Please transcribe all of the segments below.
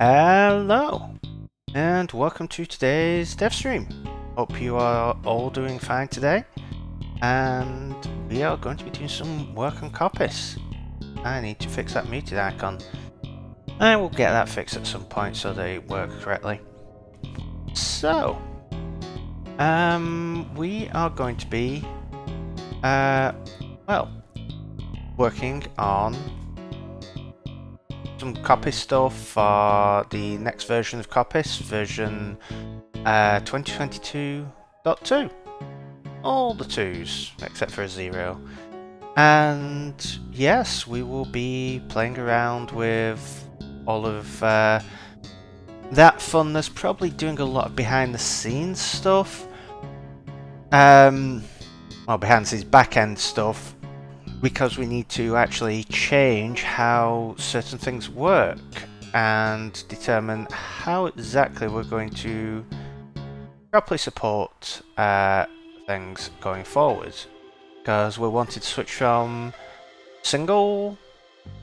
Hello, and welcome to today's dev stream. Hope you are all doing fine today, and we are going to be doing some work on Coppice. I need to fix that muted icon, and we'll get that fixed at some point so that it works correctly. So, we are going to be, working on some Coppice stuff for the next version of Coppice, version 2022.2. All the 2s, except for a 0. And yes, we will be playing around with all of that funness, probably doing a lot of behind the scenes stuff. Behind the scenes back-end stuff, because we need to actually change how certain things work and determine how exactly we're going to properly support things going forward. Because we wanted to switch from single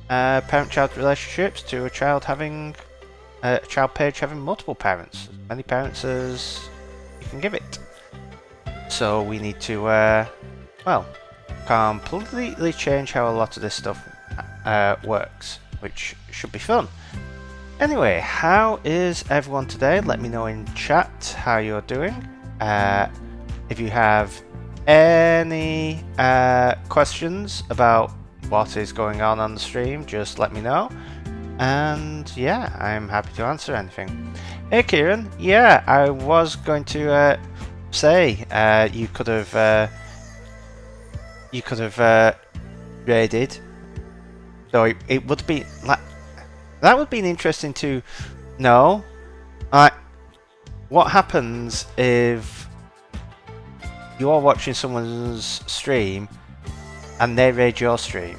parent-child relationships to a child page having multiple parents, as many parents as you can give it. So we need to, completely change how a lot of this stuff works, which should be fun. Anyway, how is everyone today? Let me know in chat how you're doing. If you have any questions about what is going on the stream, just let me know. And yeah, I'm happy to answer anything. Hey Kieran, yeah, I was going to say you could have raided, so it would be like that would be interesting to know. Like, what happens if you're watching someone's stream and they raid your stream?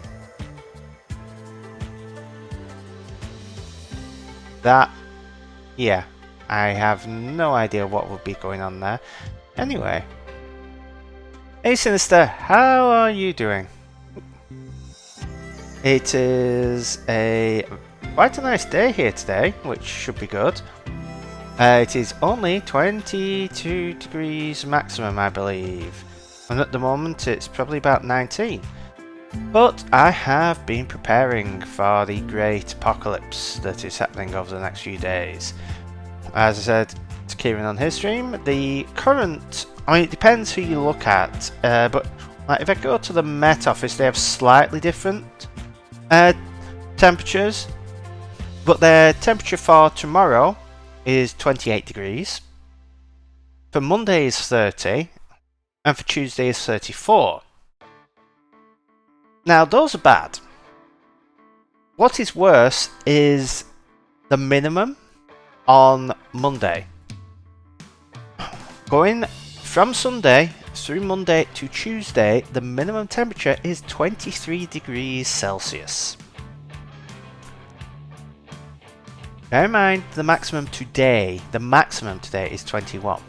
Yeah, I have no idea what would be going on there. Anyway. Hey Sinister, how are you doing? It is quite a nice day here today, which should be good. It is only 22 degrees maximum, I believe. And at the moment it's probably about 19. But I have been preparing for the great apocalypse that is happening over the next few days. As I said to Kieran on his stream, the current... it depends who you look at, but like, if I go to the Met Office, they have slightly different temperatures, but their temperature for tomorrow is 28 degrees, for Monday is 30, and for Tuesday is 34. Now, those are bad. What is worse is the minimum on Monday. Going from Sunday through Monday to Tuesday, the minimum temperature is 23 degrees Celsius. Bear in mind, the maximum today is 21.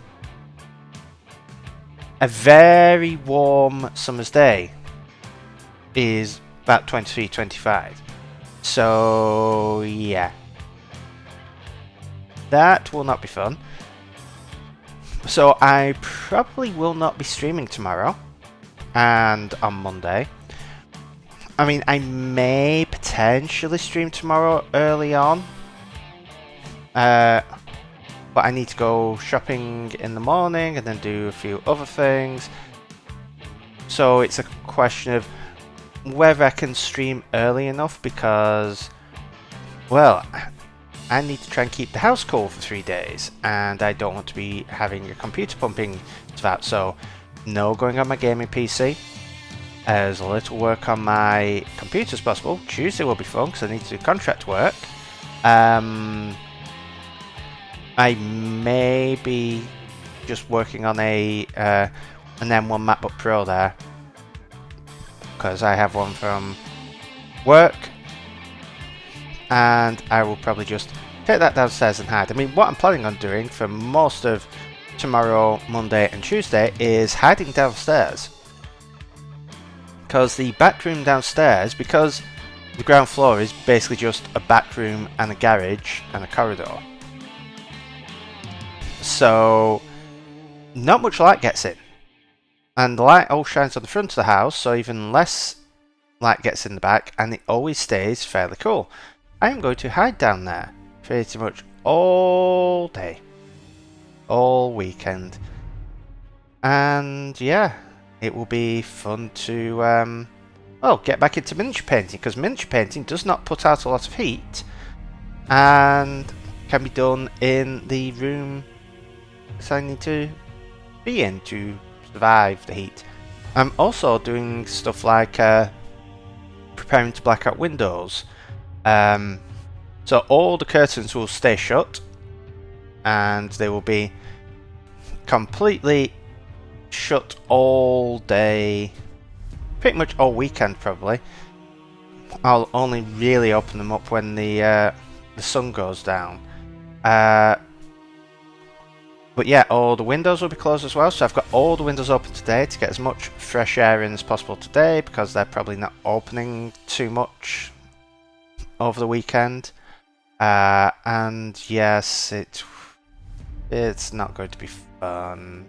A very warm summer's day is about 23, 25. So yeah, that will not be fun. So I probably will not be streaming tomorrow and on Monday. I mean, I may potentially stream tomorrow early on, but I need to go shopping in the morning and then do a few other things. So it's a question of whether I can stream early enough, because, well, I need to try and keep the house cool for 3 days, and I don't want to be having a computer pumping to that, so no going on my gaming PC. As little work on my computer as possible. Tuesday will be fun because I need to do contract work. I may be just working on an M1 MacBook Pro there, because I have one from work. And I will probably just take that downstairs and hide. I mean, what I'm planning on doing for most of tomorrow, Monday and Tuesday is hiding downstairs. Because the back room downstairs, because the ground floor is basically just a back room and a garage and a corridor. So not much light gets in. And the light all shines on the front of the house, so even less light gets in the back, and it always stays fairly cool. I am going to hide down there pretty much all day, all weekend. And yeah, it will be fun to get back into miniature painting, because miniature painting does not put out a lot of heat and can be done in the room that I need to be in to survive the heat. I'm also doing stuff like preparing to black out windows. So all the curtains will stay shut and they will be completely shut all day, pretty much all weekend probably. I'll only really open them up when the sun goes down. But yeah, all the windows will be closed as well, so I've got all the windows open today to get as much fresh air in as possible today, because they're probably not opening too much over the weekend. And yes, it's not going to be fun.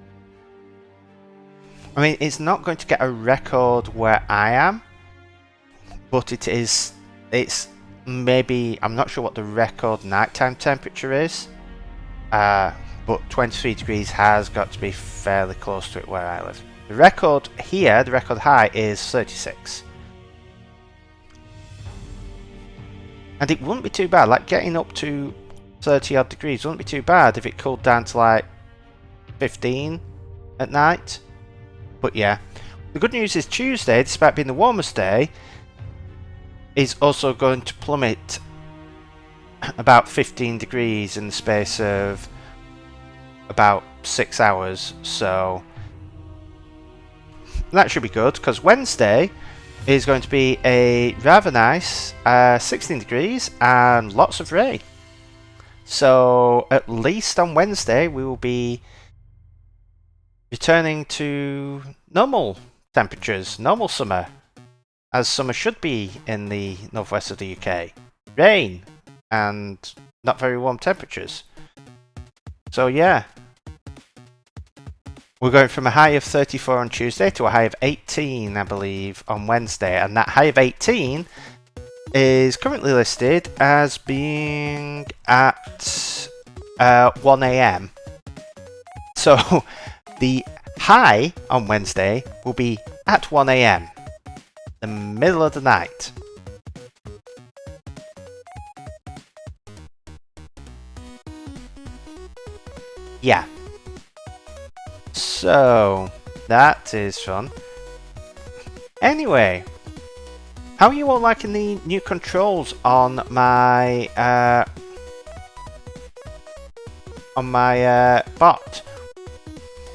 I mean, it's not going to get a record where I am, but it's maybe, I'm not sure what the record nighttime temperature is. But 23 degrees has got to be fairly close to it where I live. The record here, the record high, is 36. And it wouldn't be too bad, like getting up to 30 odd degrees wouldn't be too bad if it cooled down to like 15 at night. But yeah, the good news is Tuesday, despite being the warmest day, is also going to plummet about 15 degrees in the space of about 6 hours, so that should be good, because Wednesday is going to be a rather nice 16 degrees and lots of rain. So at least on Wednesday we will be returning to normal temperatures, normal summer, as summer should be in the northwest of the UK. Rain and not very warm temperatures. So yeah, we're going from a high of 34 on Tuesday to a high of 18, I believe, on Wednesday. And that high of 18 is currently listed as being at 1 AM. So the high on Wednesday will be at 1 AM, the middle of the night. Yeah. So that is fun. Anyway, how are you all liking the new controls on my bot?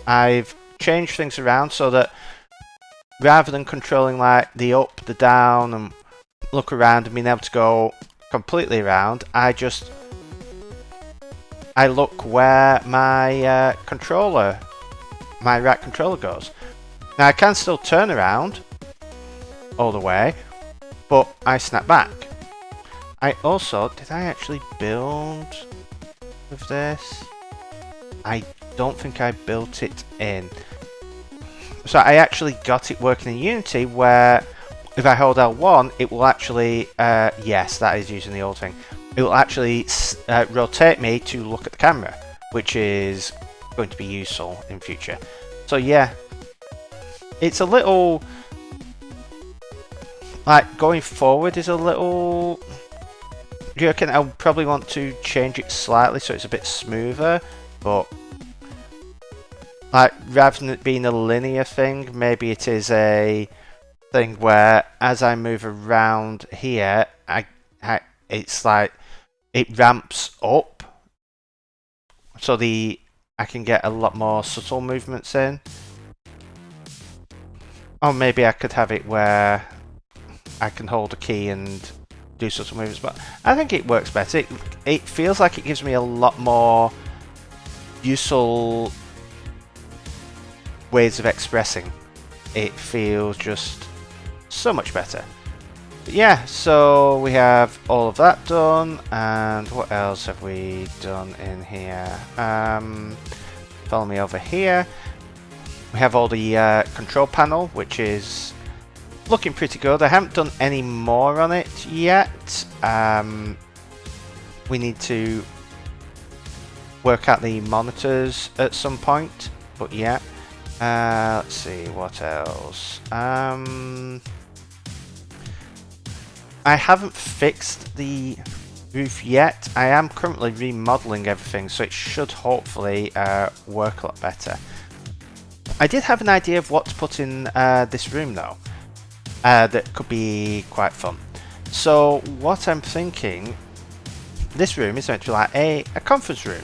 I've changed things around so that rather than controlling like the up, the down, and look around and being able to go completely around, I look where my controller, my right controller goes. Now I can still turn around all the way, but I snap back. I also, did I actually build with this? I don't think I built it in. So I actually got it working in Unity where if I hold L1 it will actually, yes, that is using the old thing. It will actually rotate me to look at the camera, which is going to be useful in future. So yeah, it's a little, like, going forward is a little, you reckon I'll probably want to change it slightly so it's a bit smoother, but like rather than it being a linear thing, maybe it is a thing where as I move around here, it's like it ramps up, so I can get a lot more subtle movements in. Or maybe I could have it where I can hold a key and do subtle movements, but I think it works better. It feels like it gives me a lot more useful ways of expressing. It feels just so much better. But yeah, so we have all of that done, and what else have we done in here? Follow me over here. We have all the control panel, which is looking pretty good. I haven't done any more on it yet. We need to work out the monitors at some point, but yeah. Let's see, what else? I haven't fixed the roof yet. I am currently remodeling everything, so it should hopefully work a lot better. I did have an idea of what to put in this room though, that could be quite fun. So what I'm thinking, this room is meant to be like a conference room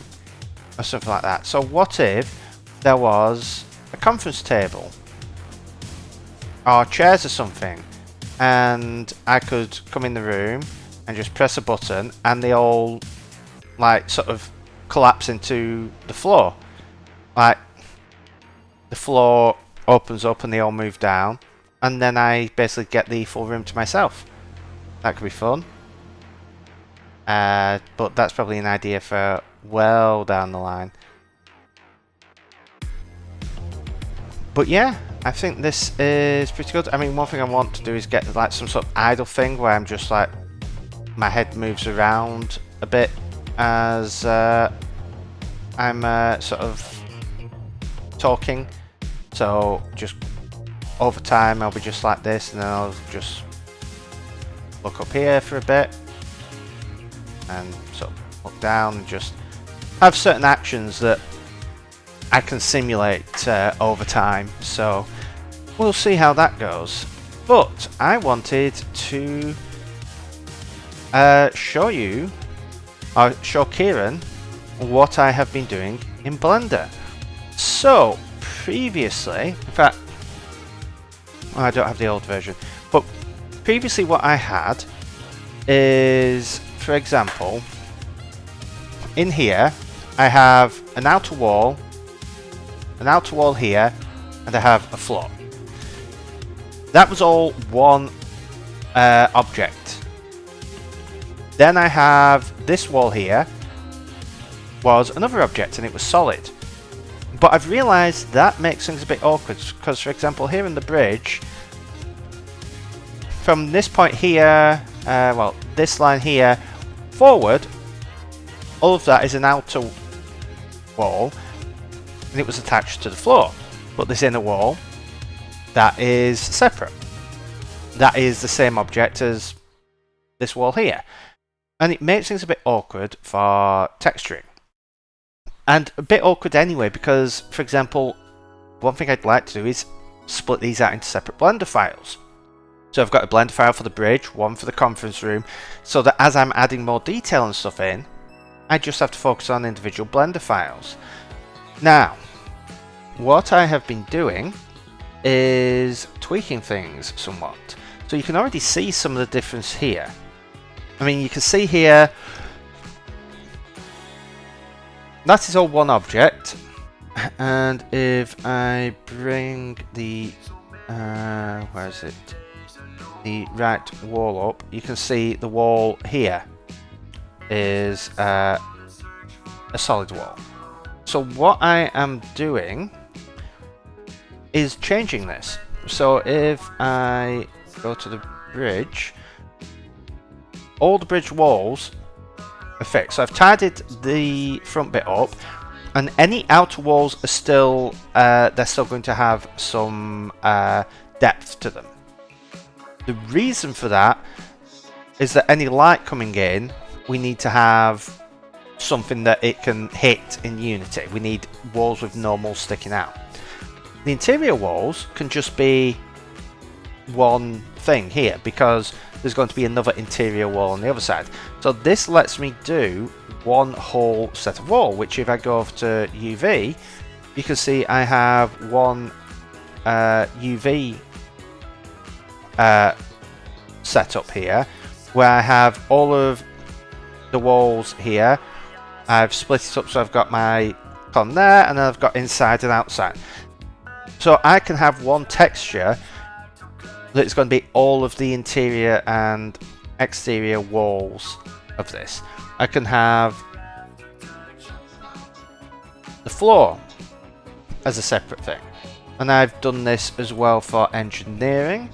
or something like that. So what if there was a conference table or chairs or something, and I could come in the room and just press a button and they all like sort of collapse into the floor. Like the floor opens up and they all move down, and then I basically get the full room to myself. That could be fun. But that's probably an idea for well down the line. But yeah, I think this is pretty good. I mean, one thing I want to do is get like some sort of idle thing where I'm just like, my head moves around a bit as I'm sort of talking. So just over time I'll be just like this, and then I'll just look up here for a bit and sort of look down and just have certain actions that I can simulate over time, so we'll see how that goes. But I wanted to show you, or show Kieran, what I have been doing in Blender. So previously, in fact, I don't have the old version, but previously what I had is, for example, in here I have an outer wall here, and I have a floor. That was all one object. Then I have this wall here was another object, and it was solid. But I've realised that makes things a bit awkward, because for example here in the bridge, from this point here, well, this line here forward, all of that is an outer wall, and it was attached to the floor. But this inner wall, that is separate. That is the same object as this wall here. And it makes things a bit awkward for texturing. And a bit awkward anyway, because, for example, one thing I'd like to do is split these out into separate Blender files. So I've got a Blender file for the bridge, one for the conference room, so that as I'm adding more detail and stuff in, I just have to focus on individual Blender files. Now, what I have been doing is tweaking things somewhat. So you can already see some of the difference here. I mean, you can see here, that is all one object. And if I bring the, where is it? The right wall up, you can see the wall here is a solid wall. So what I am doing is changing this. So if I go to the bridge, all the bridge walls are fixed. So I've tidied the front bit up, and any outer walls are still, they're still going to have some depth to them. The reason for that is that any light coming in, we need to have something that it can hit in Unity. We need walls with no moles sticking out. The interior walls can just be one thing here, because there's going to be another interior wall on the other side. So this lets me do one whole set of wall, which if I go over to UV, you can see I have one UV setup here, where I have all of the walls here. I've split it up, so I've got my column there, and then I've got inside and outside. So I can have one texture that it's going to be all of the interior and exterior walls of this. I can have the floor as a separate thing, and I've done this as well for engineering.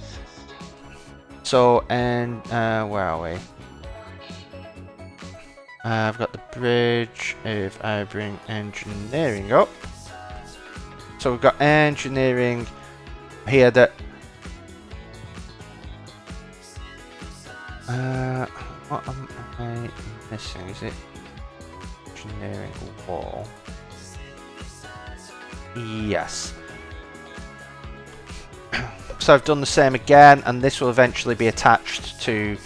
So, and where are we? I've got the bridge. If I bring engineering up, so we've got engineering here. That what am I missing? Is it engineering wall? Yes. So I've done the same again, and this will eventually be attached to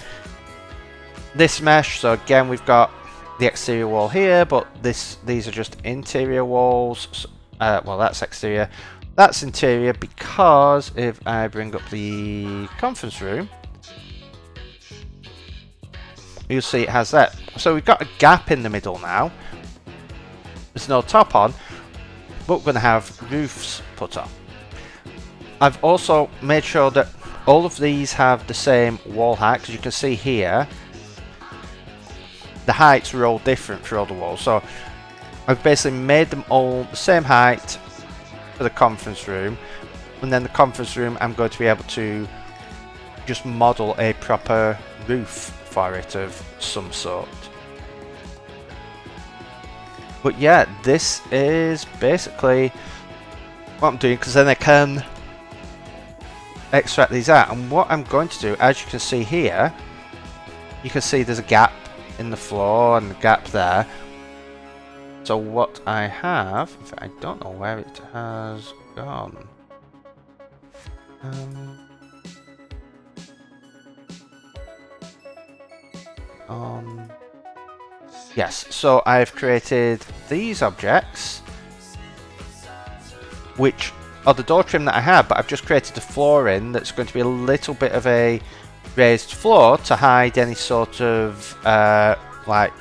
this mesh. So again, we've got the exterior wall here, but these are just interior walls. Well, that's exterior. That's interior, because if I bring up the conference room, you'll see it has that. So we've got a gap in the middle now. There's no top on, but we're going to have roofs put on. I've also made sure that all of these have the same wall height, because you can see here the heights are all different for all the walls. So I've basically made them all the same height for the conference room, and then the conference room I'm going to be able to just model a proper roof for it of some sort. But yeah, this is basically what I'm doing, because then I can extract these out. And what I'm going to do, as you can see here, you can see there's a gap in the floor and a gap there. So what I have, in fact, I don't know where it has gone. Yes, so I've created these objects, which are the door trim that I have, but I've just created the floor in that's going to be a little bit of a raised floor to hide any sort of like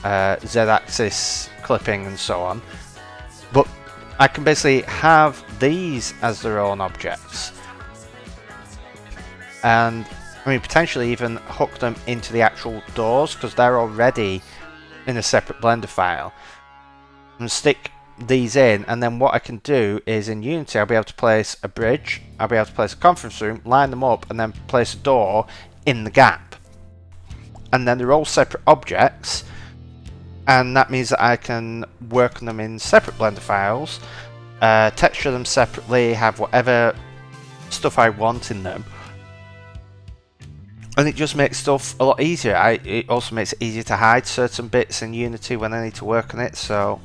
Z-axis clipping and so on. But I can basically have these as their own objects, and I mean potentially even hook them into the actual doors, because they're already in a separate Blender file, and stick these in. And then what I can do is in Unity I'll be able to place a bridge, I'll be able to place a conference room, line them up, and then place a door in the gap, and then they're all separate objects, and that means that I can work on them in separate Blender files, texture them separately, have whatever stuff I want in them, and it just makes stuff a lot easier. It also makes it easier to hide certain bits in Unity when I need to work on it. So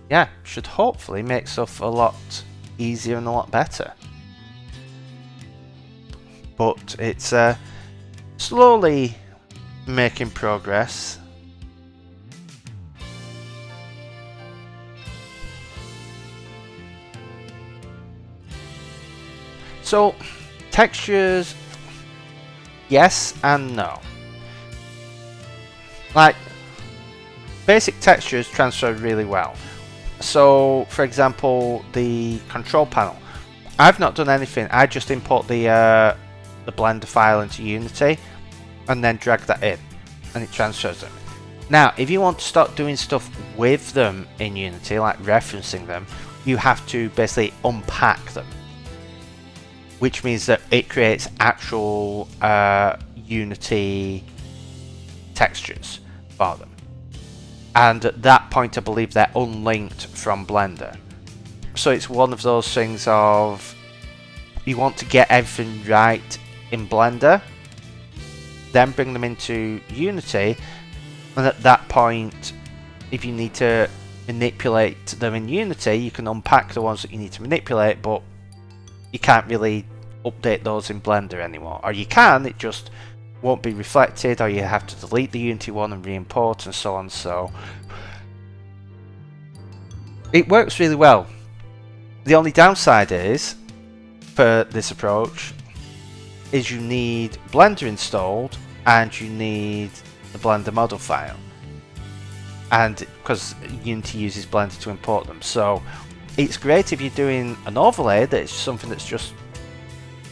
yeah, should hopefully make stuff a lot easier and a lot better. But it's slowly making progress. So textures, yes and no. Like, basic textures transfer really well. So for example, the control panel, I've not done anything. I just import the Blender file into Unity and then drag that in, and it transfers them. Now if you want to start doing stuff with them in Unity, like referencing them, you have to basically unpack them, which means that it creates actual Unity textures for them. And at that point I believe they're unlinked from Blender. So it's one of those things of, you want to get everything right in Blender, then bring them into Unity, and at that point, if you need to manipulate them in Unity, you can unpack the ones that you need to manipulate, but you can't really update those in Blender anymore. Or you can, it just won't be reflected, or you have to delete the Unity one and re-import and so on. So it works really well. The only downside is, for this approach, is you need Blender installed and you need the Blender model file, and because Unity uses Blender to import them. So it's great if you're doing an overlay that is something that's just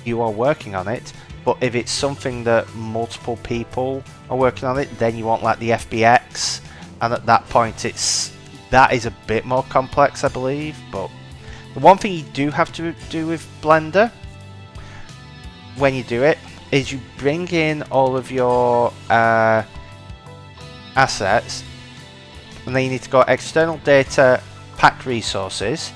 you are working on it. But if it's something that multiple people are working on it, then you want like the FBX, and at that point that is a bit more complex, I believe. But the one thing you do have to do with Blender when you do it is you bring in all of your assets, and then you need to go external data, packed resources,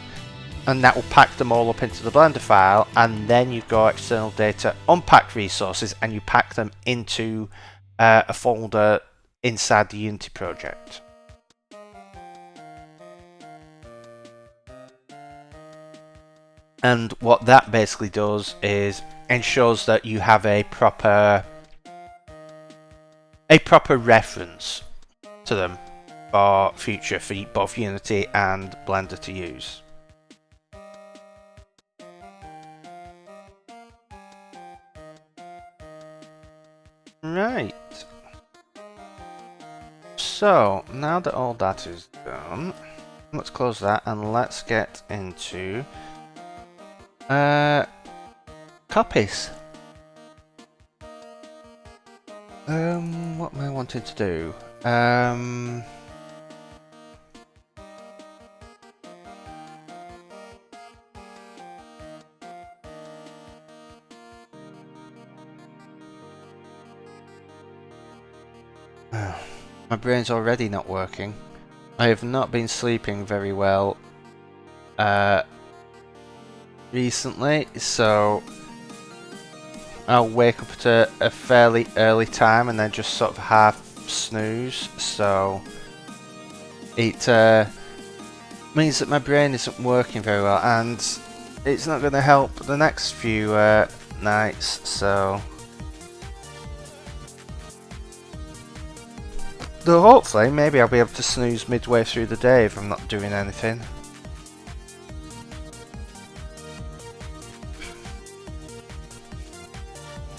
and that will pack them all up into the Blender file, and then you go external data, unpacked resources, and you pack them into a folder inside the Unity project. And what that basically does is ensures that you have a proper reference to them for future, for both Unity and Blender to use. Right. So now that all that is done, let's close that and let's get into Coppice. What am I wanting to do? My brain's already not working. I have not been sleeping very well recently, so I'll wake up at a fairly early time and then just sort of half snooze, so it means that my brain isn't working very well, and it's not going to help the next few nights, so though hopefully maybe I'll be able to snooze midway through the day if I'm not doing anything.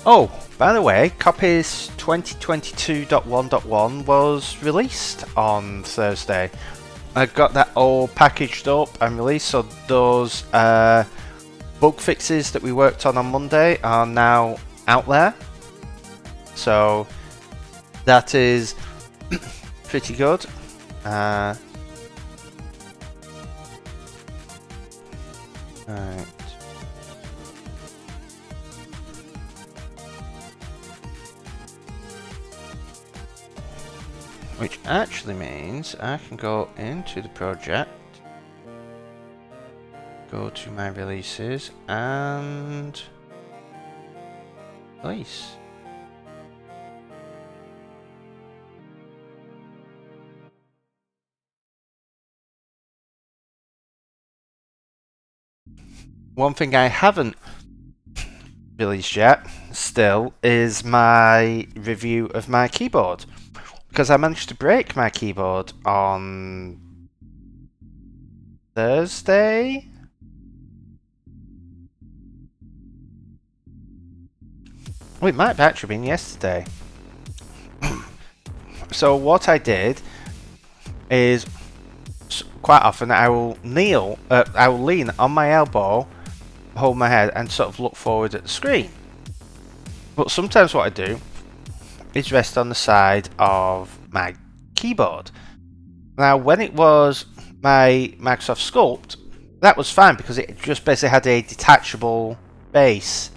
Oh, by the way, Coppice 2022.1.1 was released on Thursday. I got that all packaged up and released, so those bug fixes that we worked on Monday are now out there. So that is pretty good. Right. Which actually means I can go into the project, go to my releases, and release. One thing I haven't released yet, still, is my review of my keyboard. Because I managed to break my keyboard on Thursday? Oh, it might have actually been yesterday. So what I did is, quite often I will lean on my elbow, hold my head, and sort of look forward at the screen. But sometimes what I do is rest on the side of my keyboard. Now, when it was my Microsoft Sculpt, that was fine because it just basically had a detachable base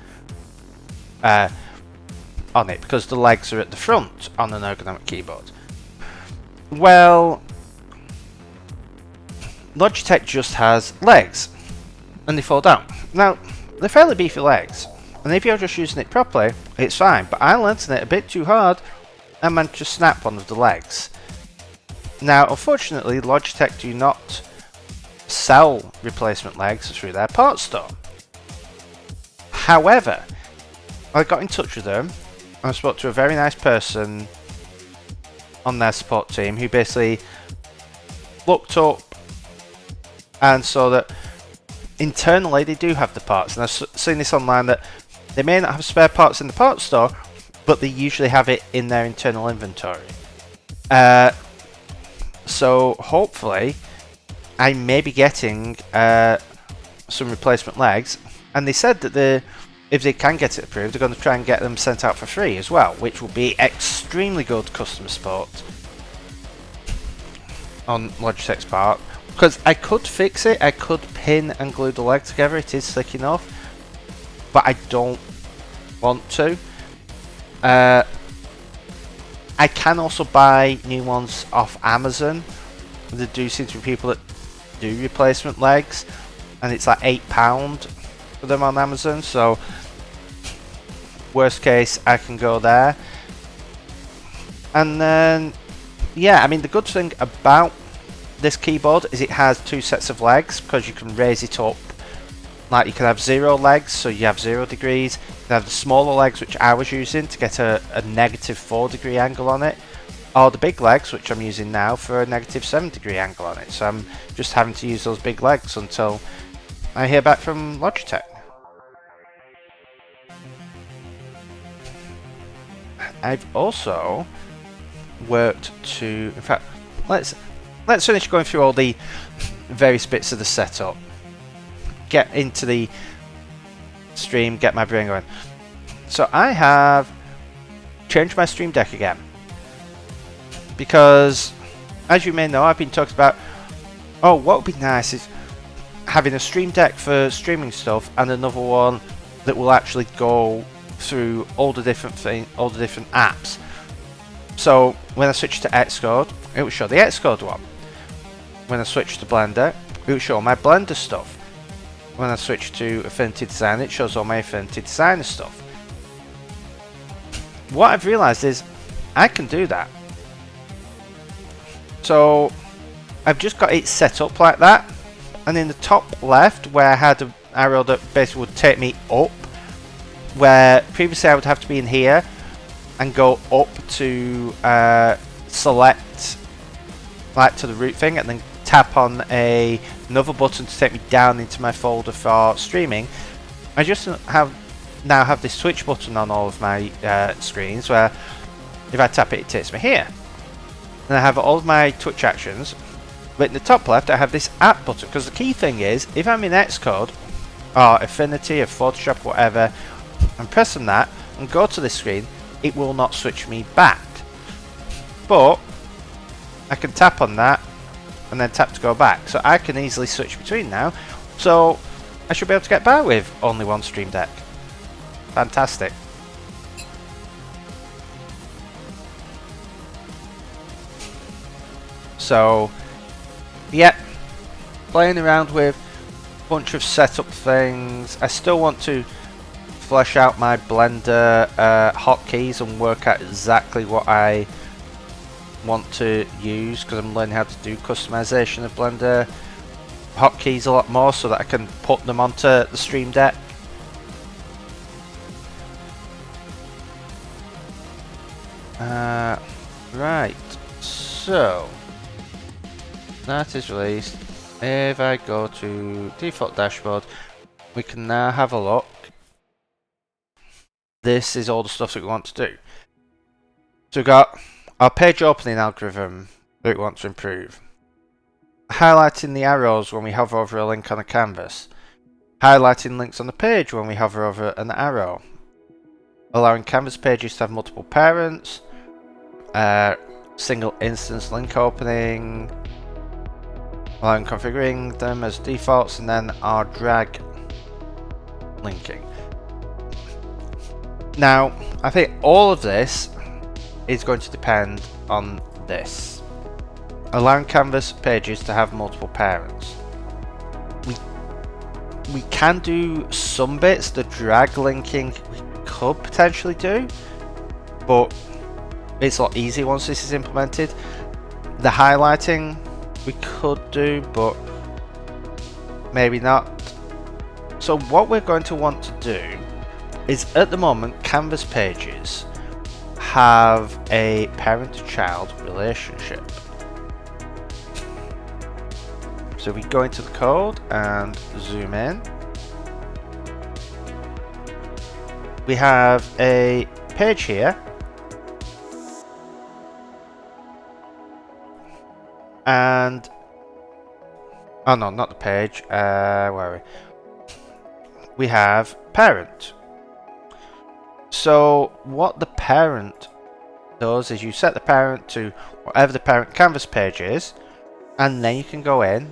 on it, because the legs are at the front on an ergonomic keyboard. Well, Logitech just has legs, and they fall down. Now, they're fairly beefy legs, and if you're just using it properly, it's fine, but I lengthened it a bit too hard and managed to snap one of the legs. Now, unfortunately, Logitech do not sell replacement legs through their parts store. However, I got in touch with them, and I spoke to a very nice person on their support team who basically looked up and saw that internally they do have the parts, and I've seen this online that they may not have spare parts in the parts store, but they usually have it in their internal inventory. So hopefully I may be getting some replacement legs, and they said that if they can get it approved, they're going to try and get them sent out for free as well, which will be extremely good customer support on Logitech's part. Because I could fix it, I could pin and glue the leg together, it is slick enough, but I don't want to. I can also buy new ones off Amazon. There do seem to be people that do replacement legs, and it's like £8 for them on Amazon, so worst case I can go there. And then yeah, I mean the good thing about this keyboard is it has 2 sets of legs, because you can raise it up. Like you can have 0 legs, so you have 0 degrees. You can have the smaller legs, which I was using to get a -4 degree angle on it, or the big legs, which I'm using now, for a -7 degree angle on it. So I'm just having to use those big legs until I hear back from Logitech. I've also worked to, in fact, let's finish going through all the various bits of the setup. Get into the stream, get my brain going. So I have changed my stream deck again, because as you may know, I've been talking about, oh, what would be nice is having a stream deck for streaming stuff and another one that will actually go through all the different apps. So when I switch to Xcode, it will show the Xcode one. When I switch to Blender, it will show my Blender stuff. When I switch to Affinity Design, it shows all my Affinity Designer stuff. What I've realized is I can do that. So I've just got it set up like that, and in the top left, where I had an arrow that basically would take me up, where previously I would have to be in here and go up to select, like, to the root thing, and then tap on another button to take me down into my folder for streaming. I just now have this switch button on all of my screens, where if I tap it, it takes me here. And I have all of my Twitch actions, but in the top left I have this app button, because the key thing is, if I'm in Xcode or Affinity or Photoshop, whatever, and press on that and go to this screen, it will not switch me back. But I can tap on that and then tap to go back, so I can easily switch between now. So I should be able to get by with only one stream deck. Fantastic. So yeah, playing around with a bunch of setup things. I still want to flesh out my Blender hotkeys and work out exactly what I want to use, because I'm learning how to do customization of Blender hotkeys a lot more, so that I can put them onto the stream deck. Right, so that is released. If I go to default dashboard, we can now have a look. This is all the stuff that we want to do. So we've got our page opening algorithm that we want to improve. Highlighting the arrows when we hover over a link on a canvas. Highlighting links on the page when we hover over an arrow. Allowing canvas pages to have multiple parents. Single instance link opening. Allowing configuring them as defaults, and then our drag linking. Now, I think all of this is going to depend on this. Allowing canvas pages to have multiple parents. We can do some bits. The drag linking we could potentially do, but it's a lot easier once this is implemented. The highlighting we could do, but maybe not. So what we're going to want to do is, at the moment, canvas pages have a parent-to-child relationship. So we go into the code and zoom in. We have a page here, and oh no, not the page. Where are we? We have parent. So what the parent does is you set the parent to whatever the parent canvas page is, and then you can go in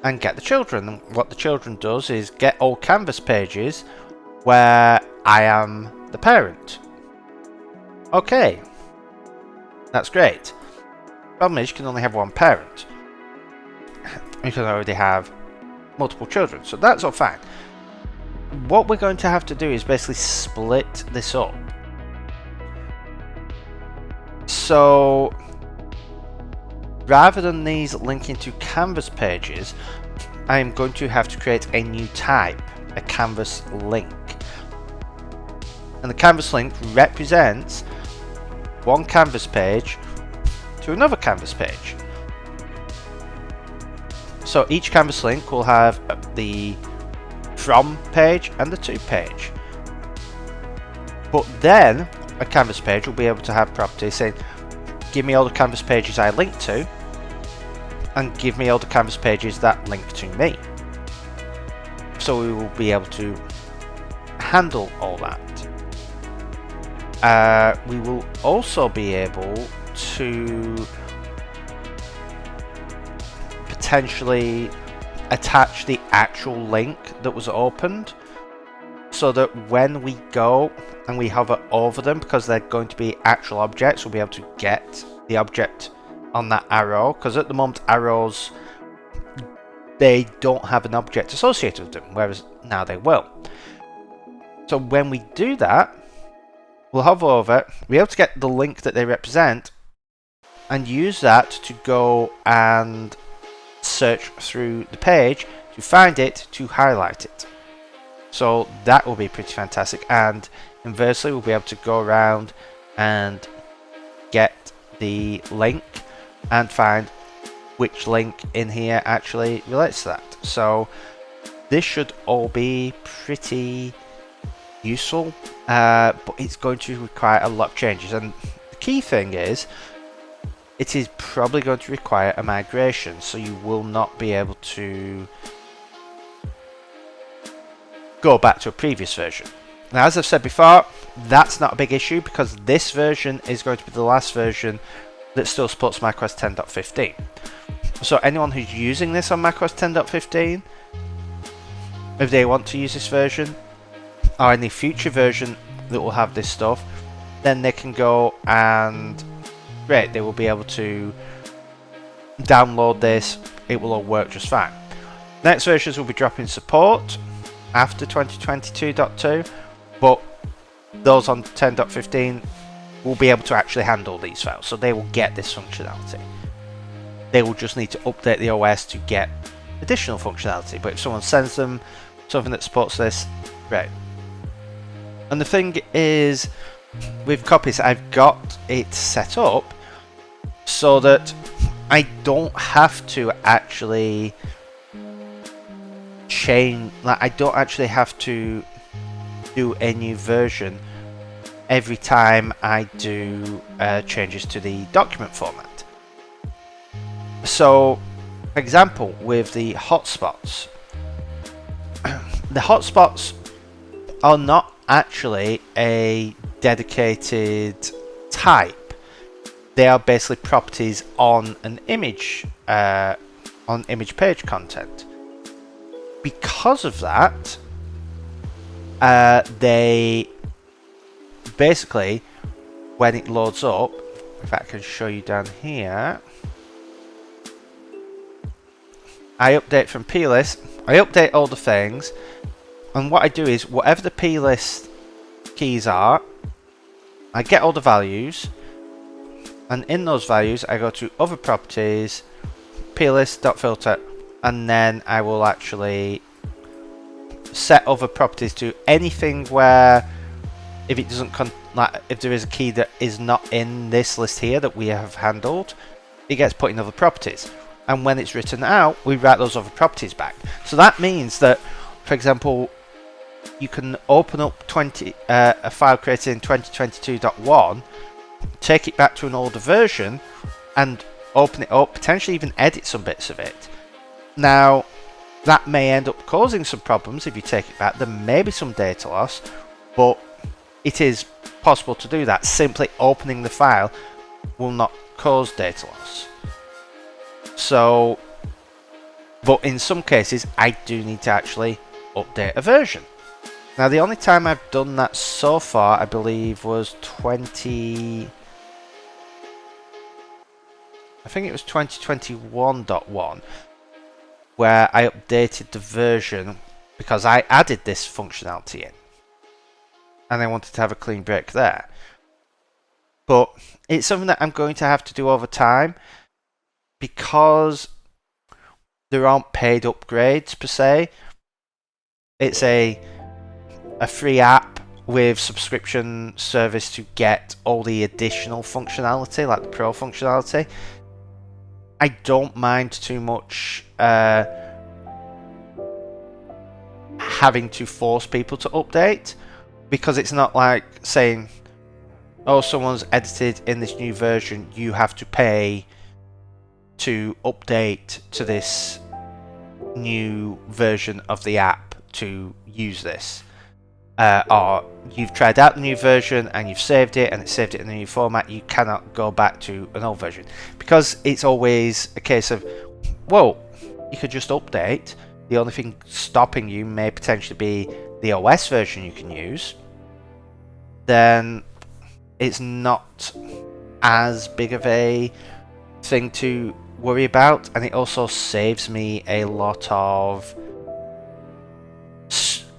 and get the children. And what the children does is get all canvas pages where I am the parent. Okay, that's great. Problem is you can only have one parent. You can already have multiple children, so that's all fine. What we're going to have to do is basically split this up. So rather than these linking to canvas pages, I am going to have to create a new type, a canvas link. And the canvas link represents one canvas page to another canvas page. So each canvas link will have the from page and the to page. But then a canvas page will be able to have properties saying, give me all the canvas pages I link to, and give me all the canvas pages that link to me. So we will be able to handle all that. We will also be able to potentially attach the actual link that was opened, so that when we go and we hover over them, because they're going to be actual objects, we'll be able to get the object on that arrow, because at the moment arrows, they don't have an object associated with them, whereas now they will. So when we do that, we'll hover over it, be able to get the link that they represent, and use that to go and search through the page to find it, to highlight it. So that will be pretty fantastic, and inversely we'll be able to go around and get the link and find which link in here actually relates to that. So this should all be pretty useful, but it's going to require a lot of changes, and the key thing is it is probably going to require a migration, so you will not be able to go back to a previous version. Now, as I've said before, that's not a big issue, because this version is going to be the last version that still supports macOS 10.15. So anyone who's using this on macOS 10.15, if they want to use this version, or any future version that will have this stuff, then they can go and great, they will be able to download this. It will all work just fine. Next versions will be dropping support after 2022.2, but those on 10.15 will be able to actually handle these files, so they will get this functionality. They will just need to update the OS to get additional functionality, but if someone sends them something that supports this, great. And the thing is, with Coppice, I've got it set up so that I don't have to actually change, like I don't actually have to do a new version every time I do changes to the document format. So, for example, with the hotspots, the hotspots are not actually a dedicated type. They are basically properties on an image, on image page content. Because of that, they basically, when it loads up, if I can show you down here, I update from plist, I update all the things, and what I do is, whatever the plist keys are, I get all the values, and in those values I go to other properties, plist.filter, and then I will actually set other properties to anything where if it doesn't like if there is a key that is not in this list here that we have handled, it gets put in other properties, and when it's written out we write those other properties back. So that means that, for example, you can open up a file created in 2022.1, take it back to an older version and open it up, potentially even edit some bits of it. Now that may end up causing some problems if you take it back. There may be some data loss, but it is possible to do that. Simply opening the file will not cause data loss. So, but in some cases, I do need to actually update a version. Now, the only time I've done that so far, I believe, was I think it was 2021.1, where I updated the version because I added this functionality in. And I wanted to have a clean break there. But it's something that I'm going to have to do over time because there aren't paid upgrades per se. It's a free app with subscription service to get all the additional functionality, like the pro functionality. I don't mind too much having to force people to update, because it's not like saying, oh, someone's edited in this new version, you have to pay to update to this new version of the app to use this. Or you've tried out the new version and you've saved it and it's saved it in the new format, you cannot go back to an old version. Because it's always a case of, well, you could just update. The only thing stopping you may potentially be the OS version you can use. Then it's not as big of a thing to worry about, and it also saves me a lot of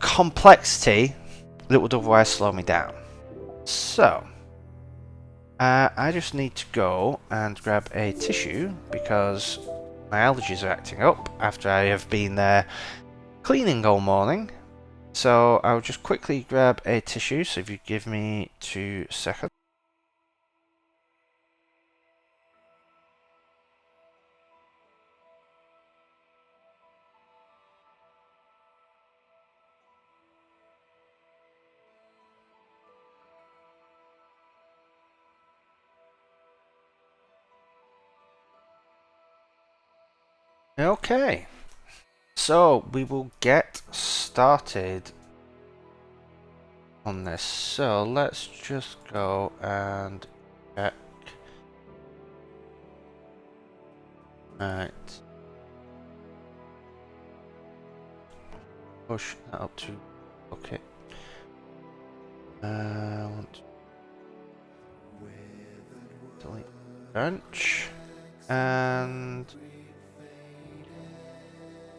complexity that would otherwise slow me down. So I just need to go and grab a tissue because my allergies are acting up after I have been cleaning all morning. So I'll just quickly grab a tissue, so if you give me 2 seconds. Okay, so we will get started on this. So let's just go and check. Right. Push that up to okay. Want to delete branch, and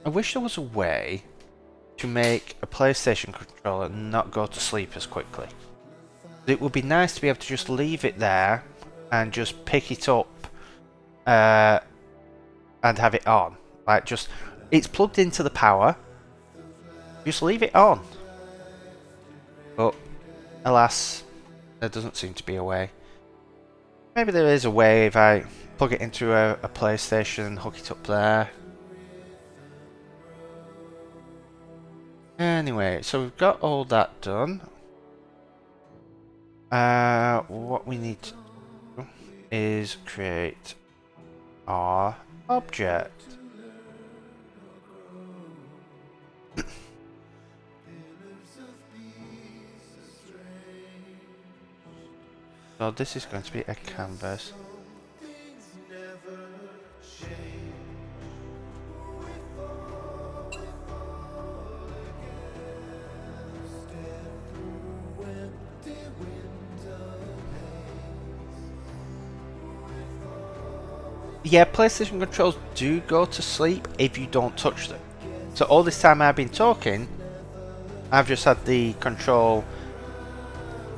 I wish there was a way to make a PlayStation controller not go to sleep as quickly. It would be nice to be able to just leave it there and just pick it up and have it on. Like, just, it's plugged into the power, just leave it on. But alas, there doesn't seem to be a way. Maybe there is a way if I plug it into a PlayStation and hook it up there. Anyway, so we've got all that done. What we need to do is create our object. So this is going to be a canvas. Yeah, PlayStation controls do go to sleep if you don't touch them. So all this time I've been talking, I've just had the control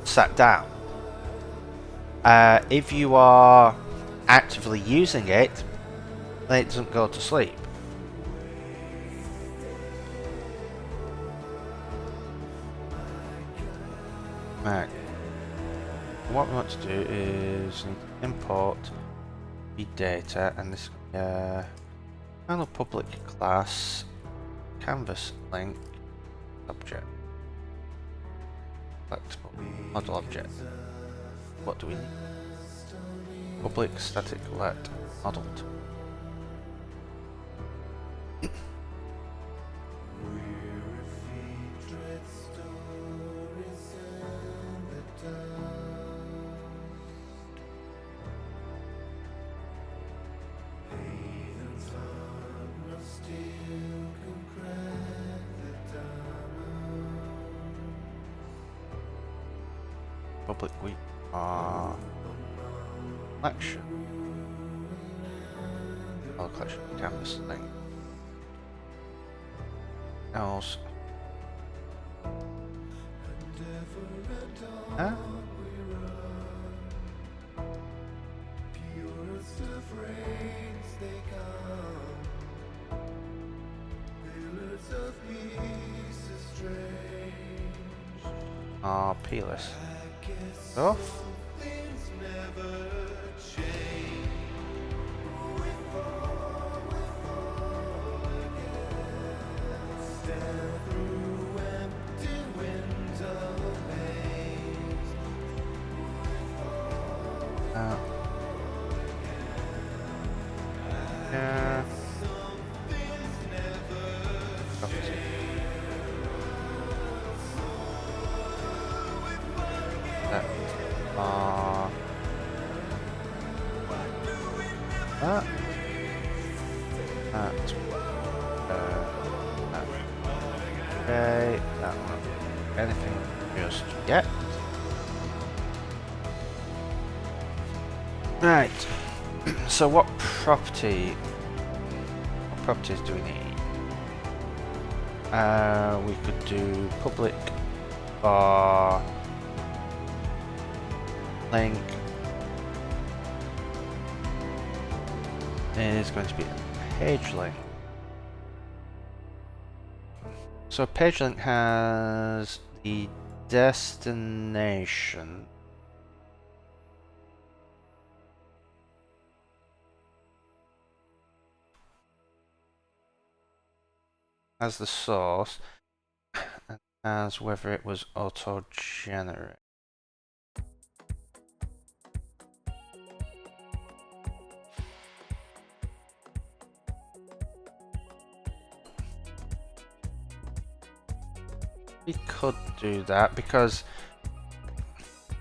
sat down. If you are actively using it, then it doesn't go to sleep. Right. What we want to do is import the data, and this final public class canvas link object flexible model object. What do we need? Public static let modeled. public we are collection. Oh, collection canvas thing. Else. Huh? Peerless stuff. Yeah. That. That. That. Okay. That one. Anything just yet. Right. So what properties do we need? We could do public bar link is going to be a page link. So page link has the destination. As the source, and as whether it was auto-generated. We could do that because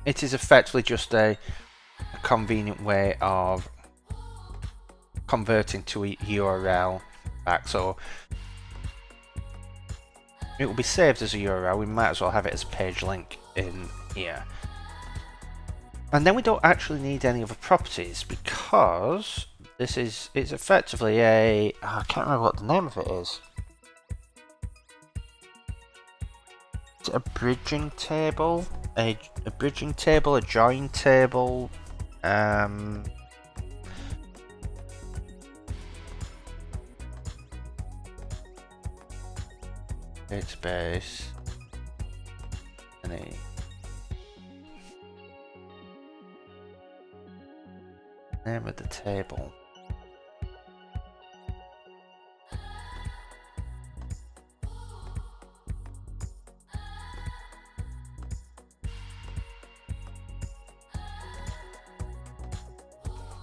it is effectively just a convenient way of converting to a URL back. So it will be saved as a URL. We might as well have it as a page link in here. And then we don't actually need any other properties because it's effectively a, I can't remember what the name of it is. Is it a bridging table? A bridging table, a join table, database, any name of the table.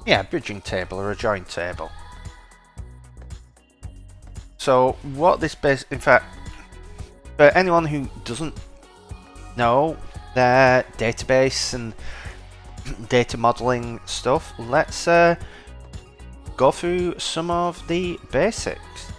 Yeah, bridging table or a join table. So what this base, in fact, for anyone who doesn't know their database and data modeling stuff, let's go through some of the basics.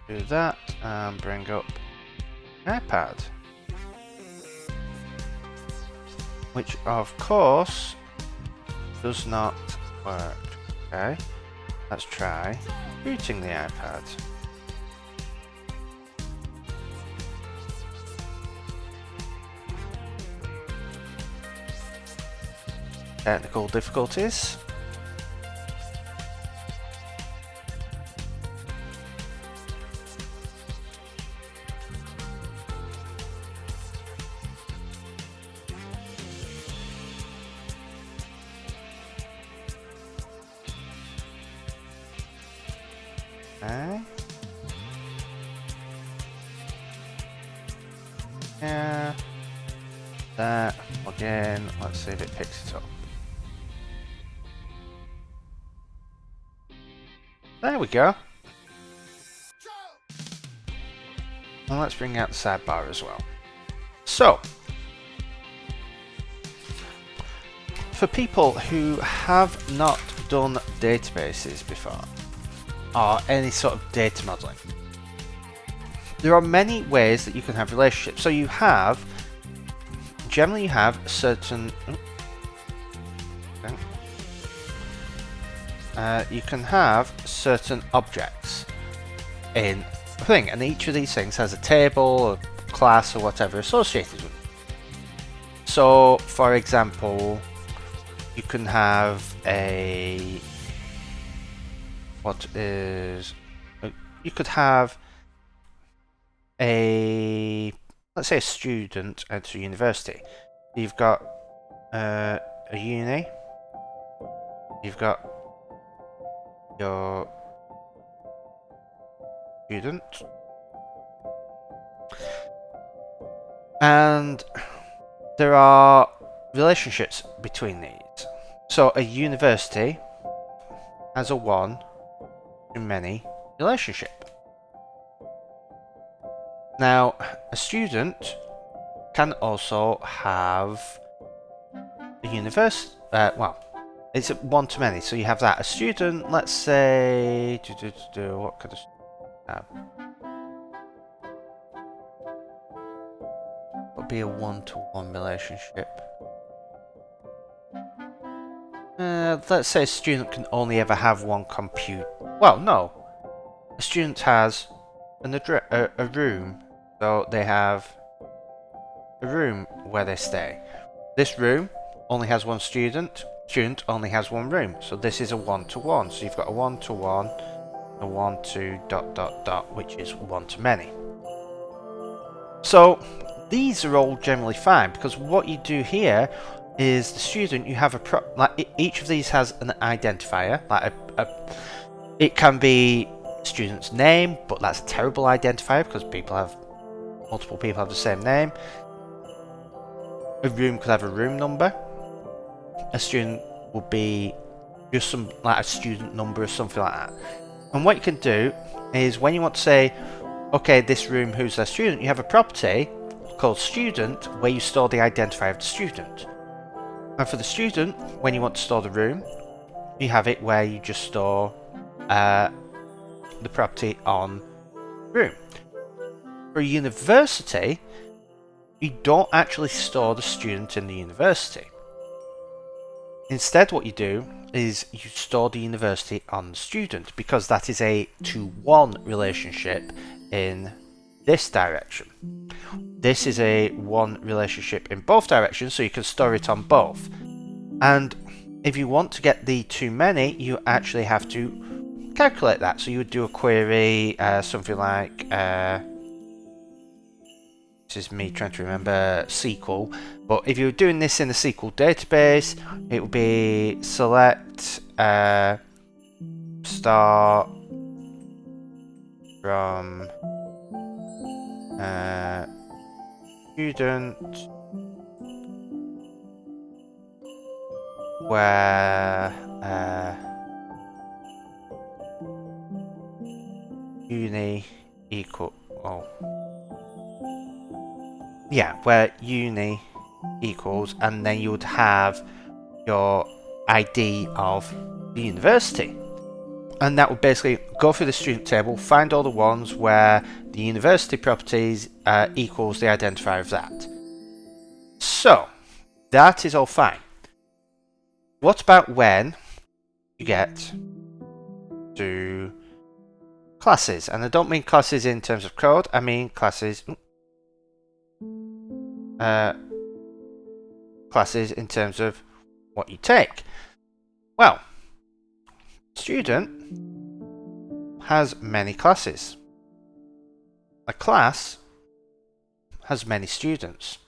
Do that and bring up iPad, which of course does not work. Okay, let's try booting the iPad. Technical difficulties. Okay. Yeah. That again. Let's see if it picks it up. There we go. And let's bring out the sidebar as well. So, for people who have not done databases before, or any sort of data modeling, there are many ways that you can have relationships. So you have, generally you have certain, you can have certain objects in a thing, and each of these things has a table, a class, or whatever associated with it. So, for example, you can have you could have let's say a student at a university. You've got a uni, you've got your student, and there are relationships between these. So a university has a one-to-many relationship. Now, a student can also have a university. Well, it's a one-to-many, so you have that. A student, let's say, what could a student have? Would be a one-to-one relationship. Let's say a student can only ever have one computer. Well, no. A student has a room, so they have a room where they stay. This room only has one student. Student only has one room, so this is a one-to-one. So you've got a one-to-one, a one-to ... which is one-to-many. So these are all generally fine, because what you do here is the student, you have each of these has an identifier, like it can be student's name, but that's a terrible identifier because multiple people have the same name. A room could have a room number. A student would be just some like a student number or something like that. And what you can do is when you want to say, okay, this room, who's their student, you have a property called student where you store the identifier of the student. And for the student, when you want to store the room, you have it where you just store the property on room. For a university, you don't actually store the student in the university. Instead, what you do is you store the university on the student, because that is a 2-1 relationship in this direction. This is a 1 relationship in both directions, so you can store it on both. And if you want to get the too many, you actually have to calculate that. So you would do a query, something like, this is me trying to remember SQL, but if you were doing this in the SQL database, it would be select start from student where uni equal, where uni equals, and then you would have your ID of the university. And that would basically go through the student table, find all the ones where the university properties equals the identifier of that. So, that is all fine. What about when you get to classes? And I don't mean classes in terms of code, I mean classes classes in terms of what you take. Well, student has many classes. A class has many students.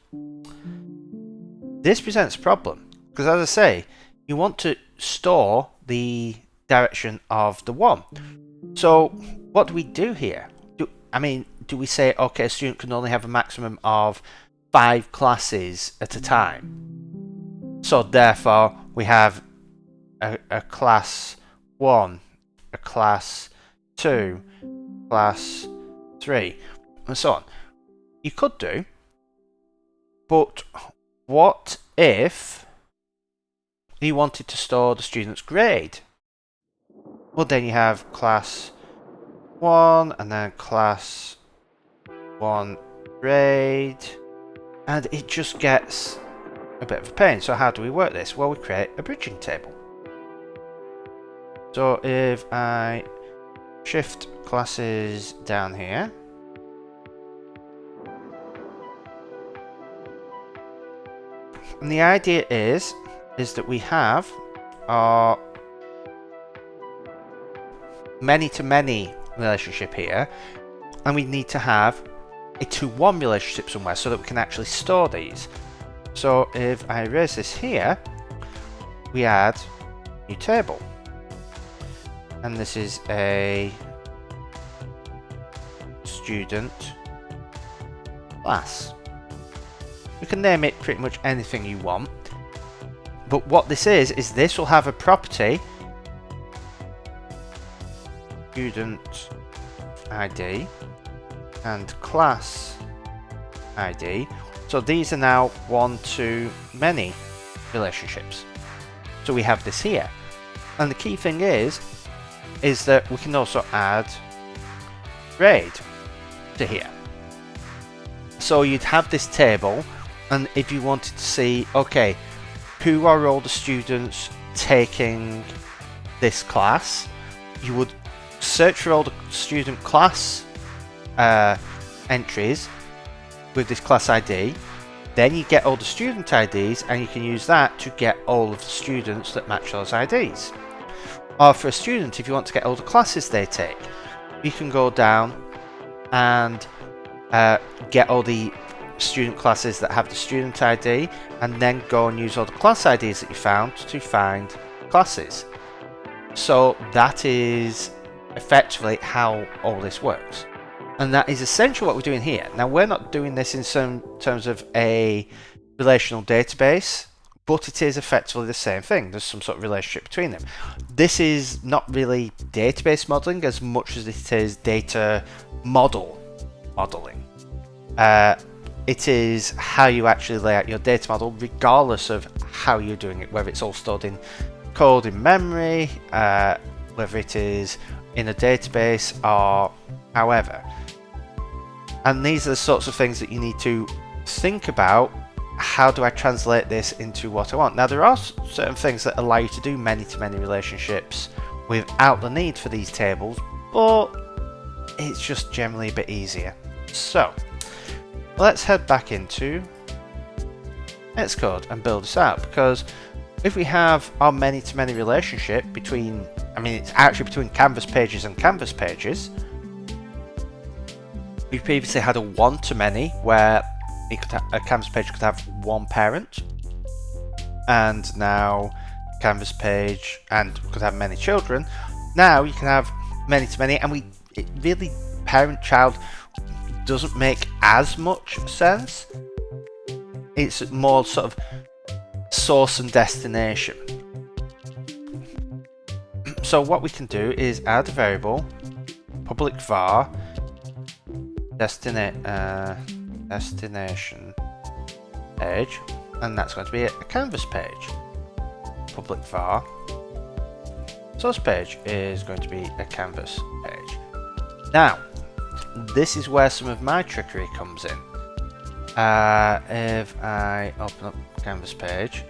This presents a problem because, as I say, you want to store the direction of the one. So what do we do here? Do we say, okay, a student can only have a maximum of 5 classes at a time? So therefore we have a class 1, a class 2, class 3. and so on. You could do, but what if you wanted to store the student's grade? Well, then you have class 1 and then class 1 grade, and it just gets a bit of a pain. So how do we work this? Well, we create a bridging table. So if I shift classes down here, and the idea is that we have our many-to-many relationship here, and we need to have a to-one relationship somewhere so that we can actually store these. So if I erase this here, we add a new table, and this is a student class. You can name it pretty much anything you want, but what this is this will have a property student ID and class ID. So these are now one-to-many relationships. So we have this here, and the key thing is that we can also add grade to here. So you'd have this table, and if you wanted to see, okay, who are all the students taking this class, you would search for all the student class entries with this class ID. Then you get all the student IDs, and you can use that to get all of the students that match those IDs. Or for a student, if you want to get all the classes they take, you can go down and get all the student classes that have the student ID, and then go and use all the class IDs that you found to find classes. So that is effectively how all this works, and that is essentially what we're doing here. Now, we're not doing this in some terms of a relational database, but it is effectively the same thing. There's some sort of relationship between them. This is not really database modeling as much as it is data modeling. It is how you actually lay out your data model, regardless of how you're doing it, whether it's all stored in code in memory, whether it is in a database, or however. And these are the sorts of things that you need to think about. How do I translate this into what I want? Now, there are certain things that allow you to do many-to-many relationships without the need for these tables, but it's just generally a bit easier. So let's head back into Xcode and build this out, because if we have our many-to-many relationship between, it's actually between canvas pages and canvas pages. We previously had a one-to-many where a canvas page could have one parent, and now canvas page and could have many children. Now you can have many-to-many, and it really, parent-child doesn't make as much sense. It's more sort of source and destination. So what we can do is add a variable public var destination page, and that's going to be a canvas page. Public var source page is going to be a canvas page. Now, this is where some of my trickery comes in. If I open up canvas page,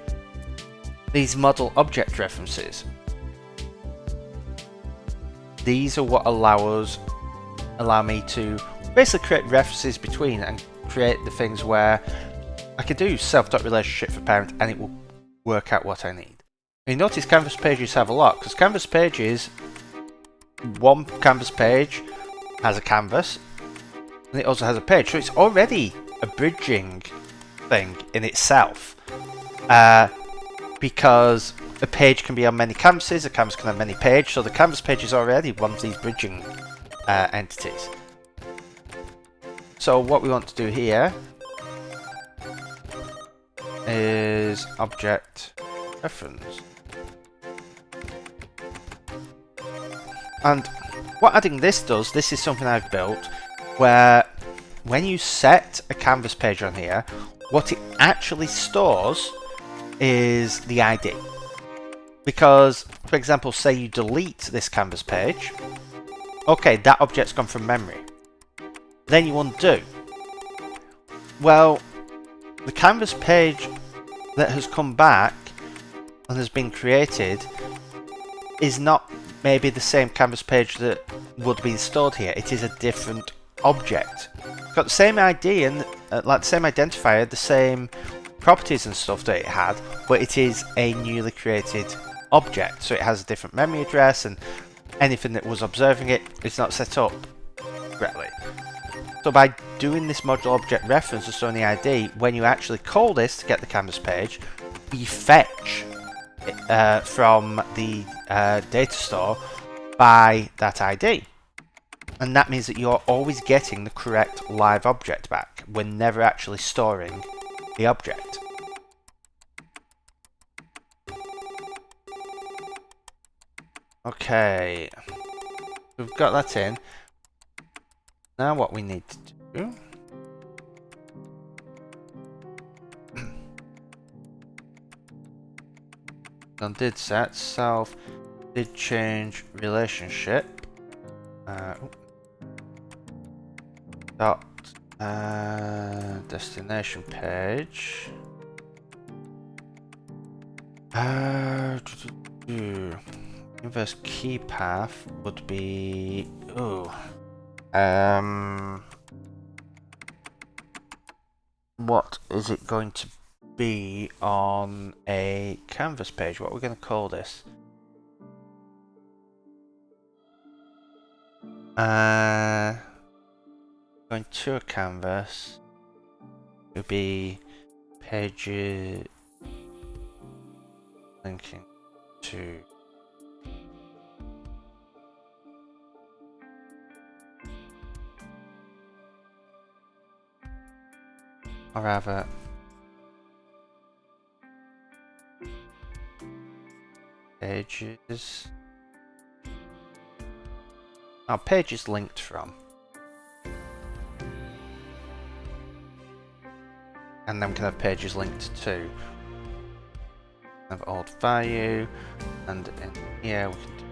these model object references, these are what allow me to basically create references between and create the things where I can do self.relationship for parent, and it will work out what I need. You notice canvas pages have a lot, because canvas pages, one canvas page has a canvas, and it also has a page, so it's already a bridging thing in itself, because a page can be on many canvases, a canvas can have many pages, so the canvas page is already one of these bridging entities. So what we want to do here is object reference, and what adding this does, this is something I've built where when you set a canvas page on here, what it actually stores is the ID. Because, for example, say you delete this canvas page, okay, that object's gone from memory. Then you undo. Well, the canvas page that has come back and has been created is not maybe the same canvas page that would be stored here. It is a different object. It's got the same ID and like the same identifier, the same properties and stuff that it had, but it is a newly created object. So it has a different memory address, and anything that was observing it is not set up correctly. So by doing this module object reference and storing the ID, when you actually call this to get the canvas page, you fetch from the data store by that ID. And that means that you're always getting the correct live object back. We're never actually storing the object. Okay, we've got that in. Now what we need to do on did set self did change relationship dot destination page inverse key path would be what is it going to be on a canvas page? What are we going to call this? Going to a canvas, it would be pages linking to or rather pages. Oh, pages linked from. And then we can have pages linked to. Have old value, and in here we can do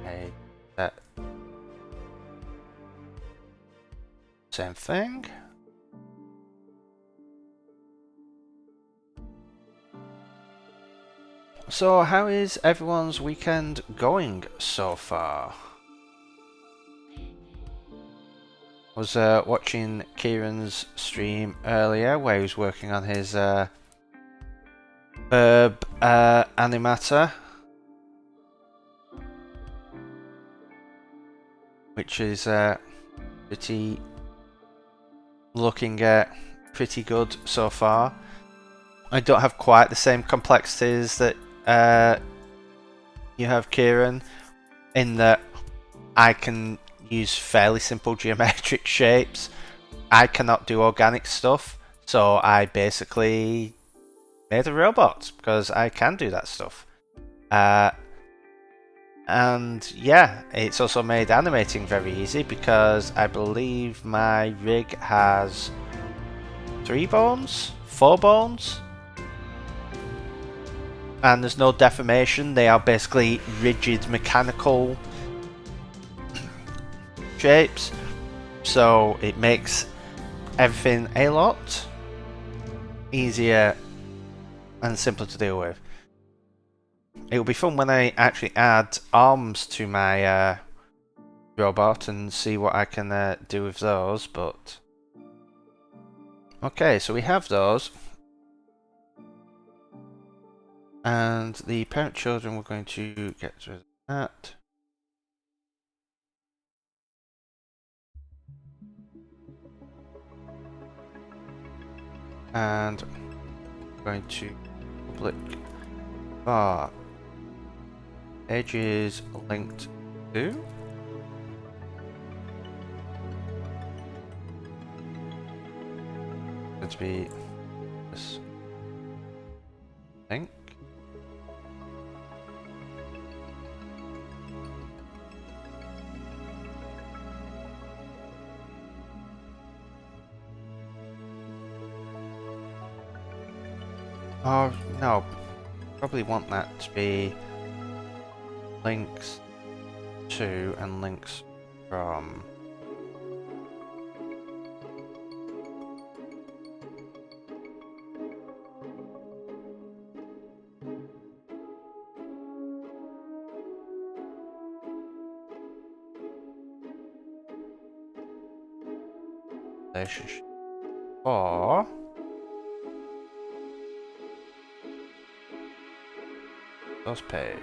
a set. Same thing. So how is everyone's weekend going so far? I was watching Kieran's stream earlier where he was working on his herb animator, which is pretty looking pretty good so far. I don't have quite the same complexities that you have, Kieran, in that I can use fairly simple geometric shapes. I cannot do organic stuff, so I basically made a robot because I can do that stuff. And yeah, it's also made animating very easy because I believe my rig has 4 bones, and there's no deformation. They are basically rigid mechanical shapes, so it makes everything a lot easier and simpler to deal with. It will be fun when I actually add arms to my robot and see what I can do with those, but okay, so we have those. And the parent children, we're going to get rid of that. And I'm going to public var edges linked to. It's going to be this thing. Oh, no. Probably want that to be links to and links from. Relationship for those page.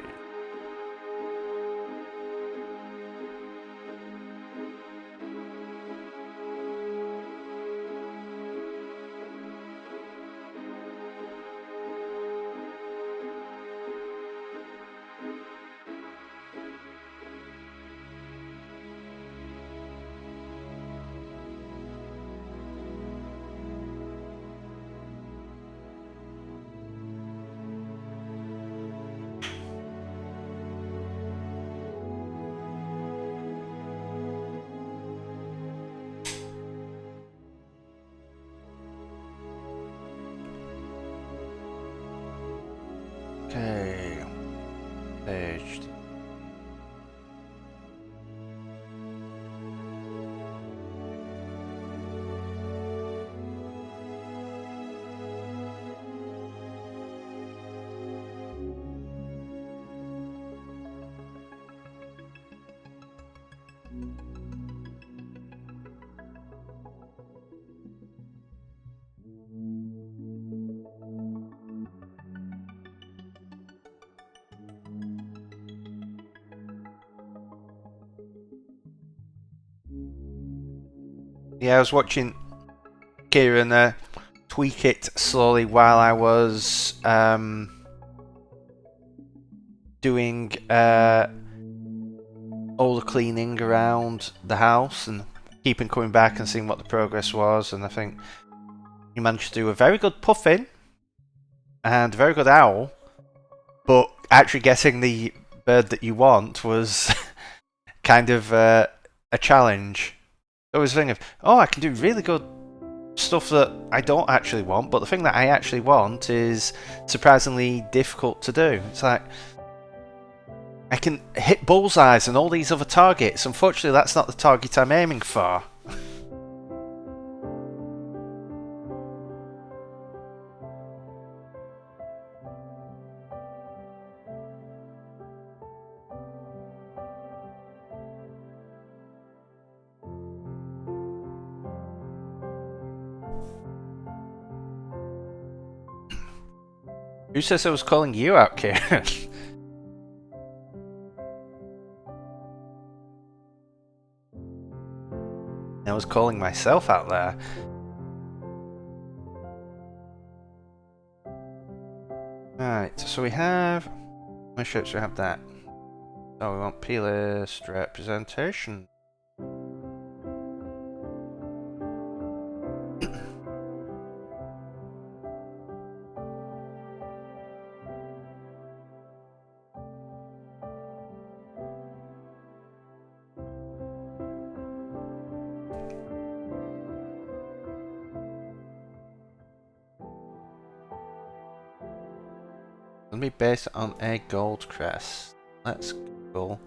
Okay, page. Yeah, I was watching Kieran tweak it slowly while I was doing all the cleaning around the house and keeping coming back and seeing what the progress was, and I think you managed to do a very good puffin and a very good owl, but actually getting the bird that you want was kind of a challenge. There was a thing of, oh, I can do really good stuff that I don't actually want, but the thing that I actually want is surprisingly difficult to do. It's like, I can hit bullseyes and all these other targets. Unfortunately, that's not the target I'm aiming for. Who says I was calling you out, Kieran? I was calling myself out there. Right, so we have... Which ships we have that? So we want P-list representation. It'll be based on a gold crest. Let's go.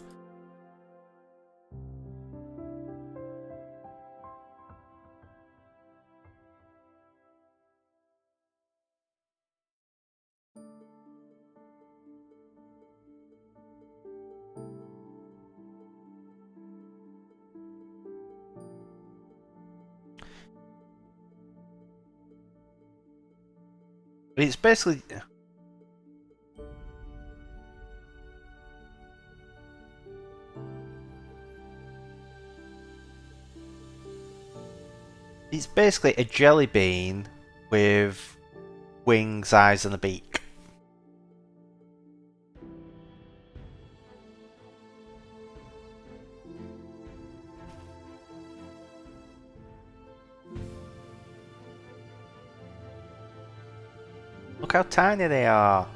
It's basically... It's basically a jelly bean with wings, eyes, and a beak. Look how tiny they are.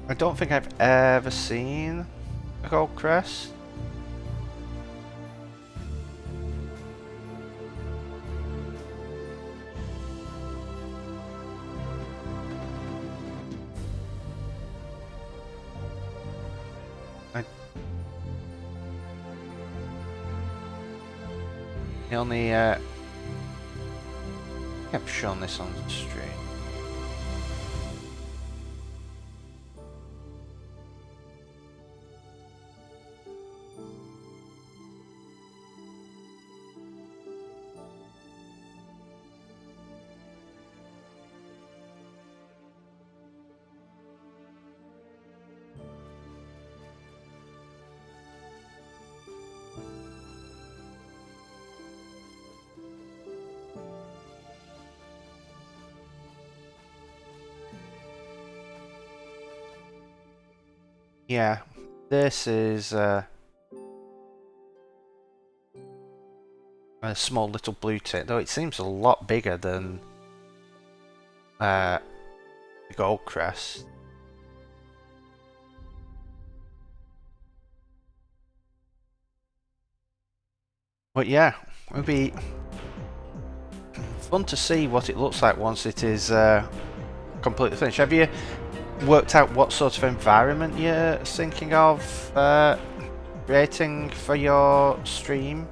I don't think I've ever seen a gold crest. The only I think I've shown this on the stream. Yeah, this is a small little blue tick, though it seems a lot bigger than the gold crest. But yeah, it would be fun to see what it looks like once it is completely finished. Have you worked out what sort of environment you're thinking of creating for your stream?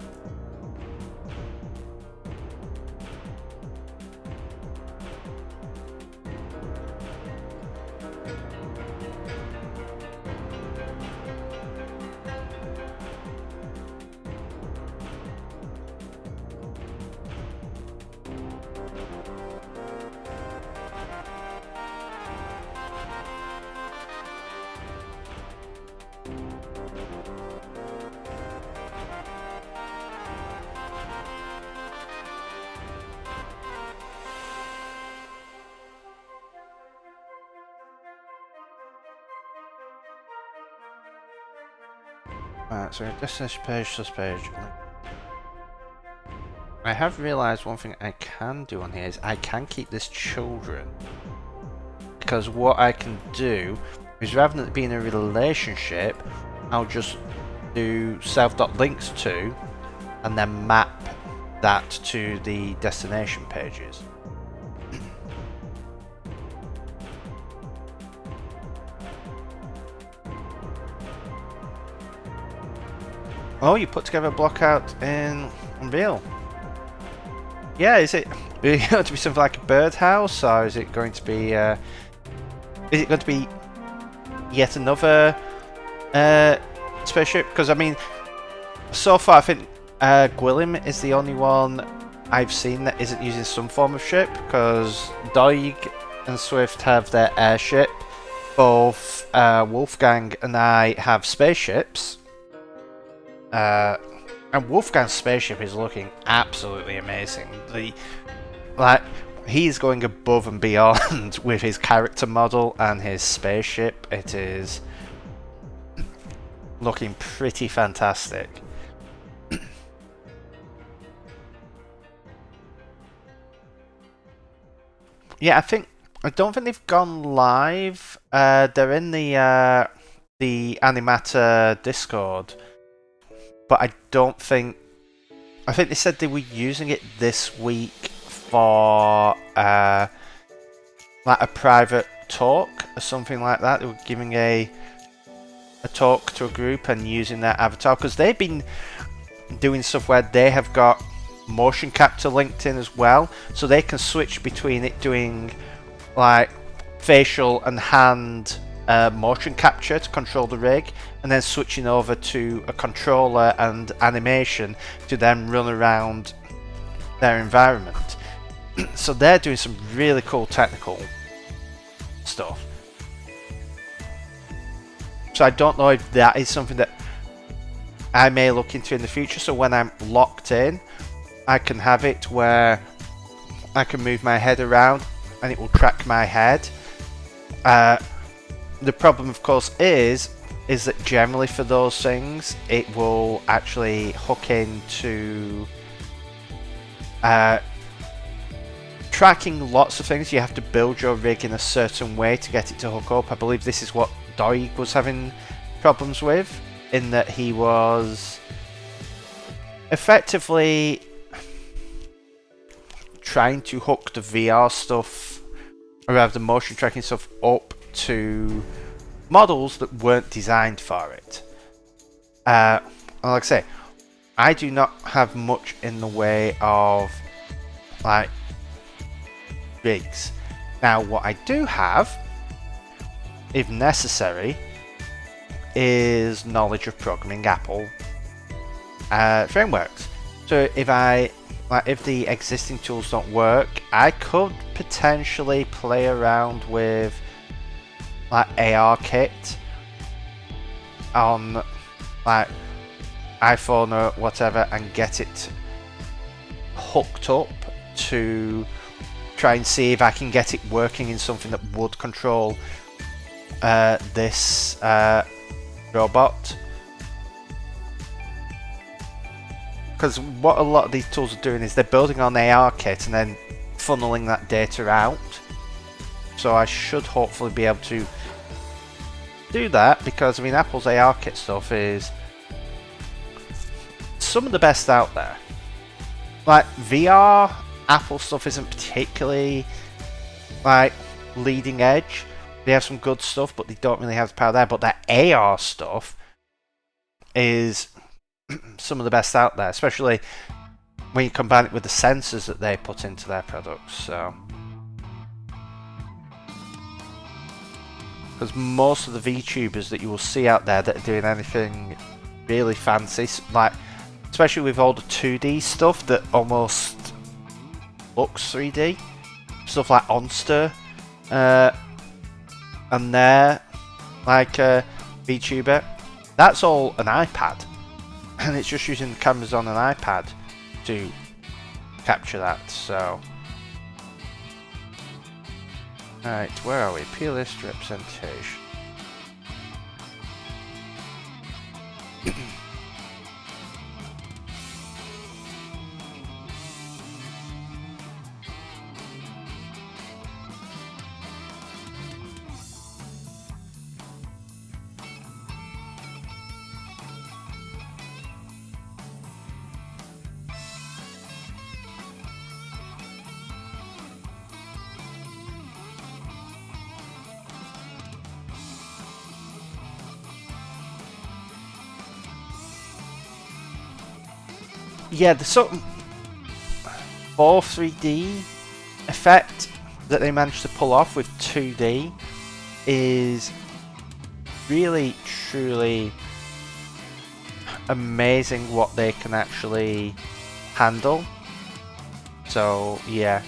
Right, so destination page, this page. I have realised one thing I can do on here is I can keep this children. Because what I can do is rather than it being a relationship, I'll just do self.links to and then map that to the destination pages. Oh, you put together a block out in Unreal. Yeah, is it going to be something like a birdhouse, or is it going to be yet another spaceship? Because I mean, so far I think Gwilym is the only one I've seen that isn't using some form of ship, because Doig and Swift have their airship. Both Wolfgang and I have spaceships. And Wolfgang's spaceship is looking absolutely amazing. He's going above and beyond with his character model and his spaceship. It is looking pretty fantastic. Yeah, I don't think they've gone live. They're in the Animata Discord. But I think they said they were using it this week for like a private talk or something like that. They were giving a talk to a group and using their avatar, because they've been doing stuff where they have got motion capture linked in as well, so they can switch between it doing like facial and hand motion capture to control the rig, and then switching over to a controller and animation to then run around their environment. So they're doing some really cool technical stuff. So I don't know if that is something that I may look into in the future, so when I'm locked in I can have it where I can move my head around and it will track my head. The problem of course is that generally for those things it will actually hook into tracking lots of things. You have to build your rig in a certain way to get it to hook up. I believe this is what Doig was having problems with, in that he was effectively trying to hook the VR stuff, or rather the motion tracking stuff, up to models that weren't designed for it. Like I say, I do not have much in the way of like rigs. Now, what I do have, if necessary, is knowledge of programming Apple frameworks. So if if the existing tools don't work, I could potentially play around with like ARKit on like iPhone or whatever and get it hooked up to try and see if I can get it working in something that would control this robot. Because what a lot of these tools are doing is they're building on ARKit and then funneling that data out. So I should hopefully be able to do that, because I mean Apple's ARKit stuff is some of the best out there. Like VR Apple stuff isn't particularly like leading edge. They have some good stuff, but they don't really have the power there. But their AR stuff is some of the best out there, especially when you combine it with the sensors that they put into their products. So, because most of the VTubers that you will see out there that are doing anything really fancy, like especially with all the 2D stuff that almost looks 3D, stuff like Onster, and they're like a VTuber, that's all an iPad, and it's just using the cameras on an iPad to capture that. So, alright, where are we? P-list representation. Yeah, the sort of 3D effect that they managed to pull off with 2D is really, truly amazing what they can actually handle. So, yeah.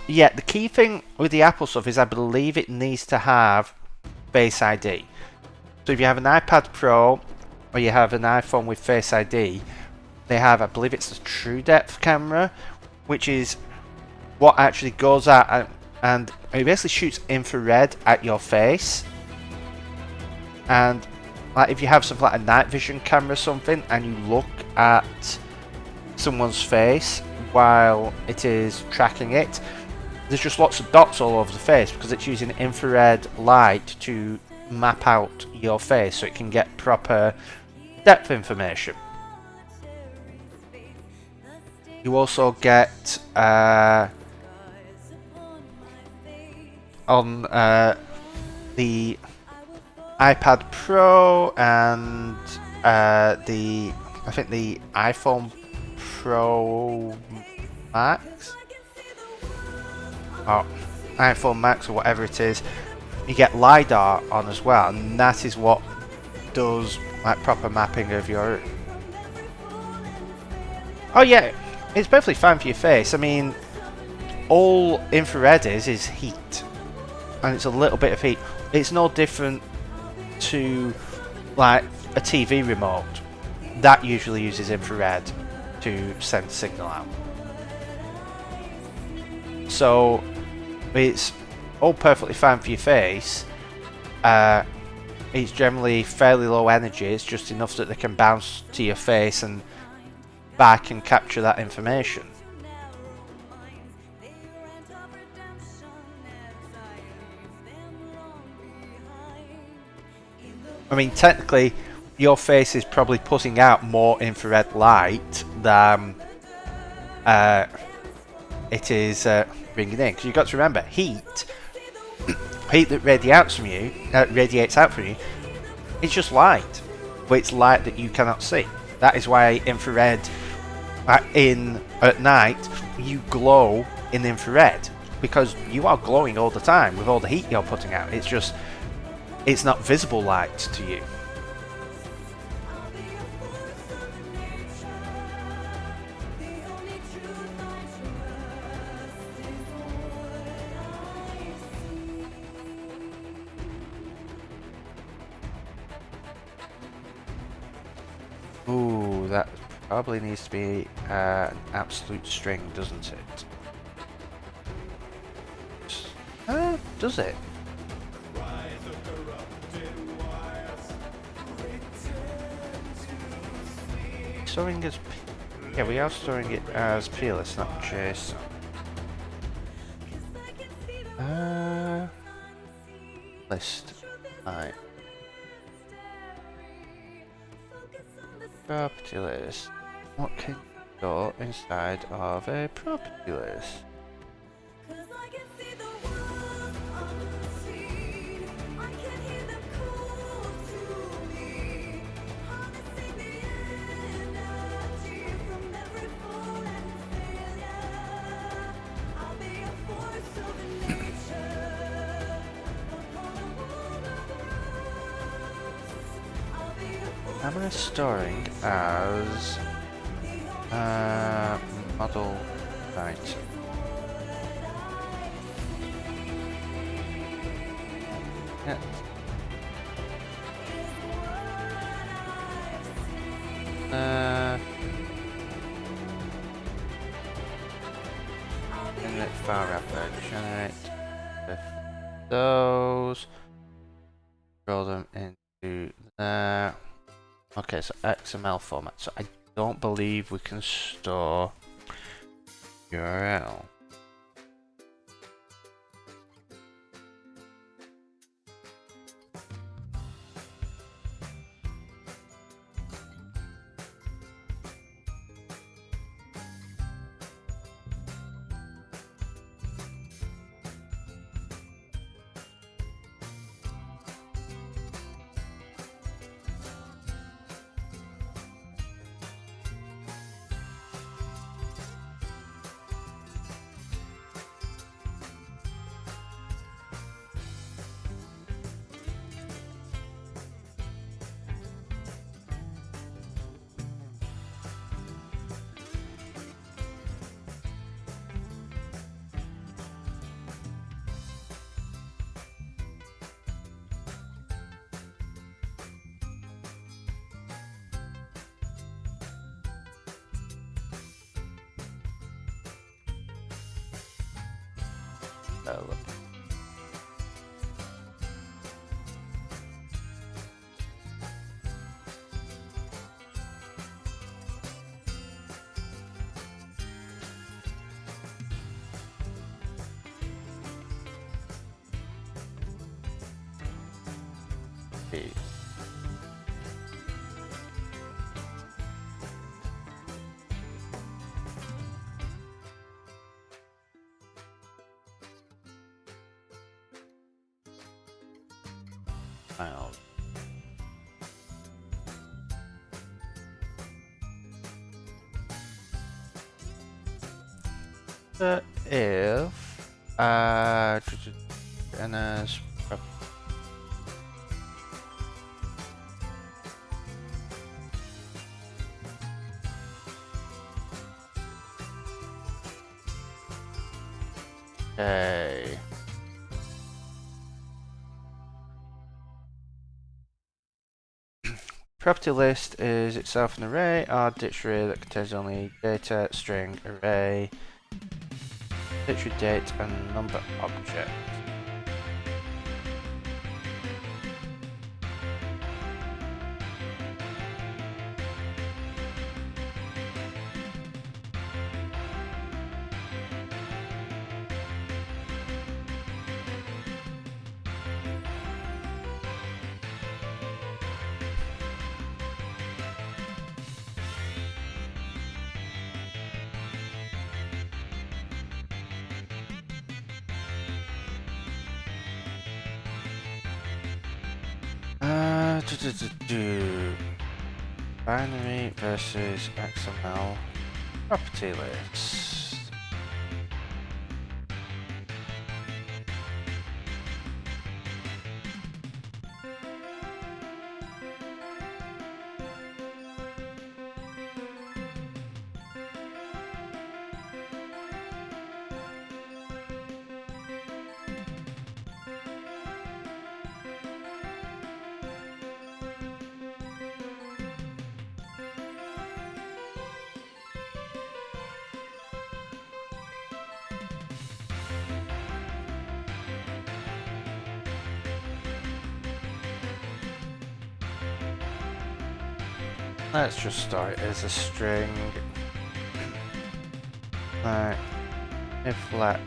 Yeah, the key thing with the Apple stuff is I believe it needs to have Face ID. So if you have an iPad Pro or you have an iPhone with Face ID, they have, I believe it's the True Depth camera, which is what actually goes out and it basically shoots infrared at your face. And like if you have something like a night vision camera or something and you look at someone's face while it is tracking it, there's just lots of dots all over the face because it's using infrared light to map out your face so it can get proper depth information. You also get on the iPad Pro and I think the iPhone Pro Max, or iPhone Max or whatever it is, you get LiDAR on as well, and that is what does like proper mapping of your... Oh yeah, it's perfectly fine for your face. I mean, all infrared is heat, and it's a little bit of heat. It's no different to like a TV remote. That usually uses infrared to send a signal out. So it's all perfectly fine for your face. It's generally fairly low energy. It's just enough that they can bounce to your face and back and capture that information. I mean, technically, your face is probably putting out more infrared light than it is bringing in. Because you've got to remember, heat that radiates out from you, it's just light, but it's light that you cannot see. That is why infrared at night you glow in the infrared, because you are glowing all the time with all the heat you're putting out. It's not visible light to you. Ooh, that probably needs to be an absolute string, doesn't it? Does it? Storing as... Yeah, we are storing it as peerless, not chase. List. Right. Property list. What can you store inside of a property list? Am I storing as model right? Yeah. Generate file wrapper. Generate those. Roll them into there. Okay, so XML format. So I don't believe we can store URL. Look. Okay. File. If and as okay. Property list is itself an array or dictionary that contains only data, string, array, dictionary, date, and number object. Binary versus XML property list. Let's just store it as a string. Right, if let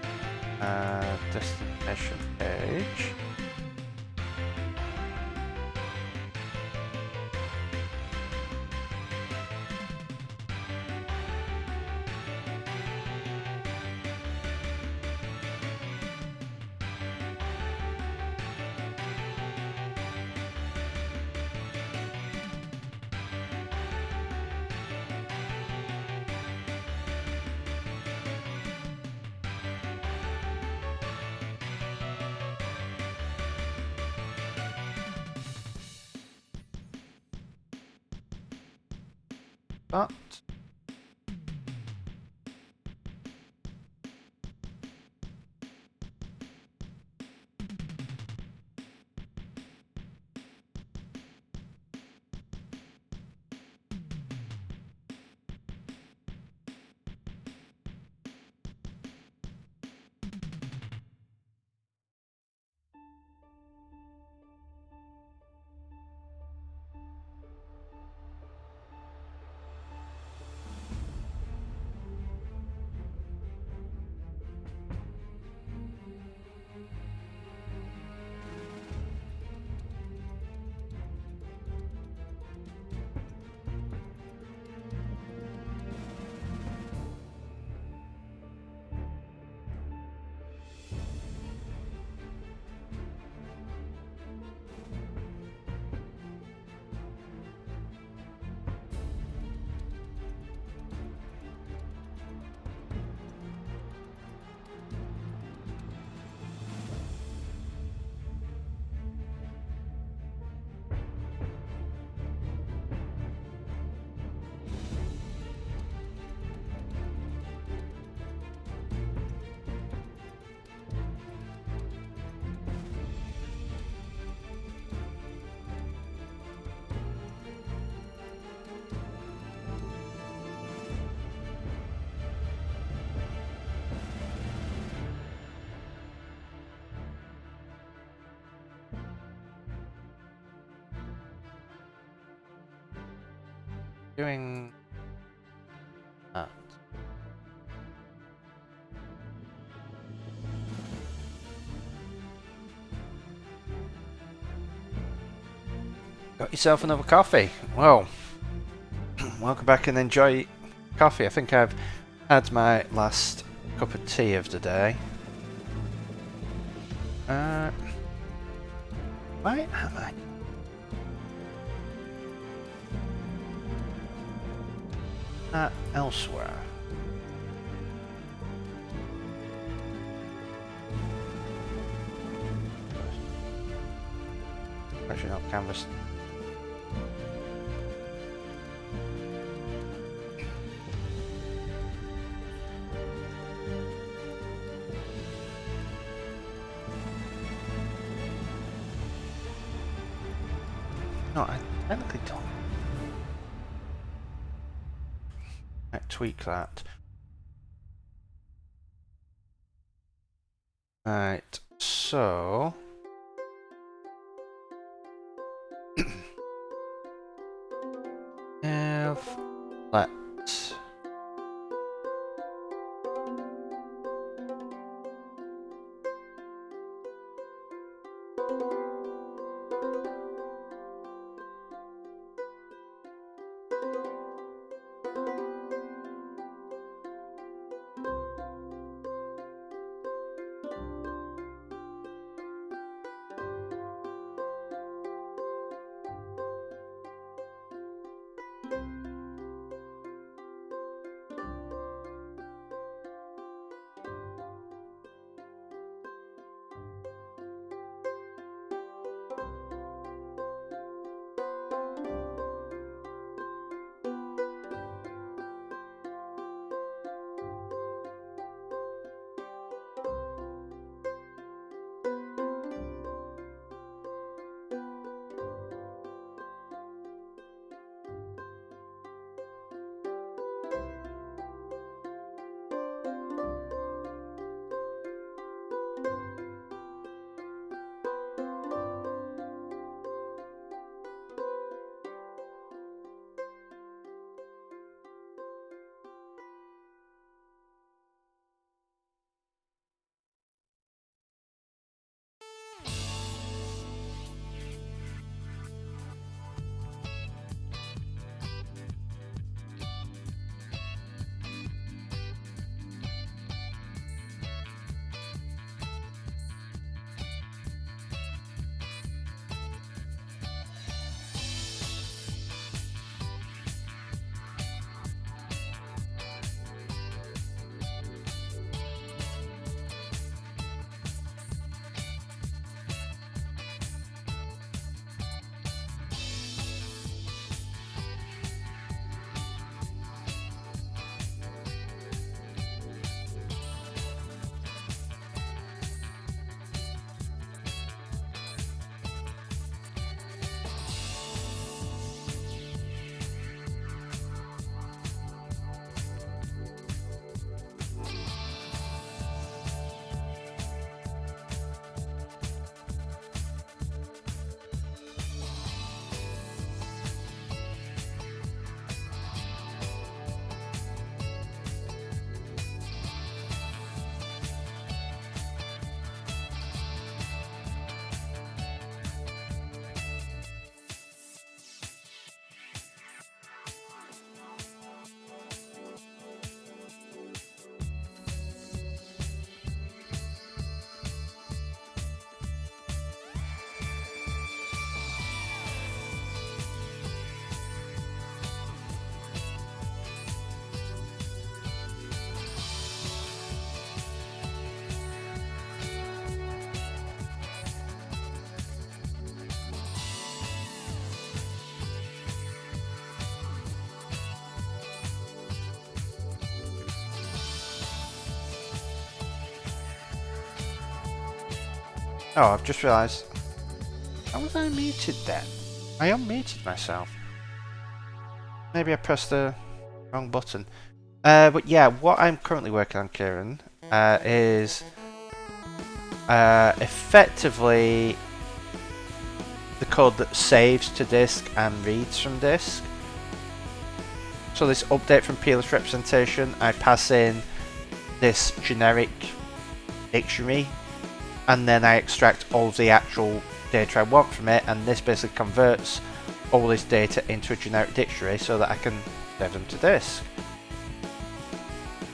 destination page. But doing that. Got yourself another coffee. Well, welcome back and enjoy coffee. I think I've had my last cup of tea of the day. Why am I? Elsewhere. Actually, not canvas. No, I technically don't. Right, tweak that. Right, so if let's Oh, I've just realised. How was I muted then? I unmuted myself. Maybe I pressed the wrong button. But yeah, what I'm currently working on, Kieran, is effectively the code that saves to disk and reads from disk. So this update from peerless representation, I pass in this generic dictionary, and then I extract all the actual data I want from it, and this basically converts all this data into a generic dictionary so that I can save them to disk.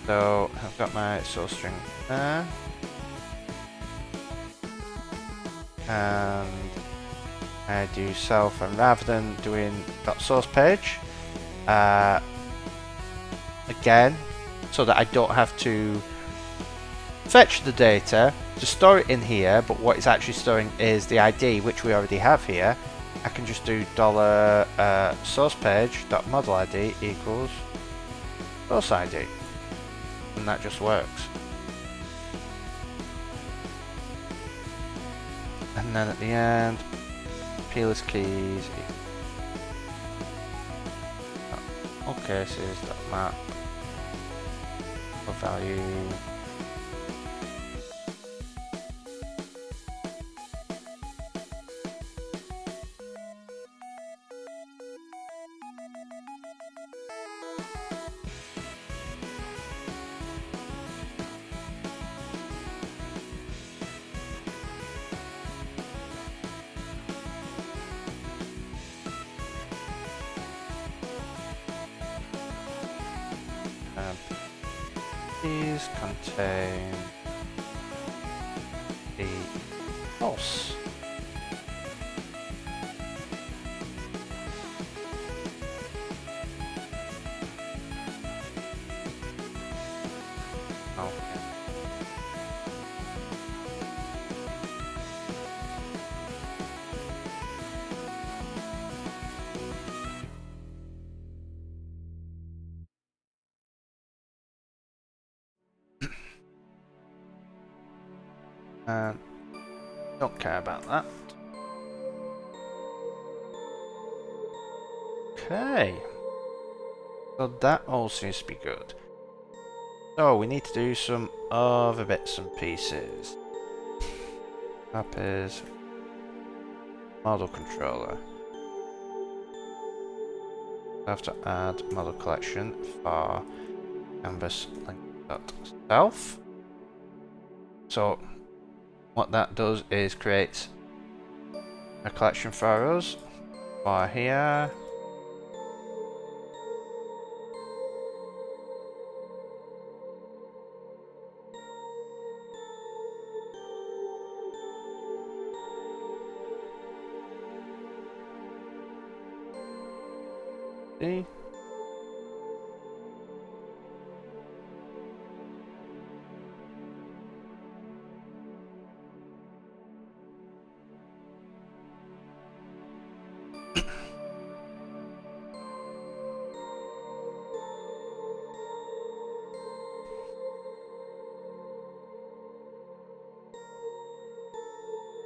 So I've got my source string there, and I do self, and rather than doing .source page, again, so that I don't have to fetch the data to store it in here, but what it's actually storing is the ID, which we already have here. I can just do $source page model ID equals source ID, and that just works. And then at the end, peerless keys all cases map of value. These contain the false. Okay. Don't care about that. Okay. So that all seems to be good. So we need to do some other bits and pieces. Coppice model controller. I have to add model collection for canvas link.self. So what that does is creates a collection for us for here. See?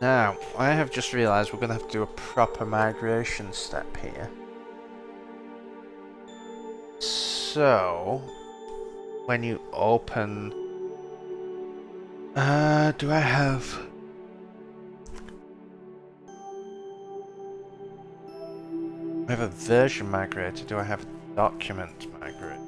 Now, I have just realised we're going to have to do a proper migration step here. So, when you open... do I have... I have a version migrator, do I have a document migrator?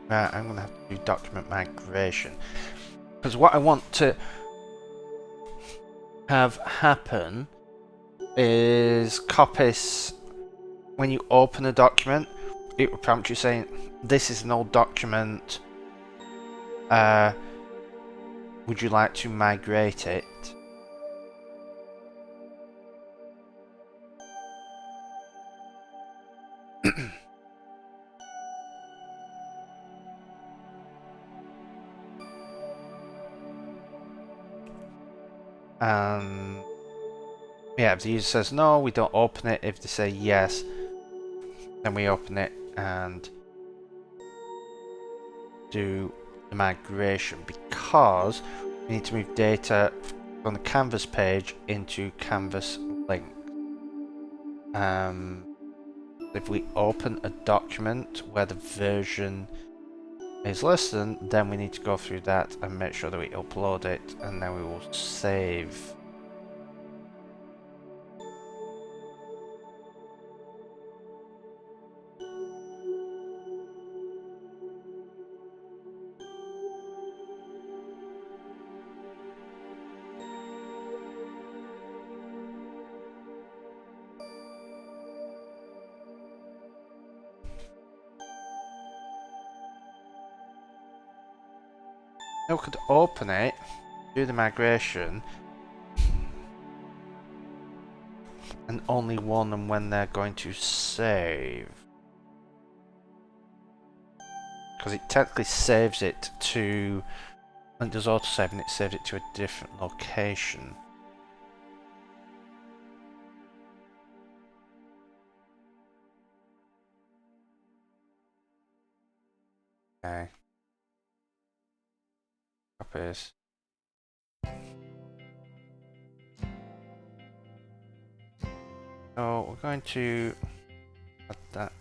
Right, I'm going to have to do document migration. Because what I want to have happen is Coppice, when you open a document, it will prompt you saying, this is an old document, would you like to migrate it? Yeah, if the user says no, we don't open it. If they say yes, then we open it and do the migration, because we need to move data from the Canvas page into Canvas link. If we open a document where the version is listed, then we need to go through that and make sure that we upload it, and then we will save. Now we could open it, do the migration, and only warn them when they're going to save. Because it technically saves it to, and it does autosave, and it saves it to a different location. Okay. Coppice. So we're going to add that.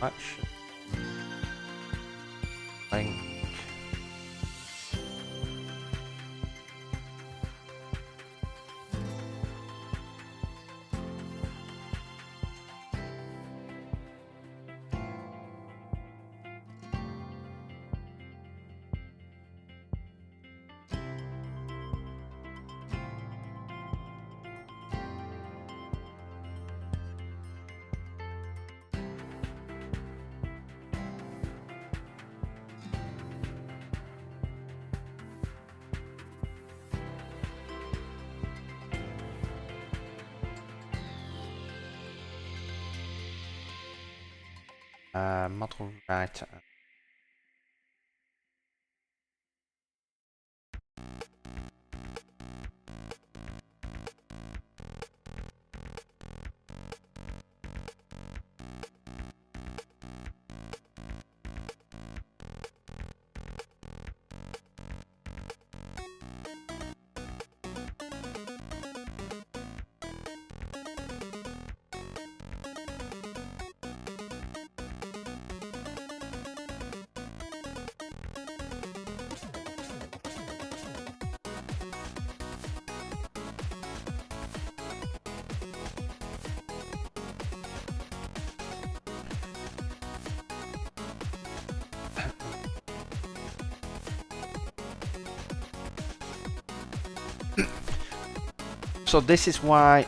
Action. Link. Model writer. So this is why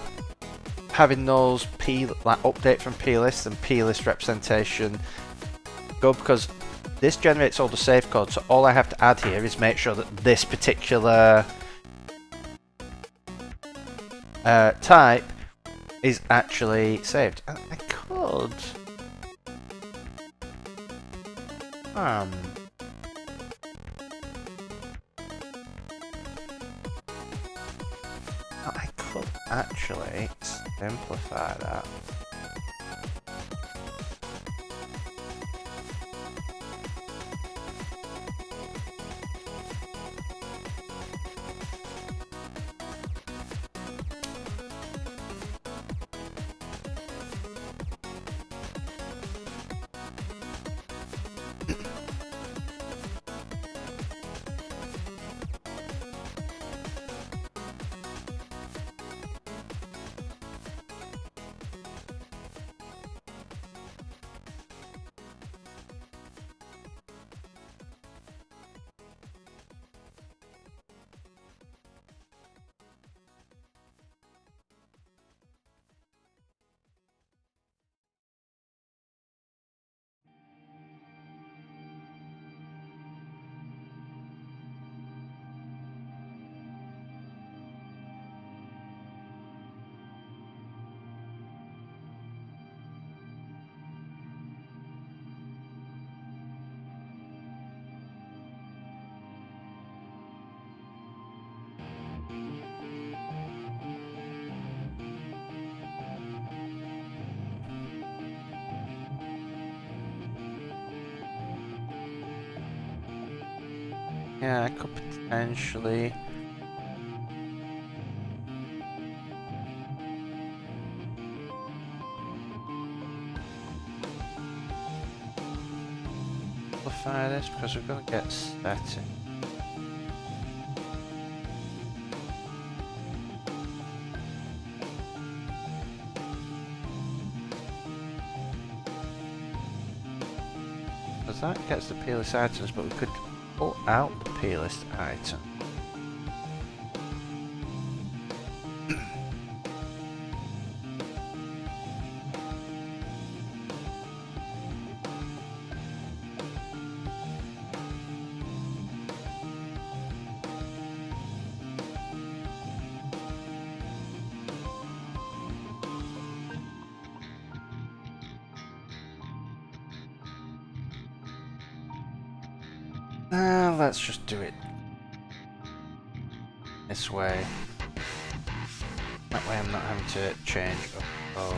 having those update from plist and plist representation go, because this generates all the save code. So all I have to add here is make sure that this particular type is actually saved. And I could I could actually simplify that. Yeah, I could potentially... simplify this because we're going to get static. Because that gets the P-list items, but we could pull out the P-list item. Let's just do it this way. That way I'm not having to change upload.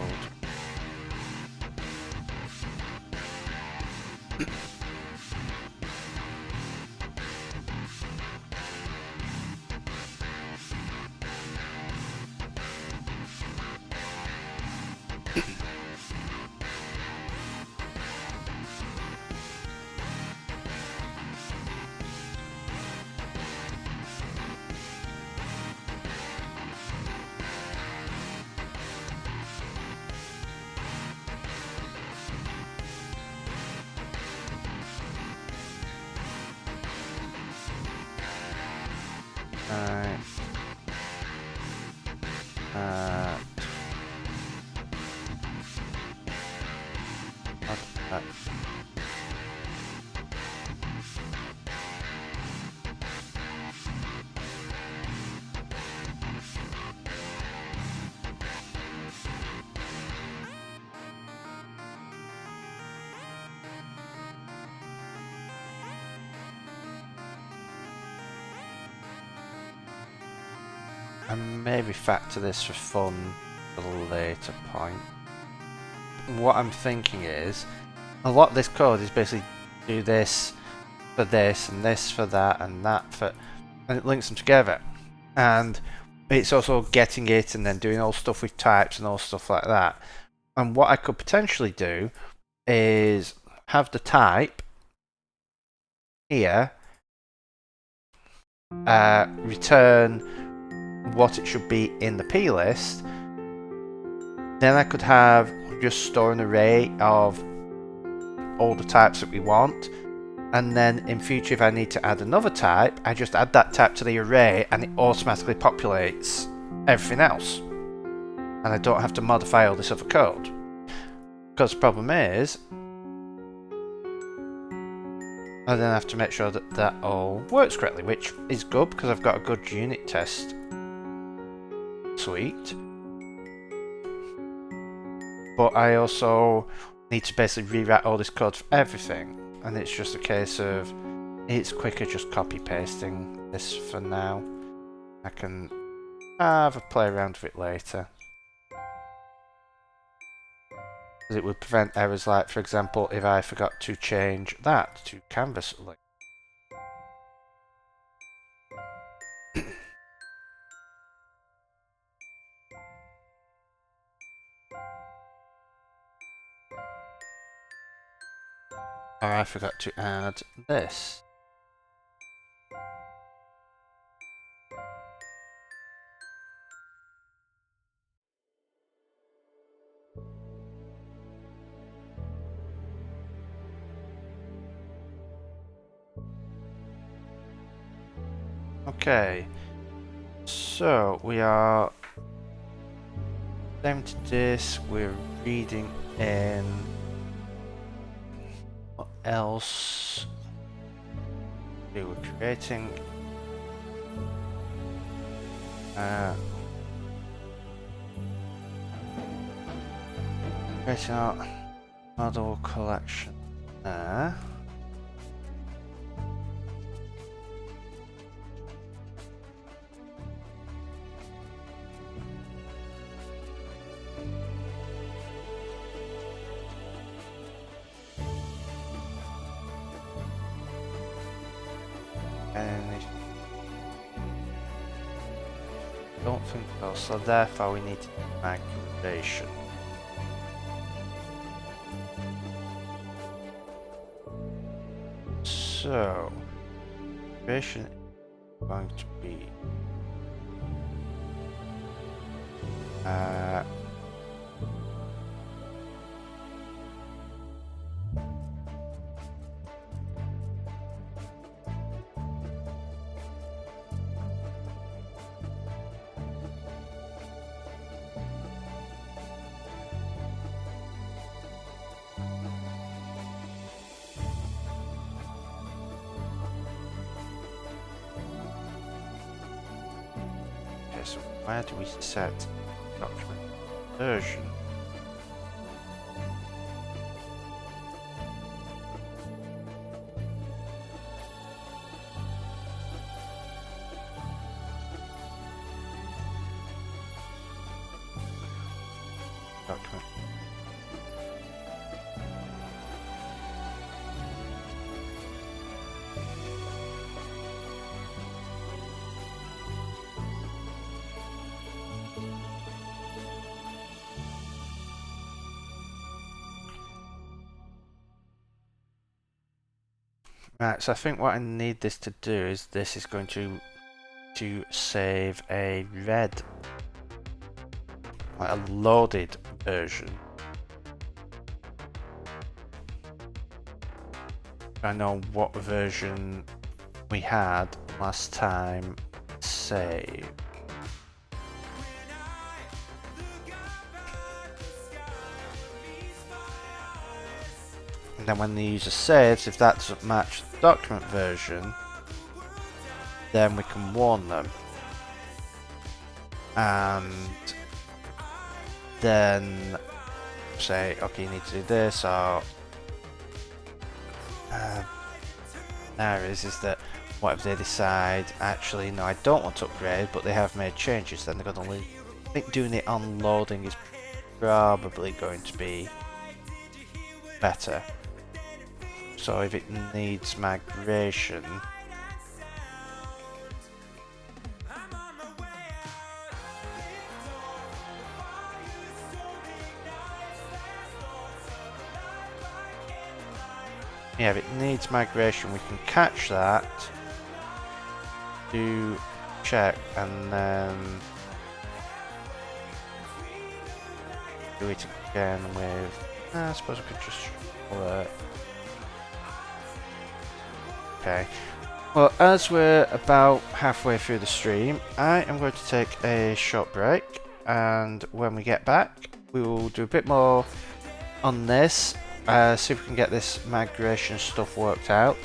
And maybe factor this for fun at a later point. What I'm thinking is, a lot of this code is basically do this for this and this for that and that for, and it links them together. And it's also getting it and then doing all stuff with types and all stuff like that. And what I could potentially do is have the type here return what it should be in the P list. Then I could have just store an array of all the types that we want, and then in future if I need to add another type, I just add that type to the array and it automatically populates everything else, and I don't have to modify all this other code. Because the problem is I then have to make sure that that all works correctly, which is good because I've got a good unit test suite. But I also need to basically rewrite all this code for everything. and it's just a case of it's quicker just copy pasting this for now. I can have a play around with it later. Because it would prevent errors like, for example, if I forgot to change that to canvas link. Or I forgot to add this. Okay, so we are empty disk, we're reading in. What else? We were creating creating our model collection there. Don't think so, so therefore we need to do migration. So, migration is going to be so where do we set document version? Document. Right, so I think what I need this to do is this is going to save a red, like a loaded version. I know what version we had last time saved. And then when the user saves, if that doesn't match the document version, then we can warn them. And then say, okay, you need to do this, or there is that what if they decide, actually, no, I don't want to upgrade, but they have made changes, then they're going to leave. I think doing it on loading is probably going to be better. So if it needs migration, yeah, if it needs migration, we can catch that, do check, and then do it again with, I suppose we could just alert. Okay, well, as we're about halfway through the stream, I am going to take a short break, and when we get back, we will do a bit more on this, see if we can get this migration stuff worked out,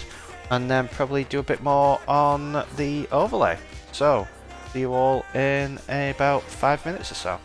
and then probably do a bit more on the overlay. So, see you all in about 5 minutes or so.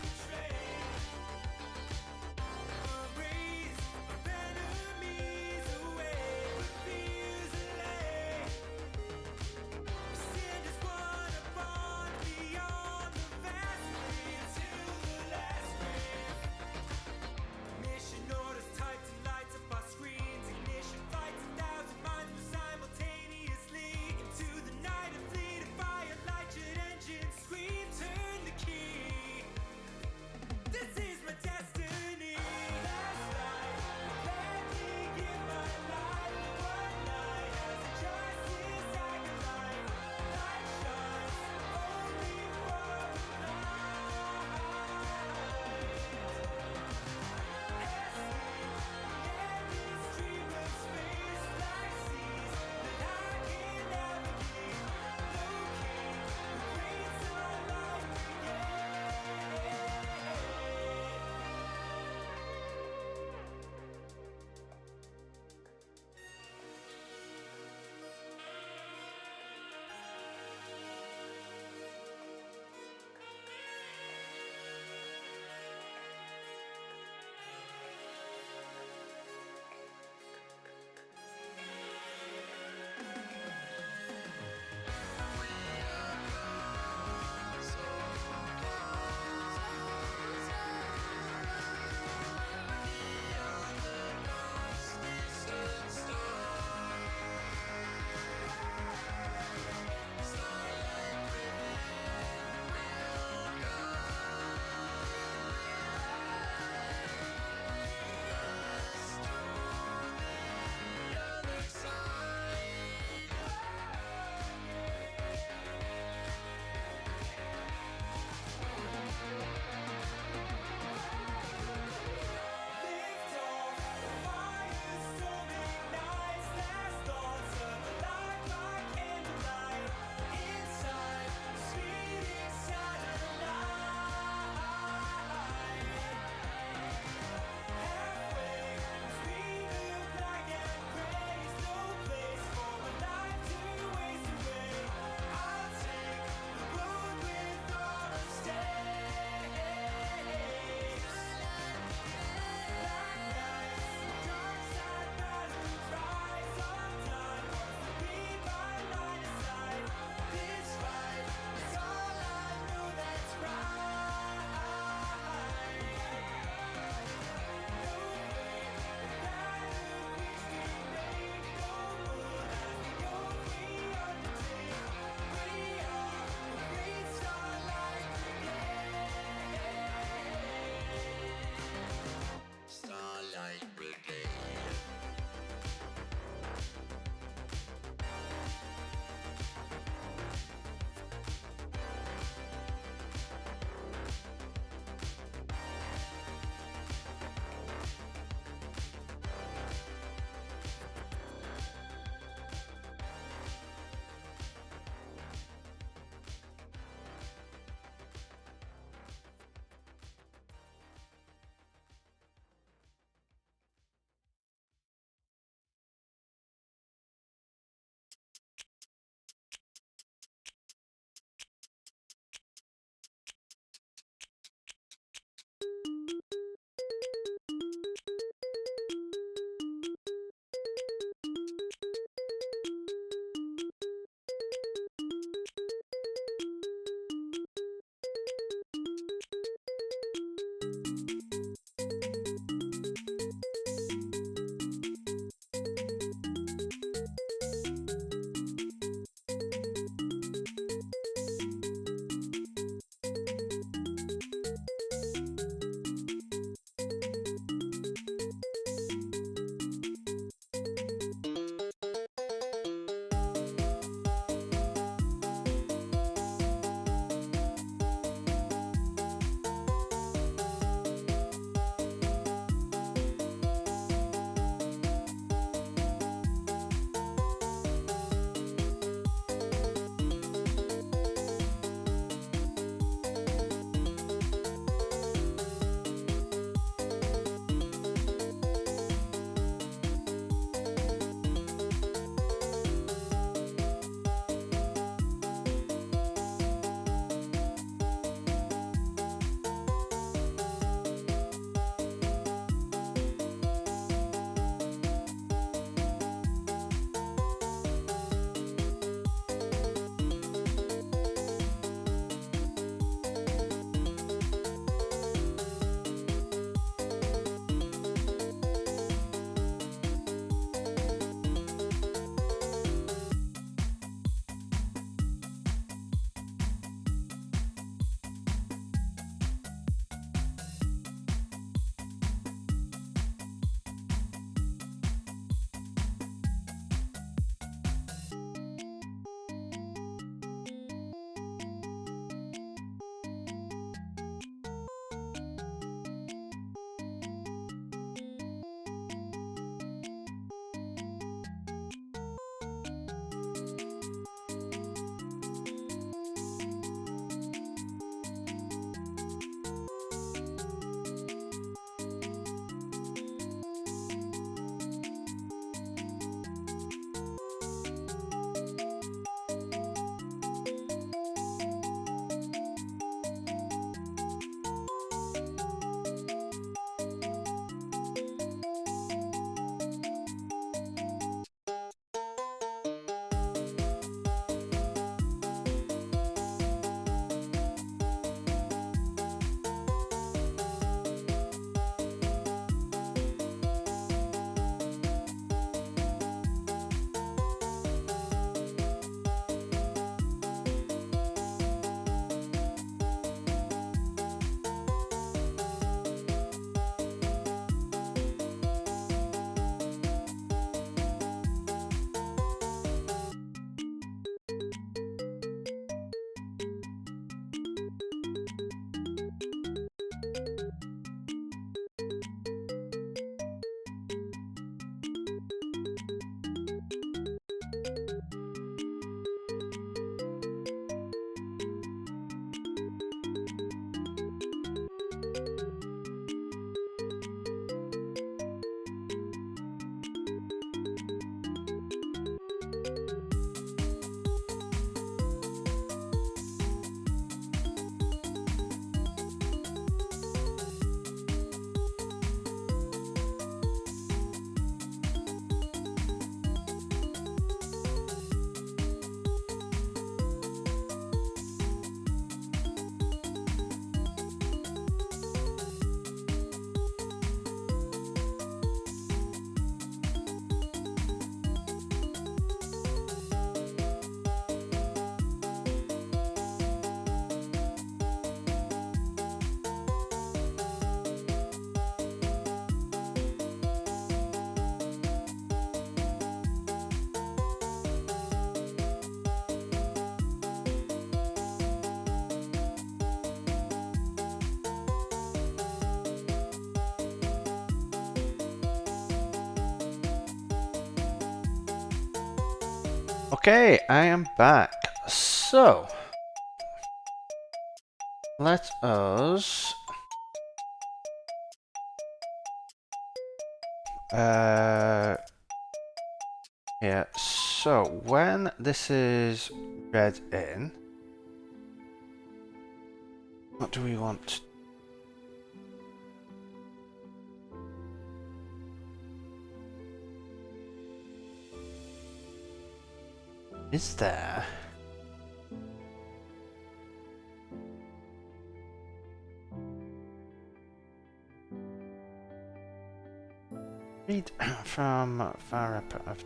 Okay, I am back. So, let us yeah, so when this is read in, what do we want? Is there? Read from far up of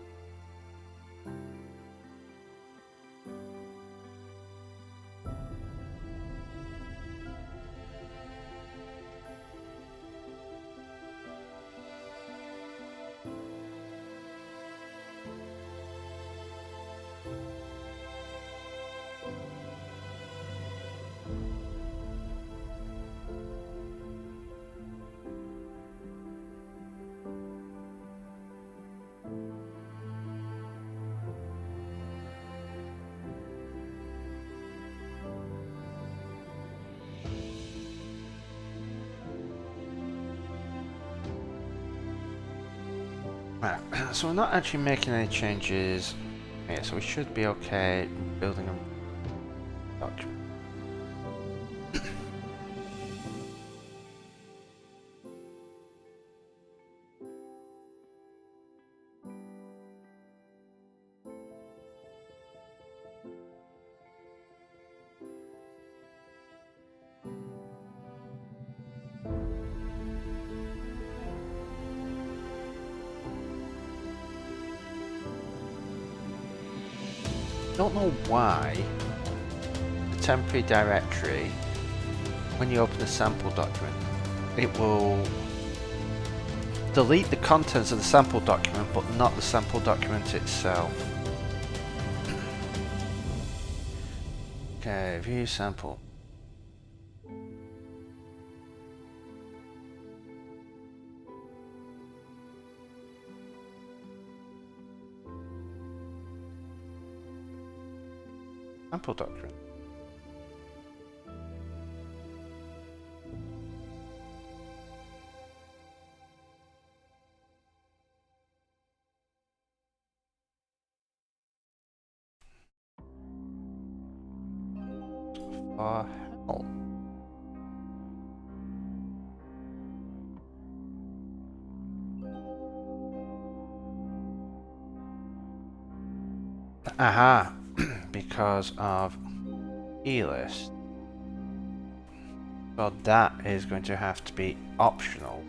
right. So we're not actually making any changes here, so we should be okay building a document. Don't know why the temporary directory, when you open a sample document, it will delete the contents of the sample document but not the sample document itself. Okay, view sample. Sample document. For hell. Aha, because of E-list. So that is going to have to be optional.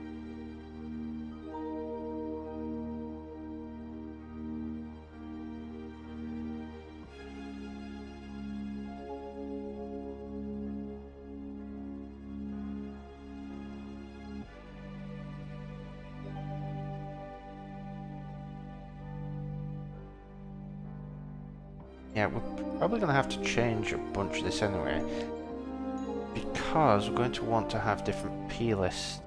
Yeah, we're probably going to have to change a bunch of this anyway, because we're going to want to have different P-list,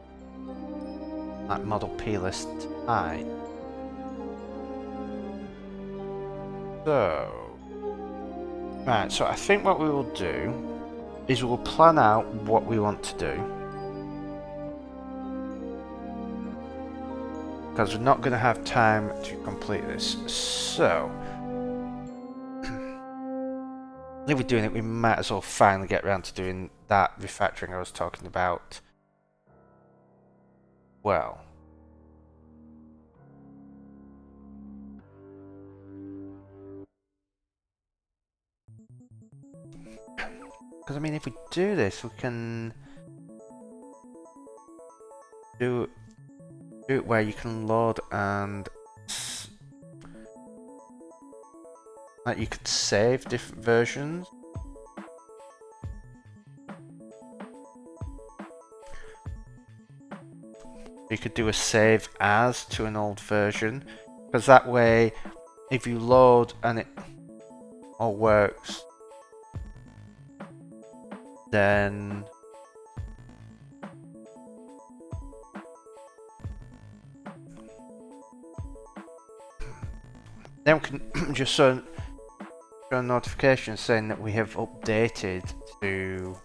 like model P-list I. So, right, so I think what we will do is we'll plan out what we want to do, because we're not going to have time to complete this. So, if we're doing it, we might as well finally get around to doing that refactoring I was talking about. Well, because I mean, if we do this, we can do it where you can load and like you could save different versions. You could do a save as to an old version, because that way, if you load and it all works, then we can just a notification saying that we have updated to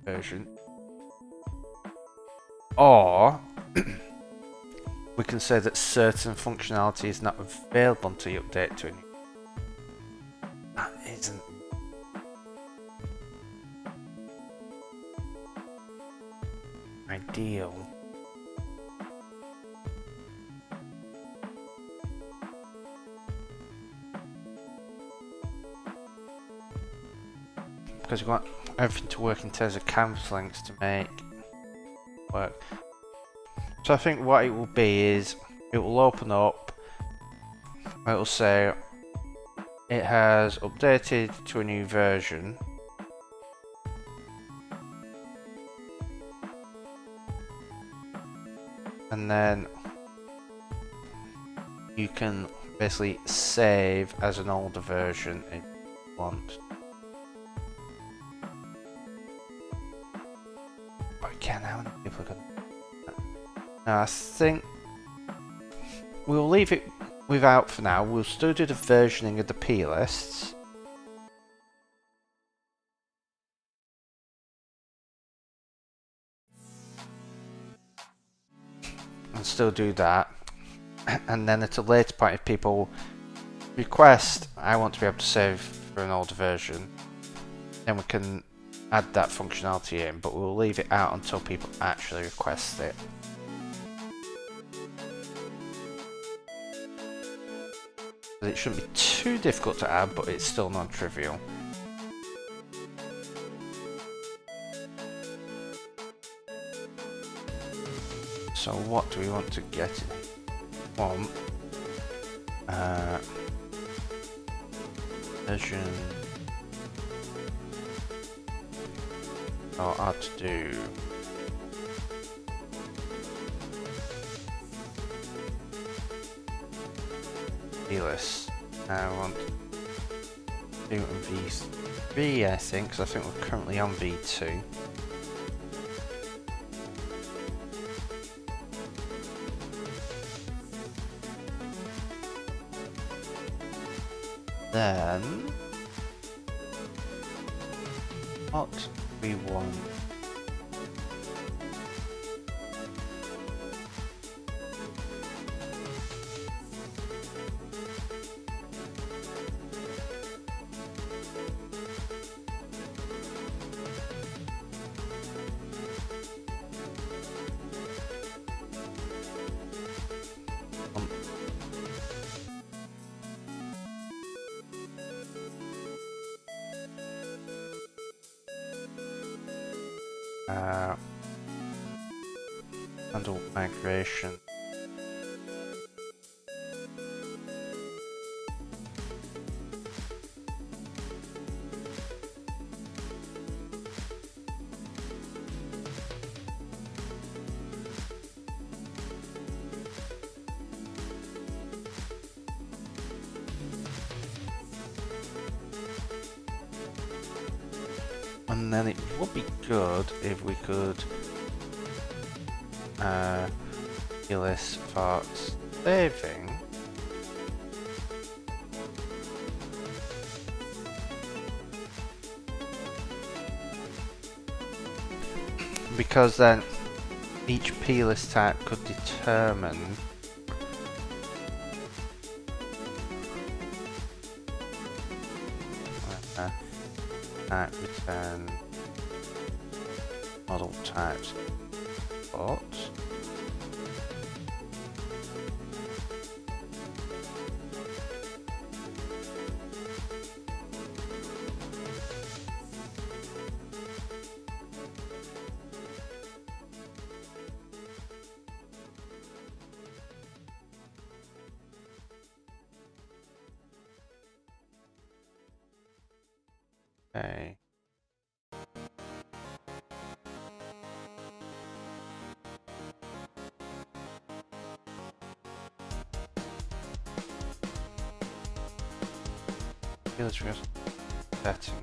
version, or we can say that certain functionality is not available until you update to it. That isn't ideal. Because we want everything to work in terms of canvas links to make work. So I think what it will be is it will open up, it will say it has updated to a new version, and then you can basically save as an older version if you want. But again, how many people are going to... Now I think we'll leave it without for now. We'll still do the versioning of the P lists. And still do that. And then at a later point, if people request, I want to be able to save for an older version, then we can add that functionality in, but we'll leave it out until people actually request it. It shouldn't be too difficult to add, but it's still non-trivial. So what do we want to get in? One version or add to do list. I want to do V3, I think, because I think we're currently on V2. Then what we want handle migration. And then it would be good if we could list for saving because then each plist type could determine type return model types but okay. Let's just setting.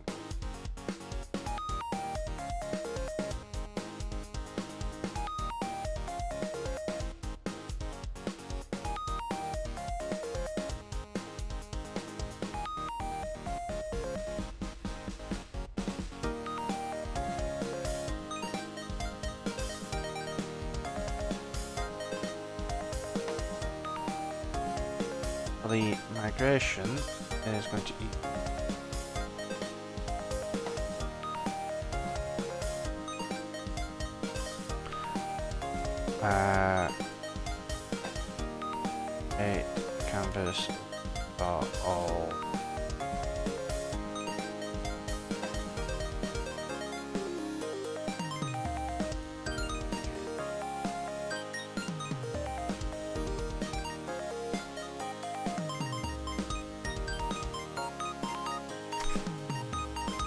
the migration is going to a canvas for all.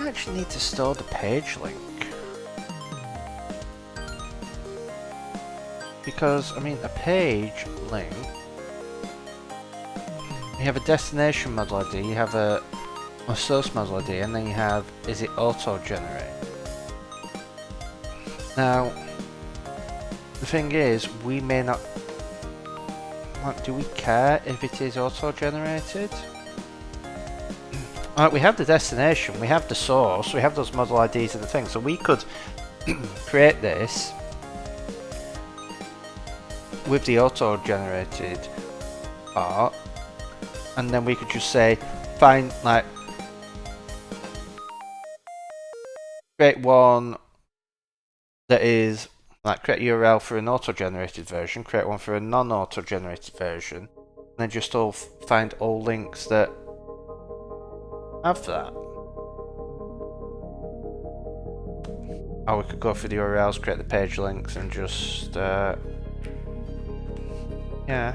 I actually need to store the page link. Because, I mean, a page link, you have a destination model ID, you have a source model ID, and then you have, is it auto-generate? Now, the thing is, we may not, do we care if it is auto-generated? Alright, we have the destination, we have the source, we have those model IDs and the thing, so we could create this with the auto-generated part, and then we could just say, find, like, create one that is, like, create a URL for an auto-generated version, create one for a non-auto-generated version, and then just find all links that have that. Or we could go for the URLs, create the page links, and just, yeah.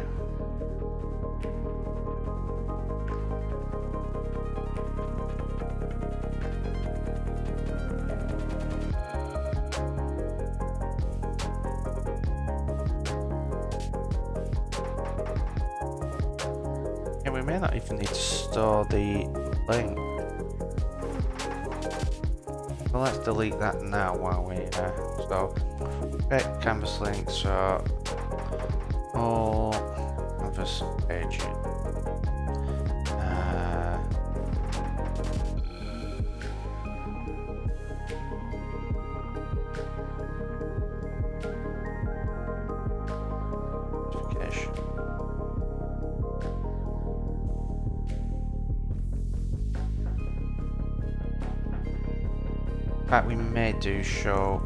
Yeah, we may not even need to store the link. Well, let's delete that now while we're here. So, create canvas links, so all canvas pages. In fact, we may do show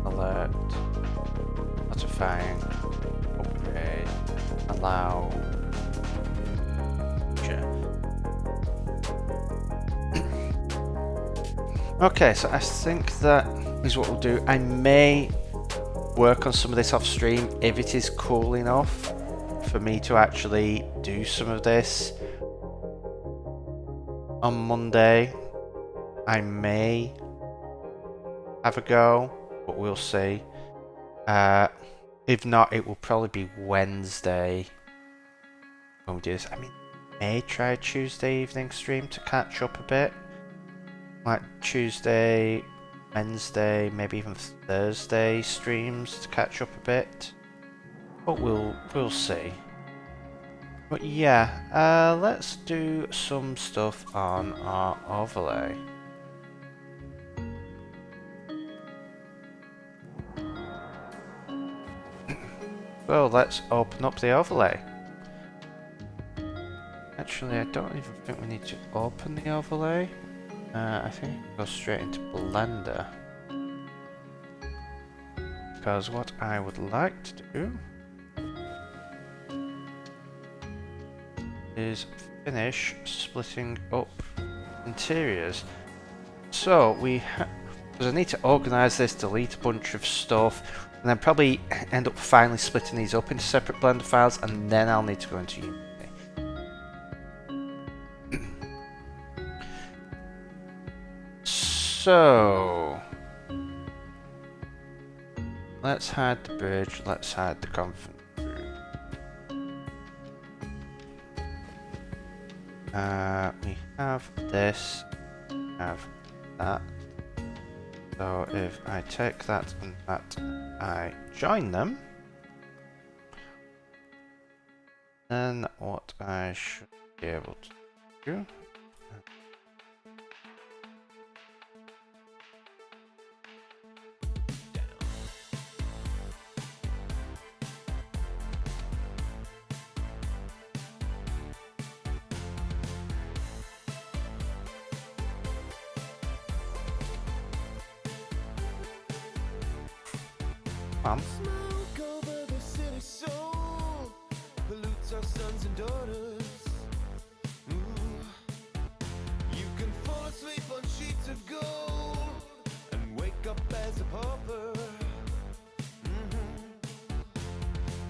alert, notifying, upgrade, allow. Okay, so I think that is what we'll do. I may work on some of this off stream if it is cool enough for me to actually do some of this on Monday. I may have a go, but we'll see. If not, it will probably be Wednesday when we do this. I mean, may try Tuesday evening stream to catch up a bit. Like Tuesday, Wednesday, maybe even Thursday streams to catch up a bit. But we'll see. But yeah, let's do some stuff on our overlay. So let's open up the overlay. Actually, I don't even think we need to open the overlay. I think we can go straight into Blender. Because what I would like to do is finish splitting up interiors. So because I need to organize this, delete a bunch of stuff, and then probably end up finally splitting these up into separate Blender files, and then I'll need to go into Unity. So let's hide the bridge, let's hide the conference room. We have this, we have that. So if I take that and that, I join them, then what I should be able to do Come Smoke over the city soul pollutes our sons and daughters. Ooh. You can fall asleep on sheets of gold and wake up as a pauper.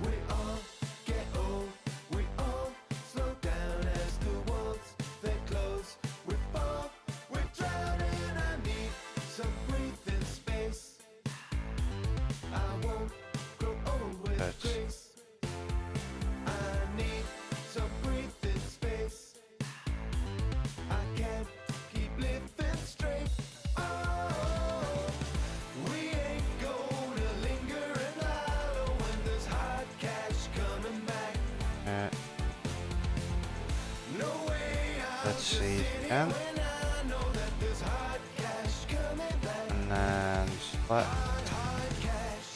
We all get old, we all slow down as the walls they close. We fall, we drown, and I need some breathing space. I won't grow old with grace. I need some breathing space. I can't keep living straight. Oh, we ain't gonna linger and wallow when there's hard cash coming back. No way I'll let's just see sit here again. when I know that there's hard cash coming back. And then select Hard cash.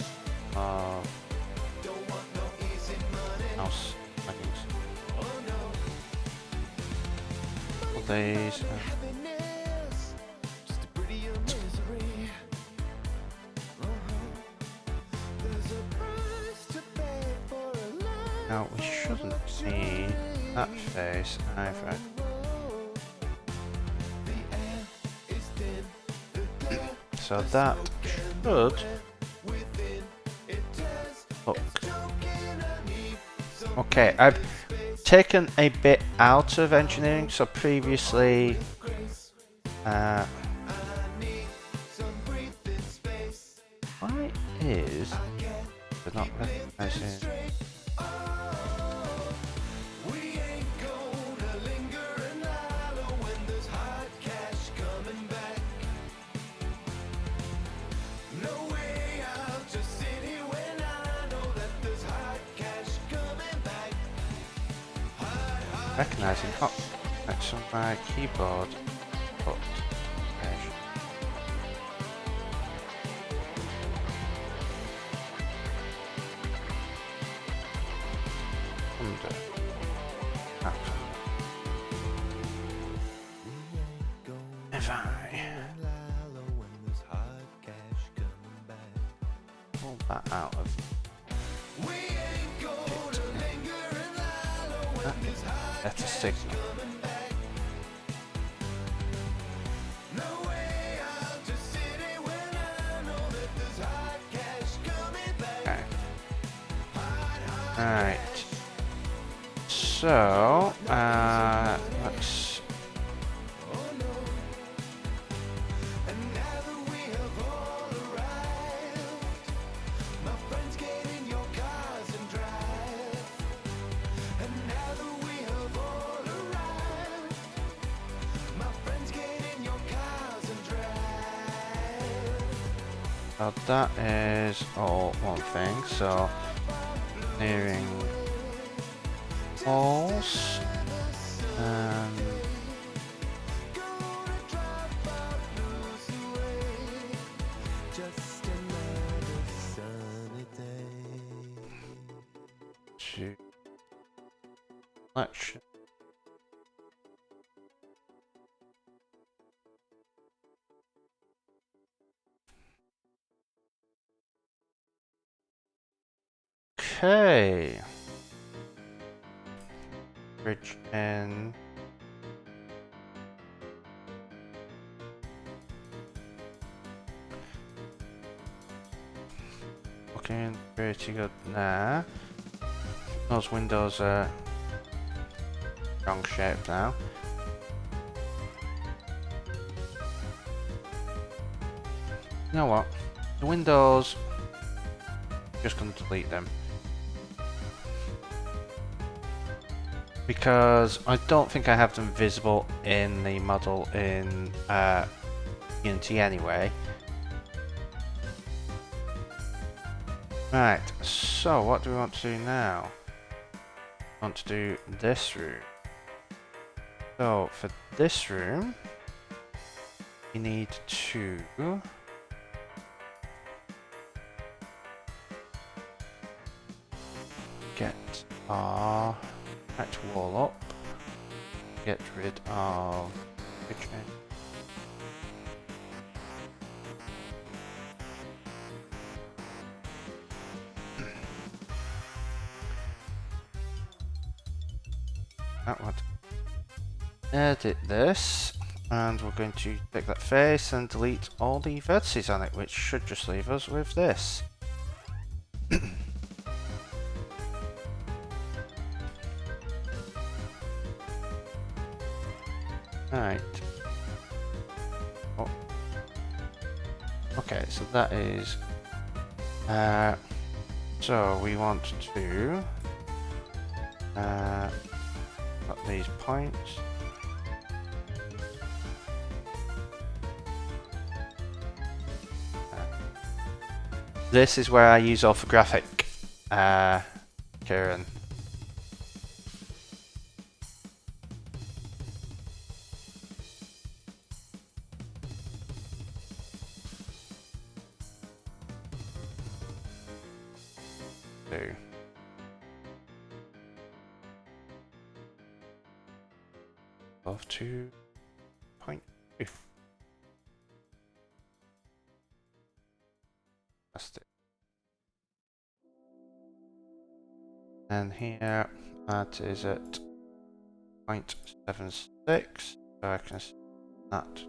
Don't want no easy money. mouse settings. Oh no. All these. Happiness, just a prettier misery. There's a price to pay for a life. Now we shouldn't need that face either. The air is thin, the glare So that should within it tears. look. Choking, I need some Okay, I've taken a bit out of engineering, so previously grace. uh, I need some breathing space. why is I can't they're not recognizing? straight. Oh, we ain't gonna linger and wallow when there's hard cash coming back. No way I'll just sit here when I know that there's hard cash coming back. Recognizing that's on my keyboard. But under. If I pull that out of that's a signal. Okay. Right. So, let's. So that is all one thing. So, nearing walls and selection. Okay. Bridge in. Looking pretty good there. Those windows are wrong shape now. You know what? The windows, just gonna delete them. Because I don't think I have them visible in the model in Unity anyway. Right, so what do we want to do now? I want to do this room. So for this room, we need to get our right wall up, get rid of kitchen. that one. Edit this, and we're going to take that face and delete all the vertices on it, which should just leave us with this. Right. Oh. Okay, so that is. So we want to got these points. This is where I use orthographic, Kieran. Of 2.2. That's it. And here that is at 0.76, so I can set that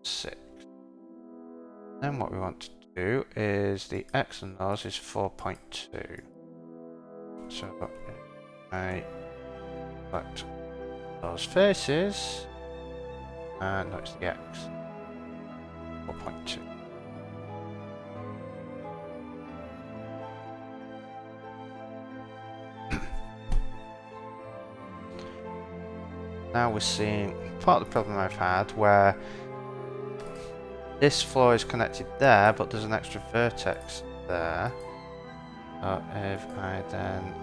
6. Then what we want to do is the X on those is 4.2. So I select those faces and no, it's the X. 4.2. Now we're seeing part of the problem I've had where this floor is connected there, but there's an extra vertex there. So if I then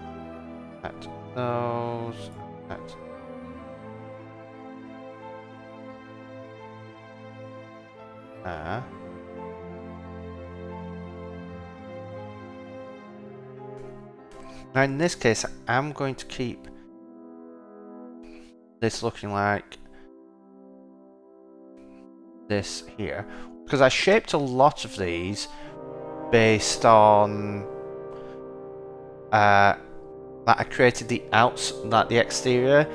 connect those, connect there. Now in this case, I'm going to keep this looking like this here, because I shaped a lot of these based on that I created the the exterior,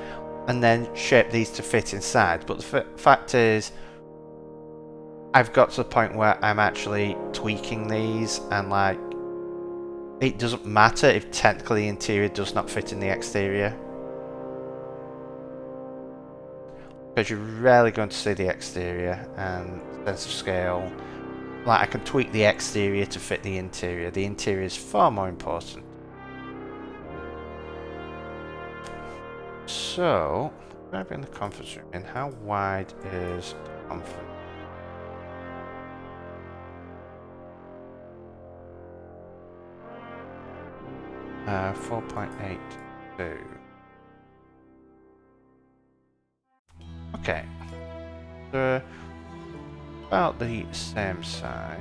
and then shaped these to fit inside. But the fact is, I've got to the point where I'm actually tweaking these, and like, it doesn't matter if technically the interior does not fit in the exterior, because you're rarely going to see the exterior, and sense of scale. Like, I can tweak the exterior to fit the interior. The interior is far more important. So, when I bring the conference room in, how wide is the conference? Uh, 4.82. Okay. So, about the same size.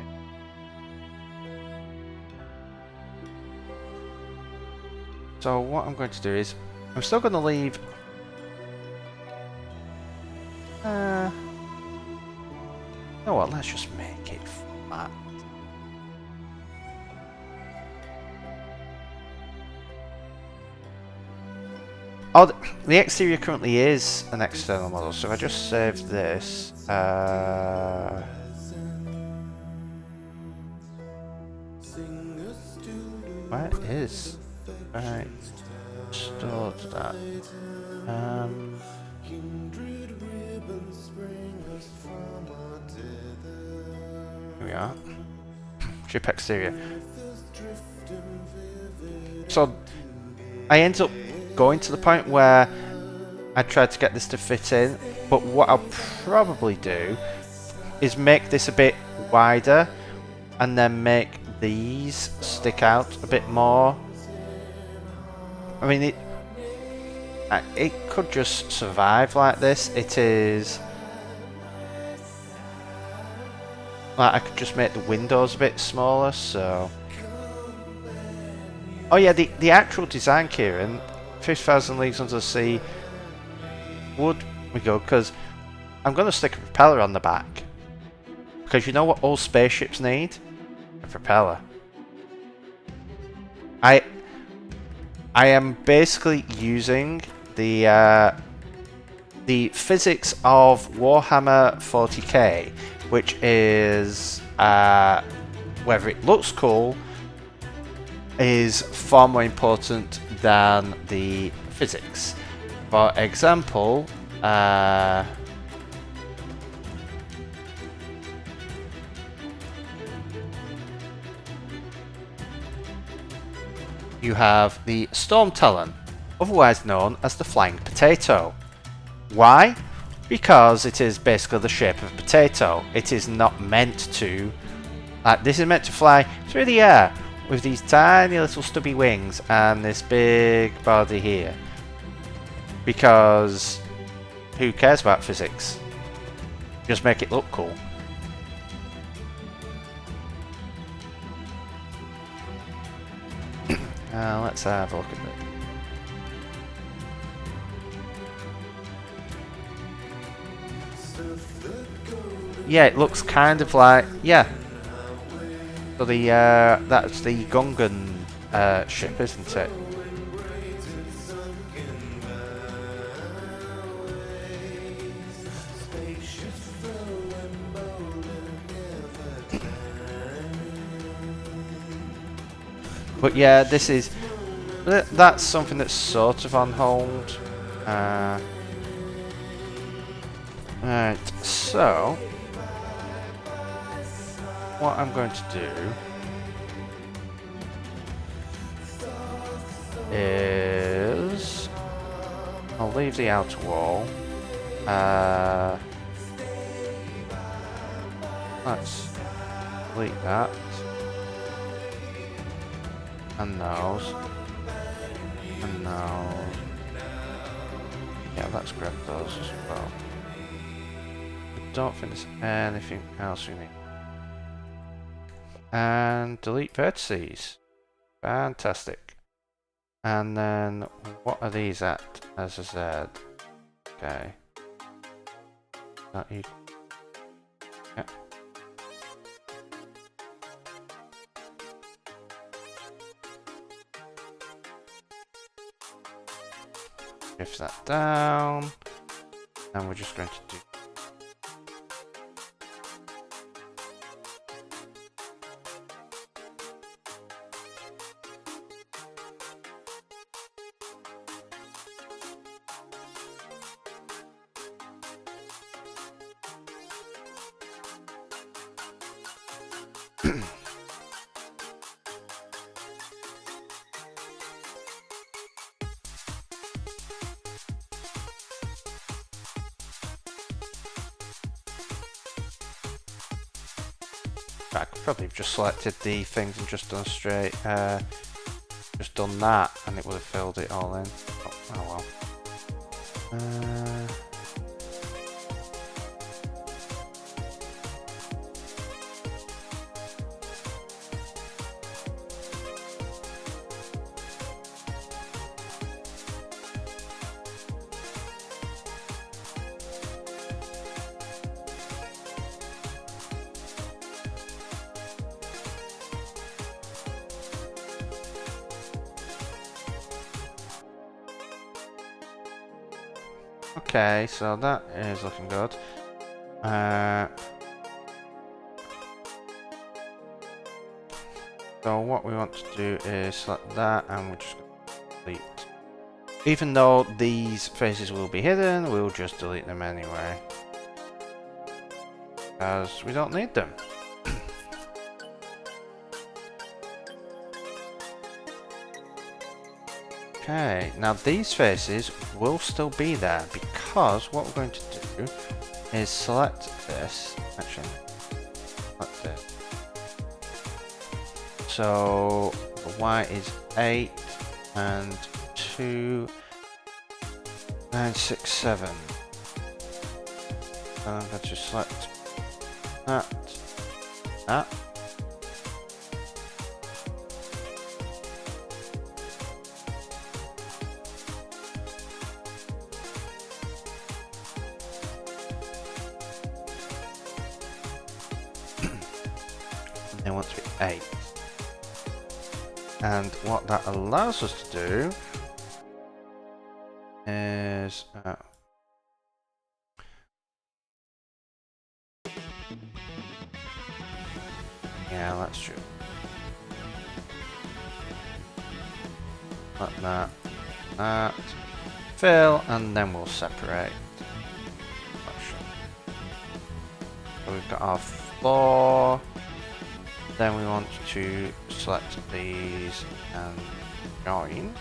So what I'm going to do is, I'm still going to leave you know what, let's just make it flat. Oh, the exterior currently is an external model, so if I just save this, well, it is. Right, stored that. Here we are. Ship exterior. So I end up going to the point where I tried to get this to fit in, but what I'll probably do is make this a bit wider and then make these stick out a bit more. I mean, it could just survive like this. It is like, I could just make the windows a bit smaller, so. Oh yeah, the actual design, Kieran, 50,000 Leagues Under the Sea, would we go, because I'm going to stick a propeller on the back, because you know what all spaceships need? A propeller. I am basically using the physics of Warhammer 40k, which is whether it looks cool is far more important than the physics. For example, you have the Storm Talon, otherwise known as the Flying Potato. Why? Because it is basically the shape of a potato. It is not meant to... this is meant to fly through the air with these tiny little stubby wings and this big body here. Because who cares about physics? Just make it look cool. Let's have a look at it. Yeah, it looks kind of like, yeah. So the that's the Gungan ship, isn't it? But yeah, this is that's something that's sort of on hold. Right, so what I'm going to do is I'll leave the outer wall. Let's delete that. And those. And those. Yeah, let's grab those as well. I don't think there's anything else we need. And delete vertices. Fantastic. And then what are these at as a Z? Okay. That you. Yeah. Shift that down. And we're just going to do. I could probably have just selected the things and just done straight, just done that, and it would have filled it all in. Oh well. Okay, so that is looking good. So what we want to do is select that, and we're just going to delete. Even though these faces will be hidden, we'll just delete them anyway, as we don't need them. Okay, now these faces will still be there because what we're going to do is select this. Actually, select it. So the Y is 8 and 2, 9, 6, 7. So I'm going to select that. They want to be 8. And what that allows us to do is yeah, let's do like that, fill, and then we'll separate. So we've got our floor. Then we want to select these and join.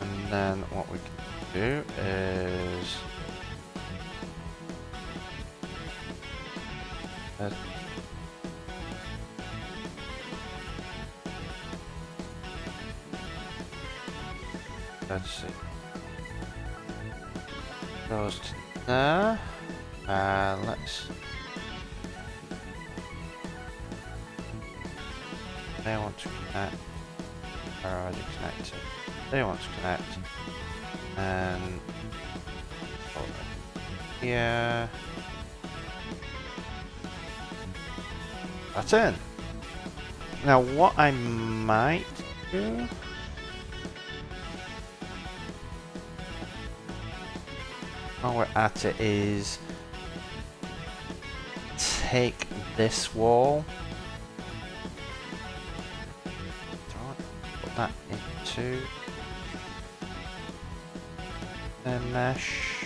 And then what we can do is let's see. Goes to there. Let's. They want to connect. Are already connected. They want to connect. And over here. That's in. Now, what I might do. While we're at it, is take this wall, put that into the mesh,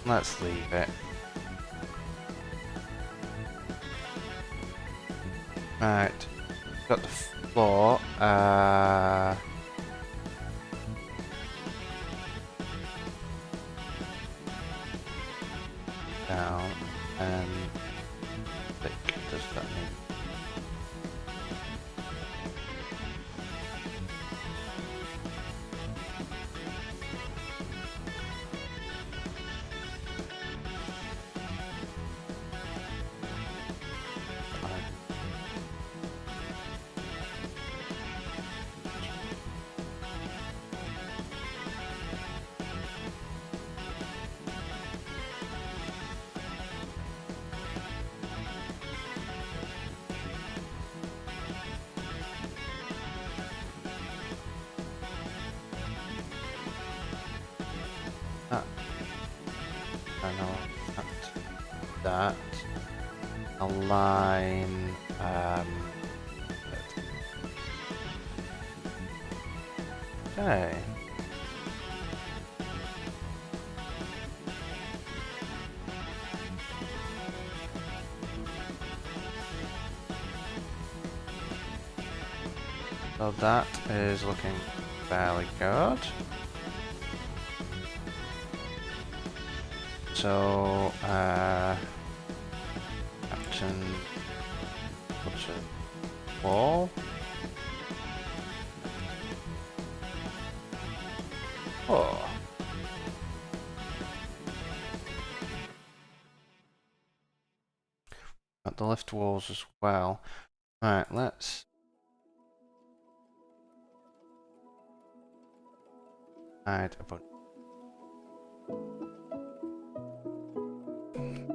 let's leave it. Right, got the floor. Down and thick. Does that mean? That align okay. So that is looking fairly good. So Captain puts a wall. Oh. At the left walls as well. Right, let's add a bunch.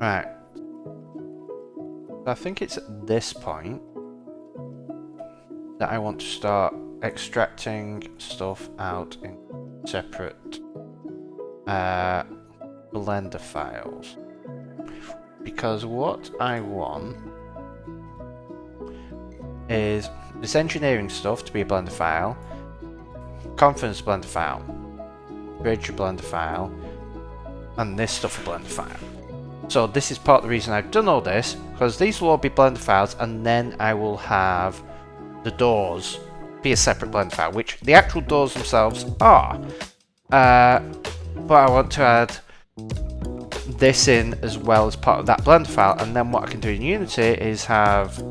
Right. I think it's at this point that I want to start extracting stuff out in separate Blender files. Because what I want is this engineering stuff to be a Blender file, conference Blender file, bridge Blender file, and this stuff a Blender file. So this is part of the reason I've done all this, because these will all be Blender files, and then I will have the doors be a separate Blender file, which the actual doors themselves are. But I want to add this in as well as part of that Blender file, and then what I can do in Unity is have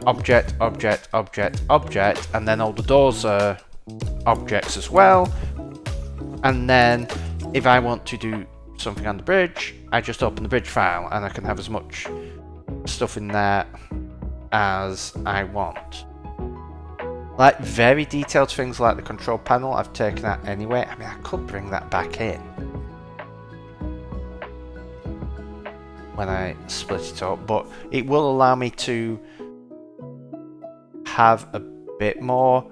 object, object, object, object, and then all the doors are objects as well. And then if I want to do something on the bridge, I just open the bridge file and I can have as much stuff in there as I want. Like very detailed things like the control panel, I've taken out anyway. I mean, I could bring that back in when I split it up, but it will allow me to have a bit more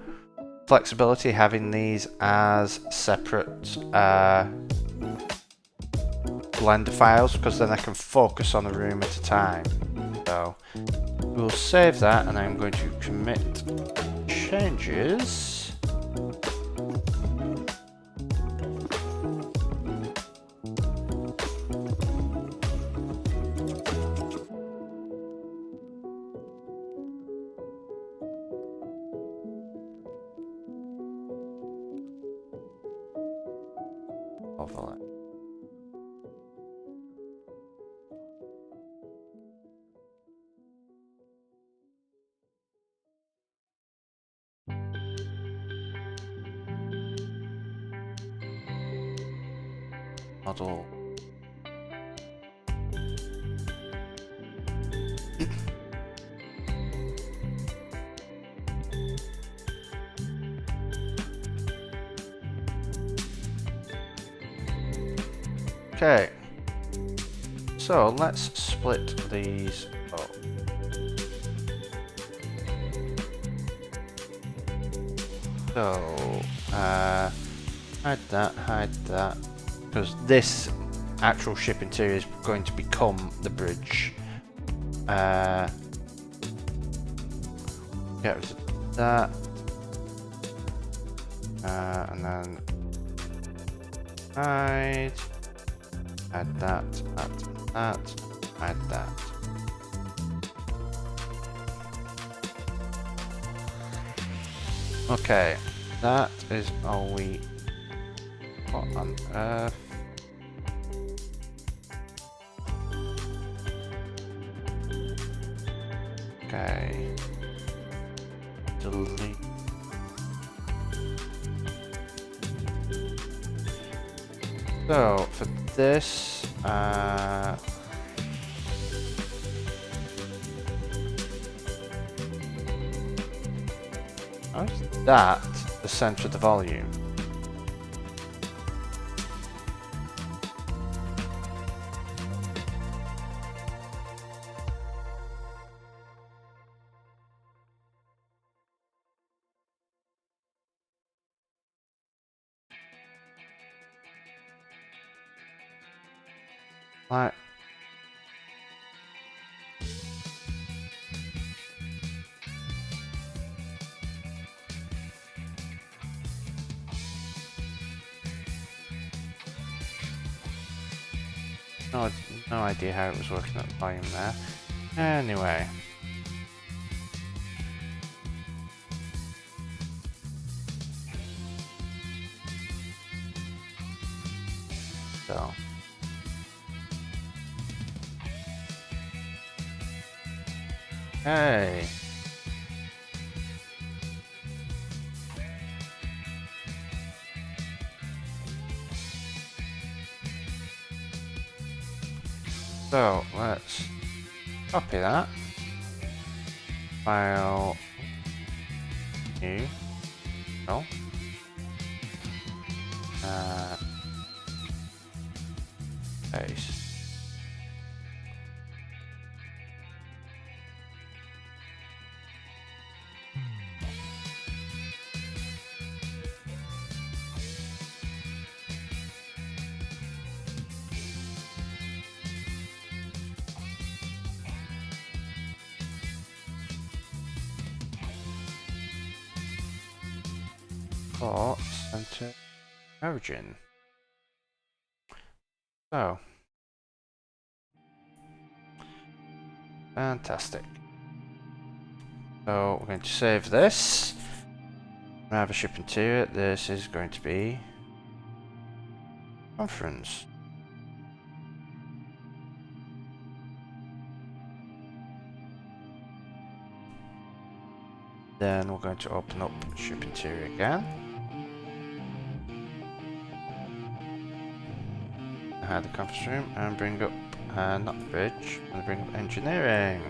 flexibility having these as separate Blender files, because then I can focus on a room at a time. So we'll save that, and I'm going to commit changes. Overlay. Model. Okay, so let's split these up. So, hide that, because this actual ship interior is going to become the bridge. Get rid of that, and then hide. Add that, add that. Okay, that is all we... What on earth? Okay. Delete. So, for this, how is that the center of the volume? Like, no idea how it was working at the volume there. Anyway. So. Hey. So let's copy that. File. New. No. Paste. For center origin. So. Fantastic. So we're going to save this. I have a ship interior. This is going to be conference. Then we're going to open up ship interior again. Hide the conference room and bring up, not the bridge, and bring up engineering.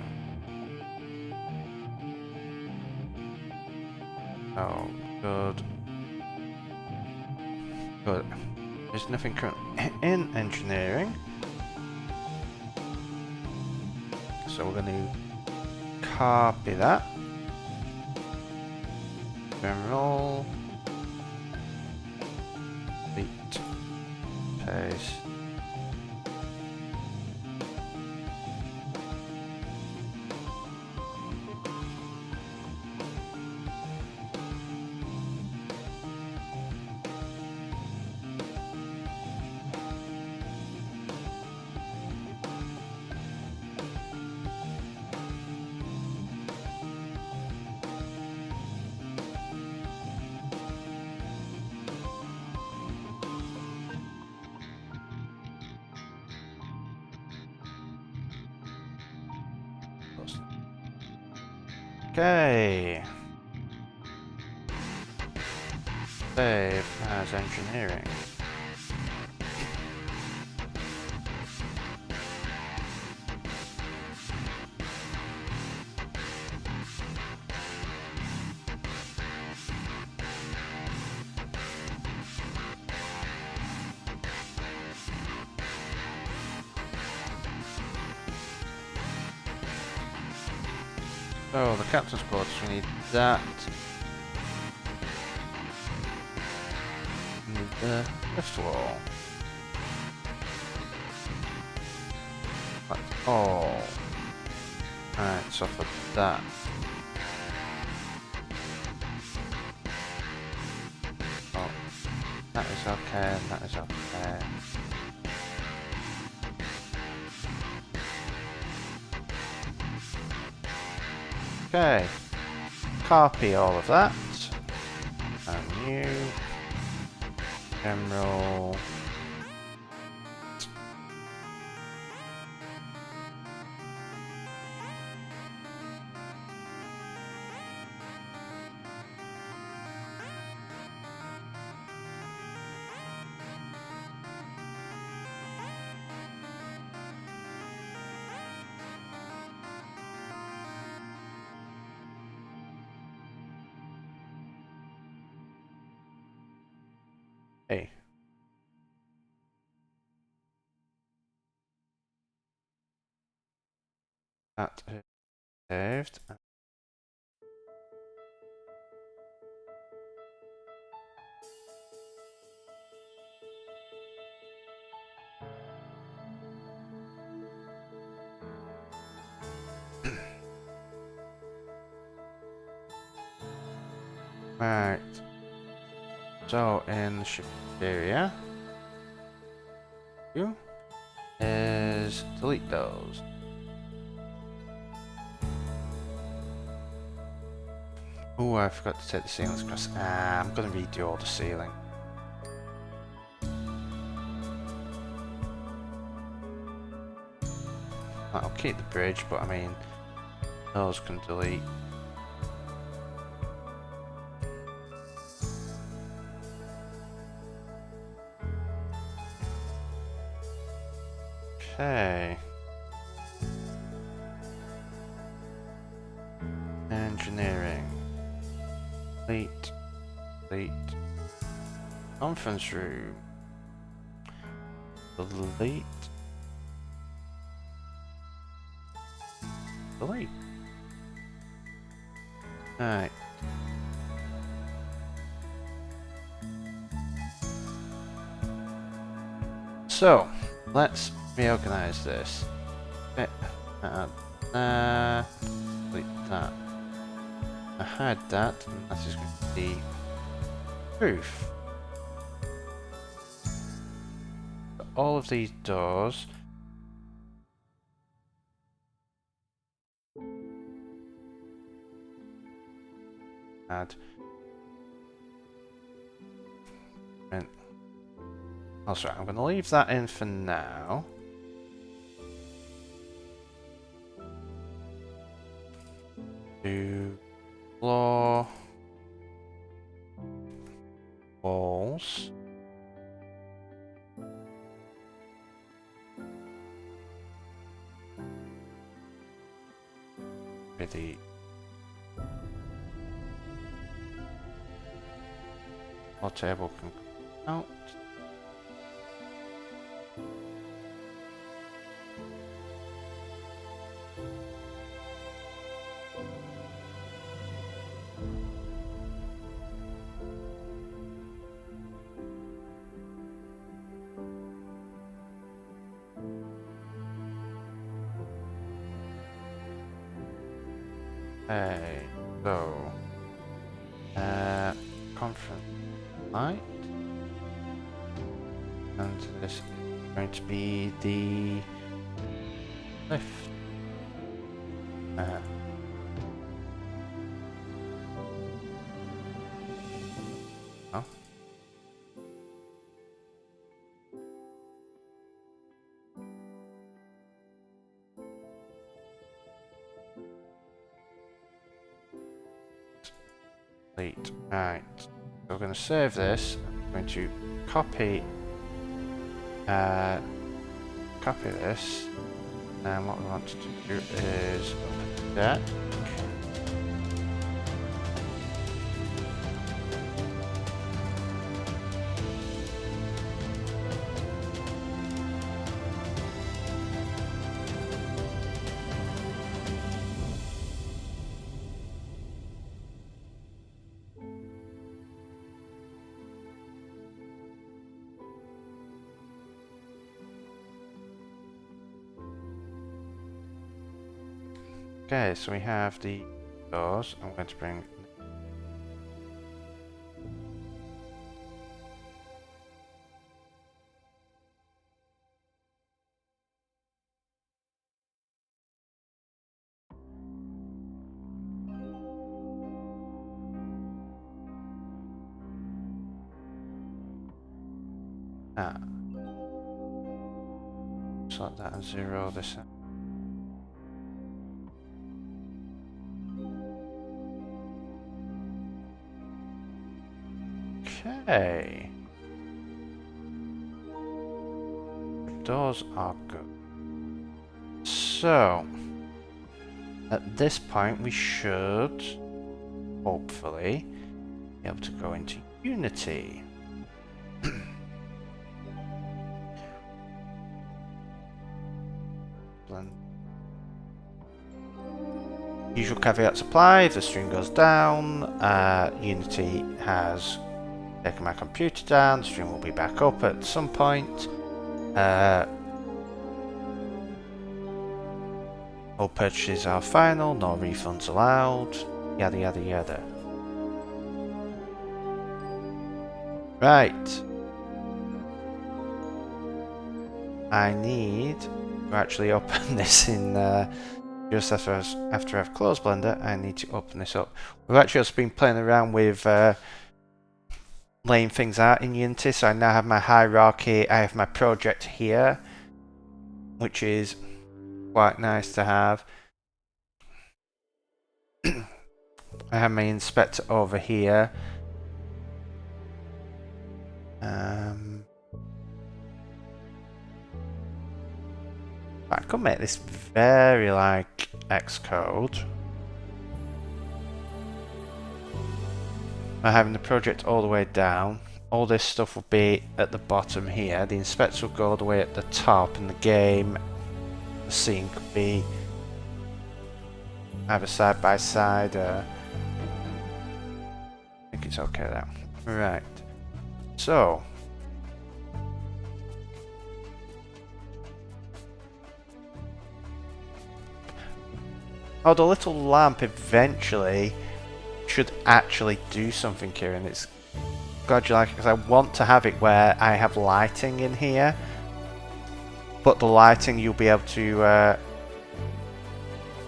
Oh, good. Good. There's nothing currently in engineering. So we're going to copy that. General. Delete. Paste. Okay. Save as engineering. So the captain's quarters, we need that. We need the lift wall. That's all. Alright, so for that. Oh, that is okay, and that is okay. Okay, copy all of that. And new general. Hey. That is saved. Right. So in the ship area, you is delete those. Oh, I forgot to take the ceilings across. I'm gonna redo all the ceiling. I'll keep the bridge, but I mean, those can delete. Okay. Engineering. Delete. Delete. Conference room. Delete. Delete. Alright. So, let's reorganize this. Okay. Delete that. I had that, and that is going to be roof. All of these doors. Add. And oh, sorry, I'm going to leave that in for now. Do floor walls. With the Our table can come out. Okay, so conference light, and this is going to be the lift. Oh. Complete. Right. So we're going to save this. I'm going to copy this. And what we want to do is open that. Okay, so we have the doors. I'm going to bring. Select that and 0 this out. Okay. Doors are good. So, at this point we should, hopefully, be able to go into Unity. Usual caveats apply. If the stream goes down, Unity has taken my computer down. The stream will be back up at some point. All purchases are final. No refunds allowed. Yada yada yada. Right. I need to actually open this in. Just after I've closed Blender, I need to open this up. We've actually also been playing around with laying things out in Unity, so I now have my hierarchy. I have my project here, which is quite nice to have. I have my inspector over here. I could make this very like Xcode. By having the project all the way down, all this stuff will be at the bottom here. The inspector will go all the way at the top, and the game, the scene could be either side by side. I think it's okay now. Right. So. Oh, the little lamp eventually should actually do something here, and it's glad you like it because I want to have it where I have lighting in here, but the lighting you'll be able to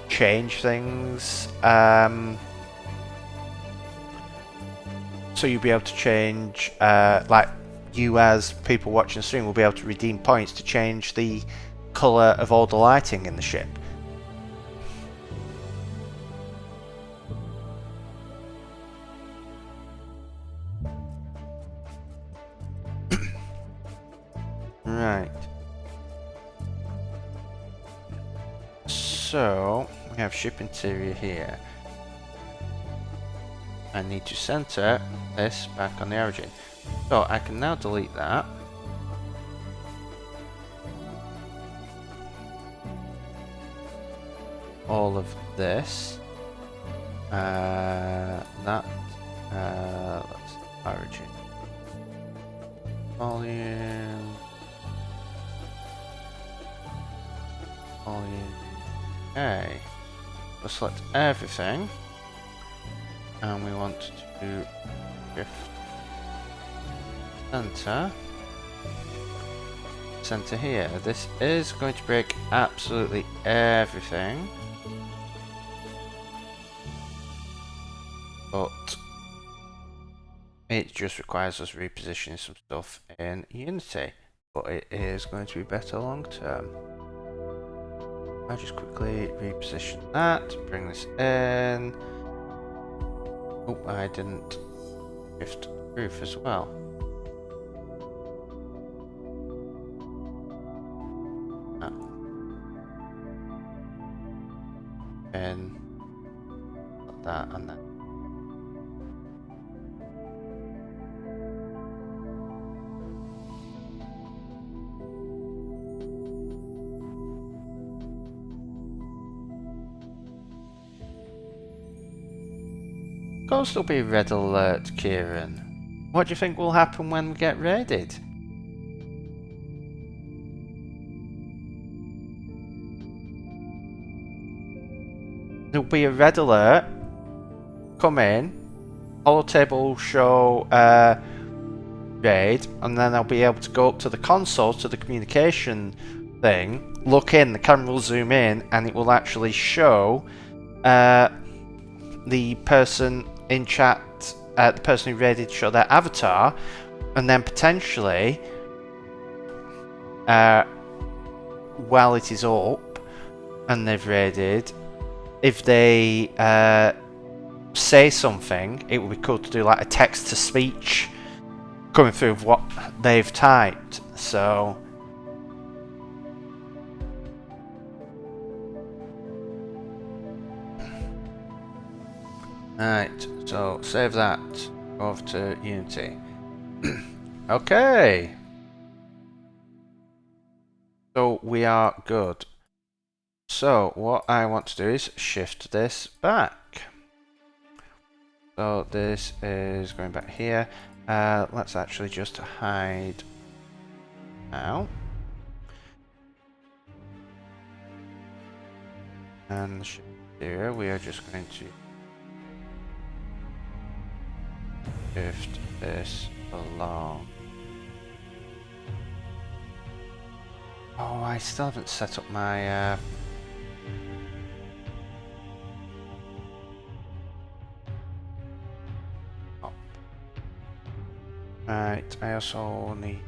change things. So you'll be able to change, like you as people watching the stream will be able to redeem points to change the colour of all the lighting in the ship. Right. So we have ship interior here. I need to center this back on the origin. So I can now delete that. All of this. That. Let's origin. Volume. Volume. Okay. We'll select everything. And we want to shift center. Center here. This is going to break absolutely everything. But it just requires us repositioning some stuff in Unity. But it is going to be better long term. I'll just quickly reposition that, bring this in. Oh, I didn't shift the roof as well. And like that, and then Gotta still be red alert, Kieran. What do you think will happen when we get raided? There'll be a red alert. Come in. Holotable will show raid, and then I'll be able to go up to the console, to the communication thing, look in, the camera will zoom in, and it will actually show the person in chat, the person who raided, show their avatar, and then potentially, while it is up and they've raided, if they say something, it would be cool to do like a text to speech coming through of what they've typed. So right, so save that, go over to Unity. Okay, so we are good. So what I want to do is shift this back. So this is going back here. Let's actually just hide now. And here we are just going to shift this along. Oh, I still haven't set up my right, I also need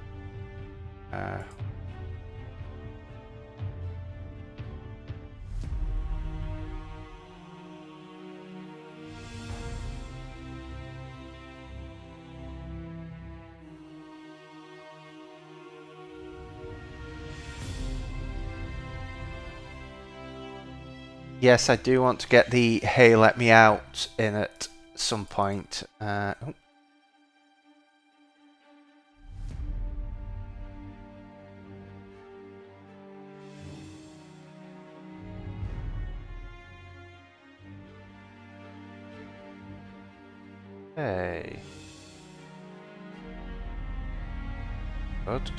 yes, I do want to get the "Hey, let me out" in at some point. Oh. Hey. Good.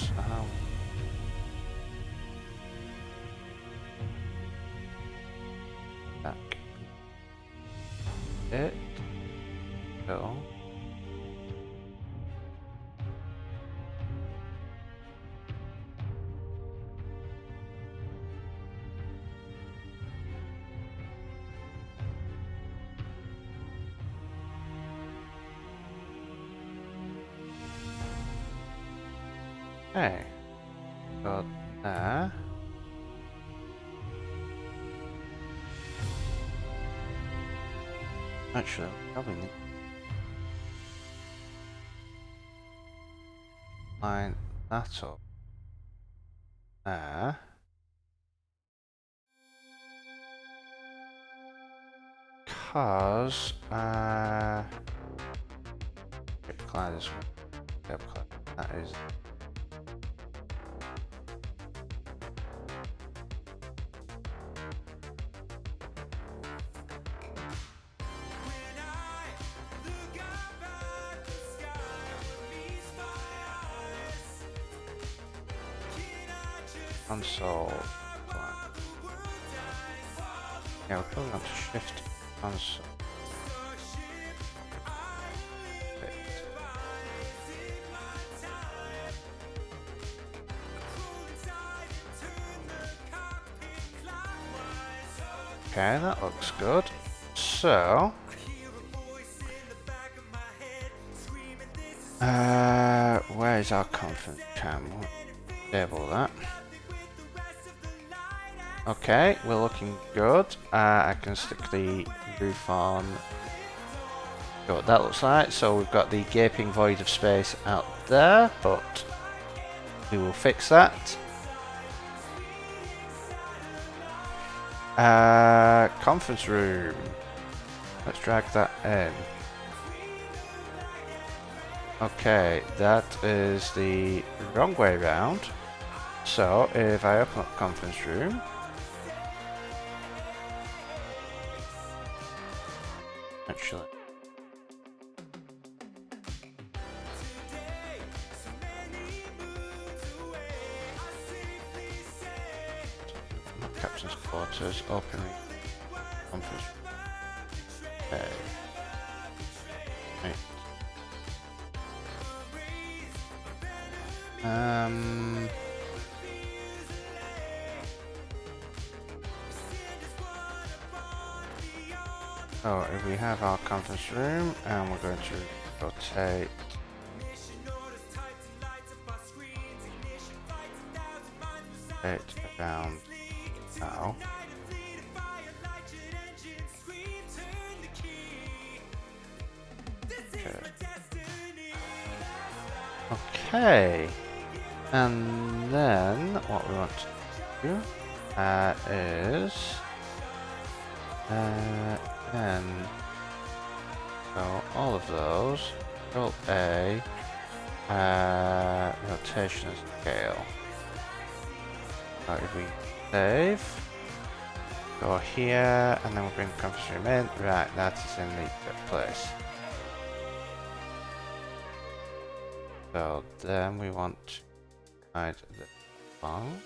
Back. It. Go. Okay. Got there. Actually, probably need to line that up there. Because colliders. That is. Console. Yeah, we're probably going to shift console. Okay, that looks good. So, where's our conference cam? We'll disable that. Okay, we're looking good. I can stick the roof on. See what that looks like. So we've got the gaping void of space out there, but we will fix that. Conference room. Let's drag that in. Okay, that is the wrong way round. So if I open up conference room, actually, captain's quarters, opening conference room. Okay. Right. So if we have our conference room and we're going to rotate it around now. Okay. And then what we want to do is and so all of those, Control A, rotation and scale. So if we save, go here, and then we'll bring the conference room in. Right, that is in the correct place. So then we want to hide the long.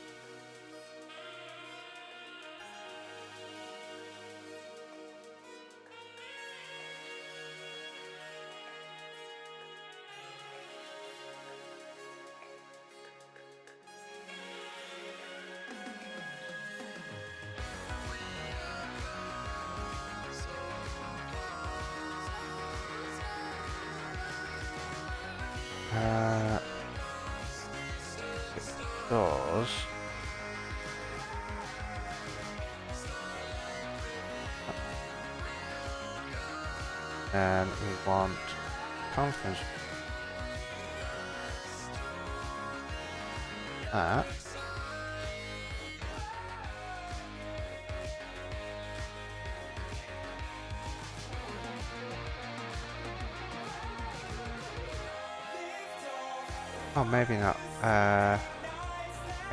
Doors. And we want conference. That. Oh, maybe not. I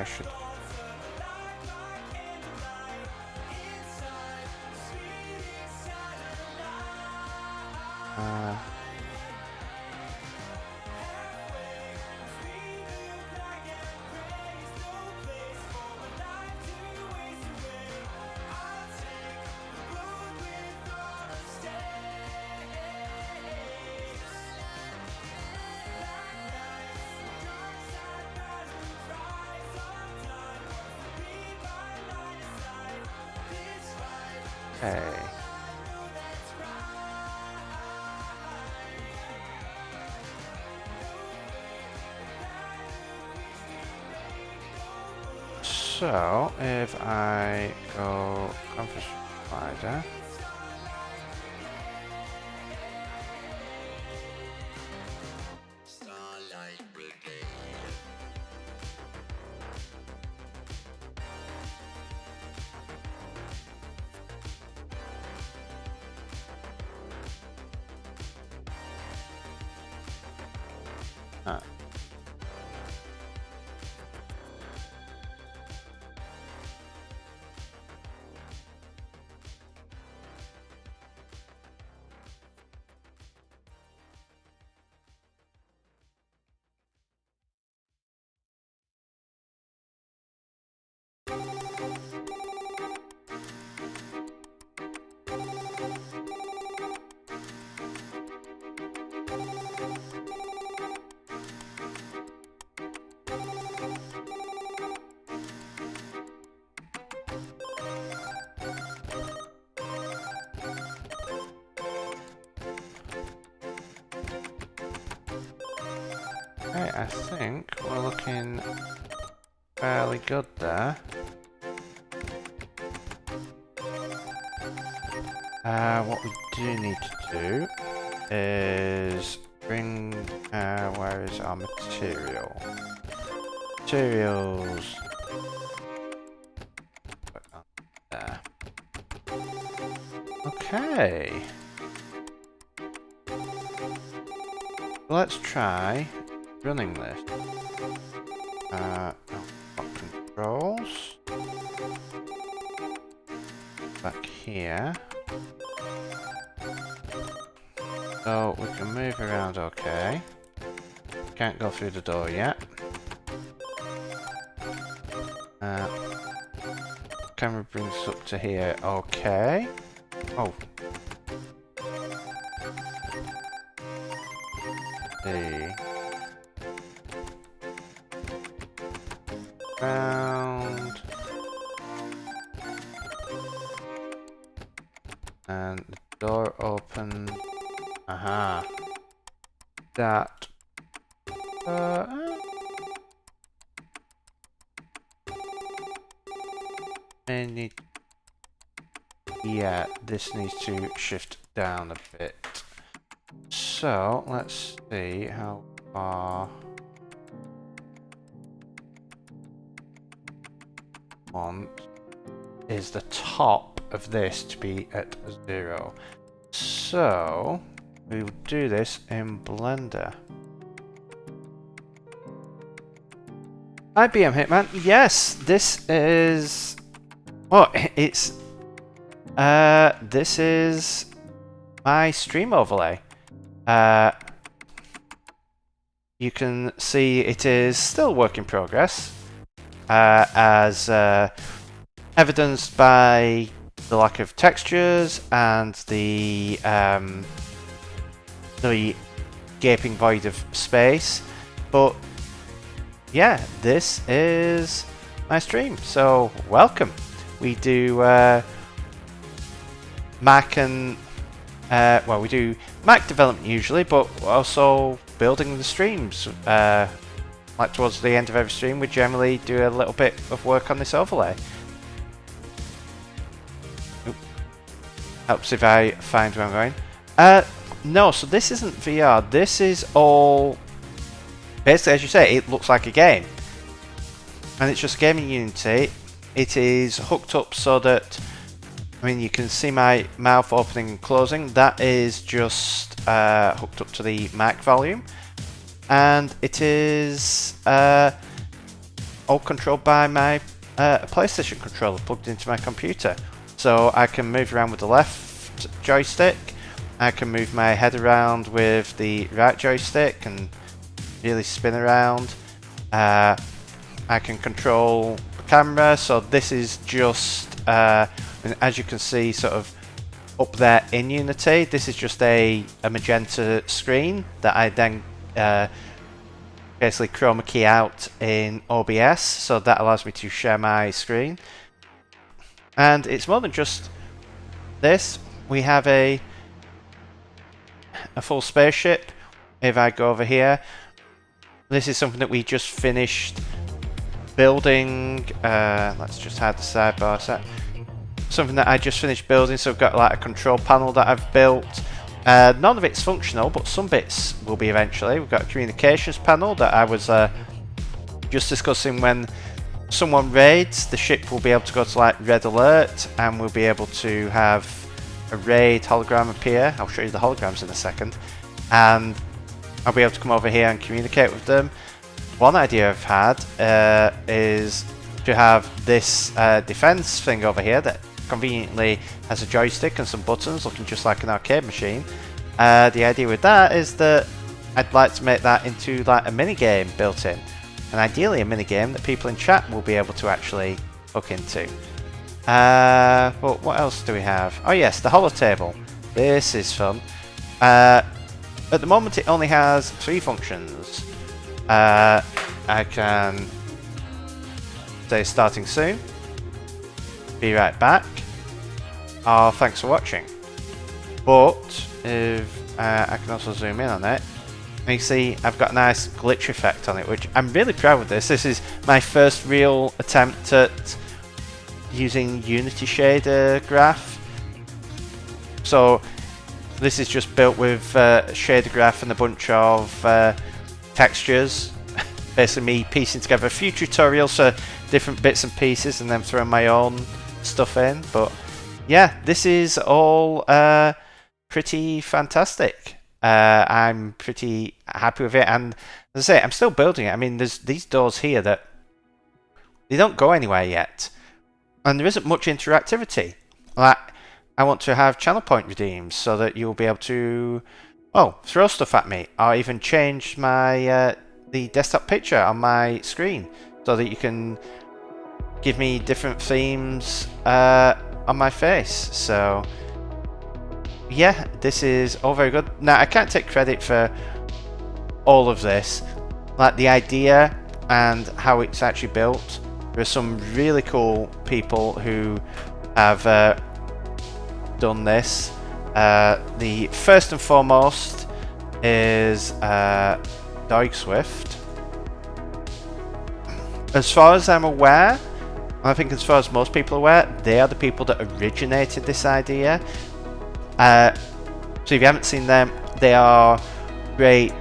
should. Okay. So if I go conference provider, Ah. Okay, I think we're looking fairly good there. What we do need to do is bring, where is our material? Materials. There. Okay. Let's try running this. Controls. Back here. So we can move around okay. Can't go through the door yet. Camera brings us up to here, okay. Oh. See. Round. And the door open. Aha. That. May need. Yeah, this needs to shift down a bit. So let's see how far. Want is the top of this to be at 0. So we will do this in Blender. IBM Hitman, yes, this is. Oh, it's. This is my stream overlay. You can see it is still work in progress. As evidenced by the lack of textures and the gaping void of space. But yeah, this is my stream, so welcome. We do Mac and well, we do Mac development usually, but also building the streams. Like towards the end of every stream, we generally do a little bit of work on this overlay. Oop. Helps if I find where I'm going. No, so this isn't VR. This is all... Basically, as you say, it looks like a game. And it's just a game in Unity. It is hooked up so that... I mean, you can see my mouth opening and closing. That is just hooked up to the Mac volume. And it is all controlled by my PlayStation controller plugged into my computer. So I can move around with the left joystick, I can move my head around with the right joystick and really spin around. I can control the camera, so this is just, as you can see sort of up there in Unity, this is just a magenta screen that I then basically chroma key out in OBS, so that allows me to share my screen. And it's more than just this. We have a full spaceship. If I go over here, this is something that we just finished building. Let's just hide the sidebar set. Something that I just finished building, so I've got like a control panel that I've built. None of it's functional, but some bits will be eventually. We've got a communications panel that I was just discussing. When someone raids, the ship will be able to go to like red alert, and we'll be able to have a raid hologram appear. I'll show you the holograms in a second. And I'll be able to come over here and communicate with them. One idea I've had is to have this defense thing over here that conveniently has a joystick and some buttons looking just like an arcade machine. The idea with that is that I'd like to make that into like a mini game built in, and ideally a mini game that people in chat will be able to actually hook into. But what else do we have? Oh yes, the holo table. This is fun. At the moment it only has 3 functions. I can say starting soon, be right back, or thanks for watching. But if I can also zoom in on it, and you can see I've got a nice glitch effect on it, which I'm really proud of this. This is my first real attempt at using Unity shader graph. So this is just built with shader graph and a bunch of textures. Basically me piecing together a few tutorials for different bits and pieces and then throwing my own stuff in. But yeah, this is all pretty fantastic. I'm pretty happy with it, and as I say, I'm still building it. I mean, there's these doors here that they don't go anywhere yet, and there isn't much interactivity. Like, I want to have channel point redeems so that you'll be able to throw stuff at me, or even change my the desktop picture on my screen so that you can give me different themes on my face. So yeah, this is all very good. Now I can't take credit for all of this, like the idea and how it's actually built. There are some really cool people who have done this. The first and foremost is Swift. As far as I'm aware, I think as far as most people are aware, they are the people that originated this idea. So if you haven't seen them, they are great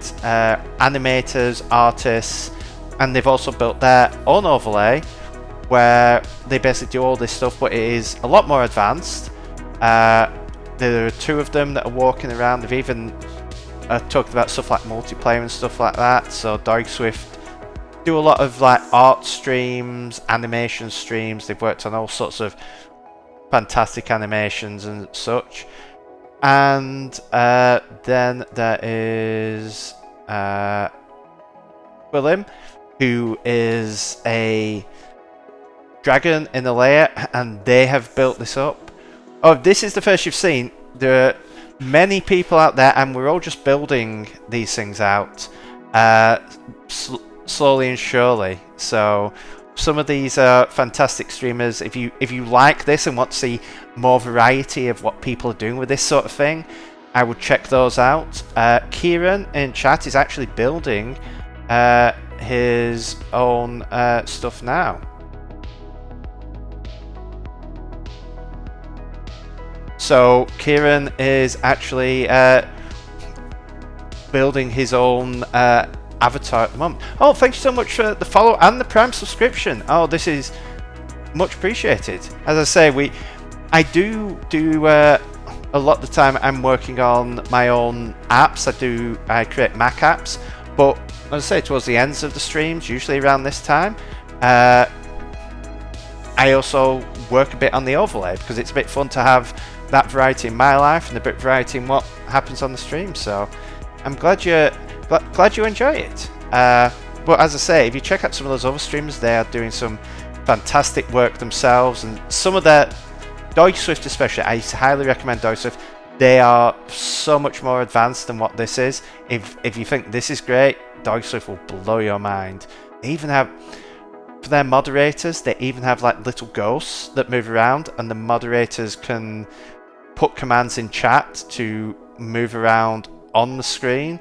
animators, artists, and they've also built their own overlay where they basically do all this stuff, but it is a lot more advanced. There are 2 of them that are walking around. They've even talked about stuff like multiplayer and stuff like that. So Swift do a lot of like art streams, animation streams. They've worked on all sorts of fantastic animations and such. And then there is Willem, who is a dragon in a layer, and they have built this up. Oh, this is the first you've seen. There are many people out there, and we're all just building these things out slowly and surely. So some of these are fantastic streamers. If you like this and want to see more variety of what people are doing with this sort of thing, I would check those out. Kieran in chat is actually building his own stuff now. So Kieran is actually building his own avatar at the moment. Oh, thank you so much for the follow and the Prime subscription. Oh, this is much appreciated. As I say, I do a lot of the time I'm working on my own apps. I create Mac apps, but as I say, towards the ends of the streams, usually around this time, I also work a bit on the overlay because it's a bit fun to have that variety in my life and a bit variety in what happens on the stream. So I'm glad you enjoy it. But as I say, if you check out some of those other streamers, they are doing some fantastic work themselves, and some of their Swift especially, I highly recommend Swift. They are so much more advanced than what this is. If you think this is great, Swift will blow your mind. They even have, for their moderators, they even have like little ghosts that move around, and the moderators can put commands in chat to move around on the screen.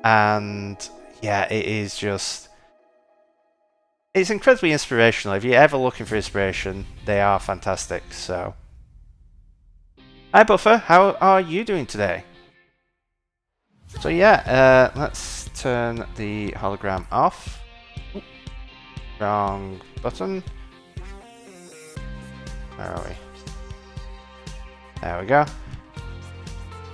And yeah, it is just, it's incredibly inspirational. If you're ever looking for inspiration, they are fantastic. So hi Buffer, how are you doing today? So yeah, let's turn the hologram off. Ooh, wrong button. Where are we? There we go.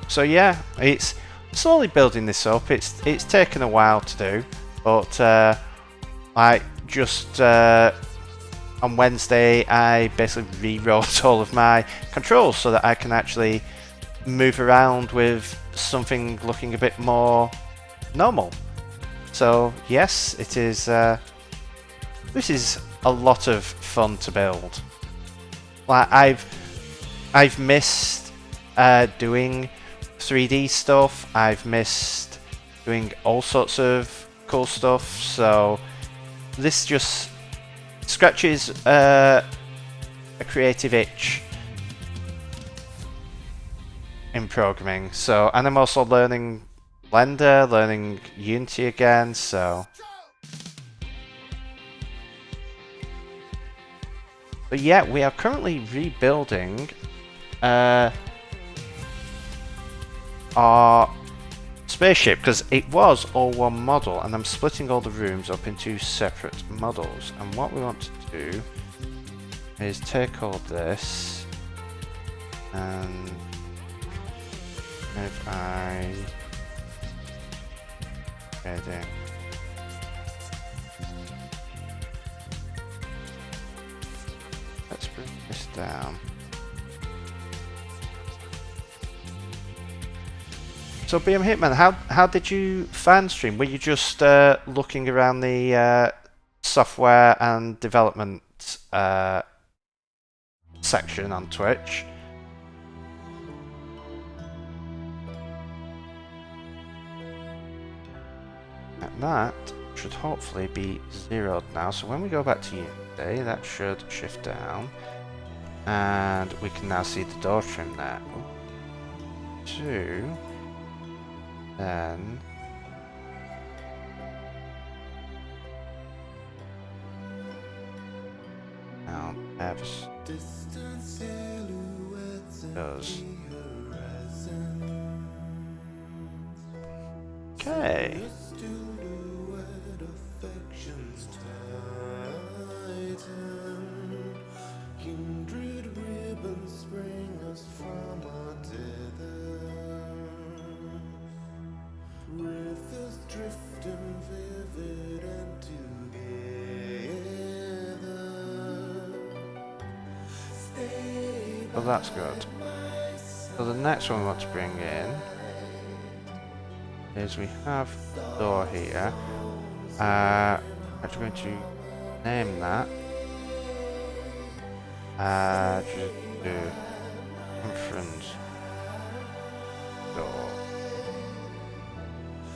So yeah, it's slowly building this up. It's taken a while to do, but I just on Wednesday I basically rewrote all of my controls so that I can actually move around with something looking a bit more normal. So yes, it is. This is a lot of fun to build. Like I've missed doing 3D stuff. I've missed doing all sorts of cool stuff. So this just scratches a creative itch in programming. So, and I'm also learning Blender, learning Unity again. So, but yeah, we are currently rebuilding our spaceship because it was all one model, and I'm splitting all the rooms up into separate models. And what we want to do is take all this, and if I ready. Let's bring this down. So BM Hitman, how did you find stream? Were you just looking around the software and development section on Twitch? And that should hopefully be zeroed now. So when we go back to Unity, that should shift down, and we can now see the door trim there. 2. Then now F's does. Okay. Well, that's good. So the next one we want to bring in is we have the door here. I'm actually going to name that. Just do conference door.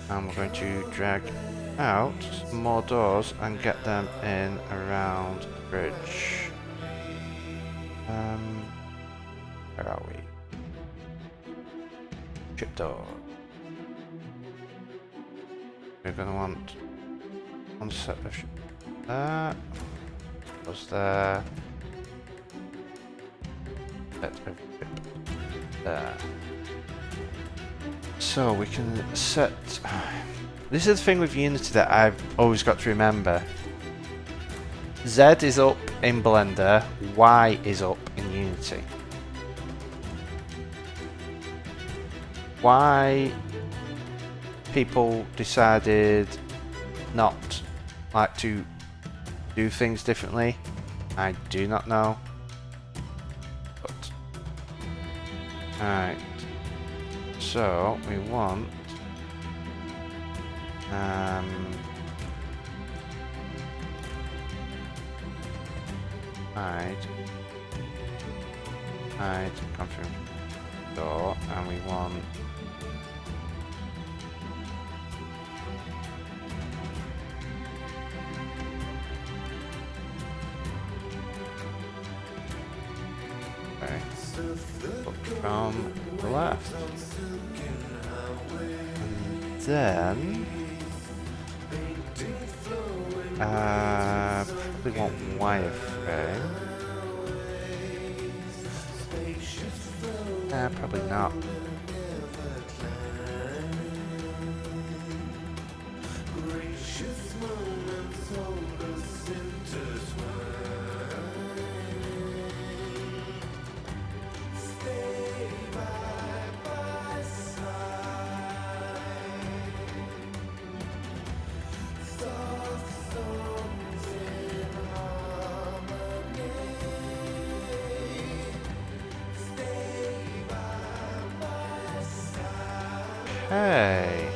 And we're going to drag out some more doors and get them in around the bridge. Where are we? Ship door. We're going to want one set of ship there. Was there? Set of ship there. So we can set. This is the thing with Unity that I've always got to remember. Z is up in Blender, Y is up in Unity. Why people decided not like to do things differently, I do not know. But alright, so we want hide confirm door, and we want look from the left, and then probably want wireframe. Probably not. Okay.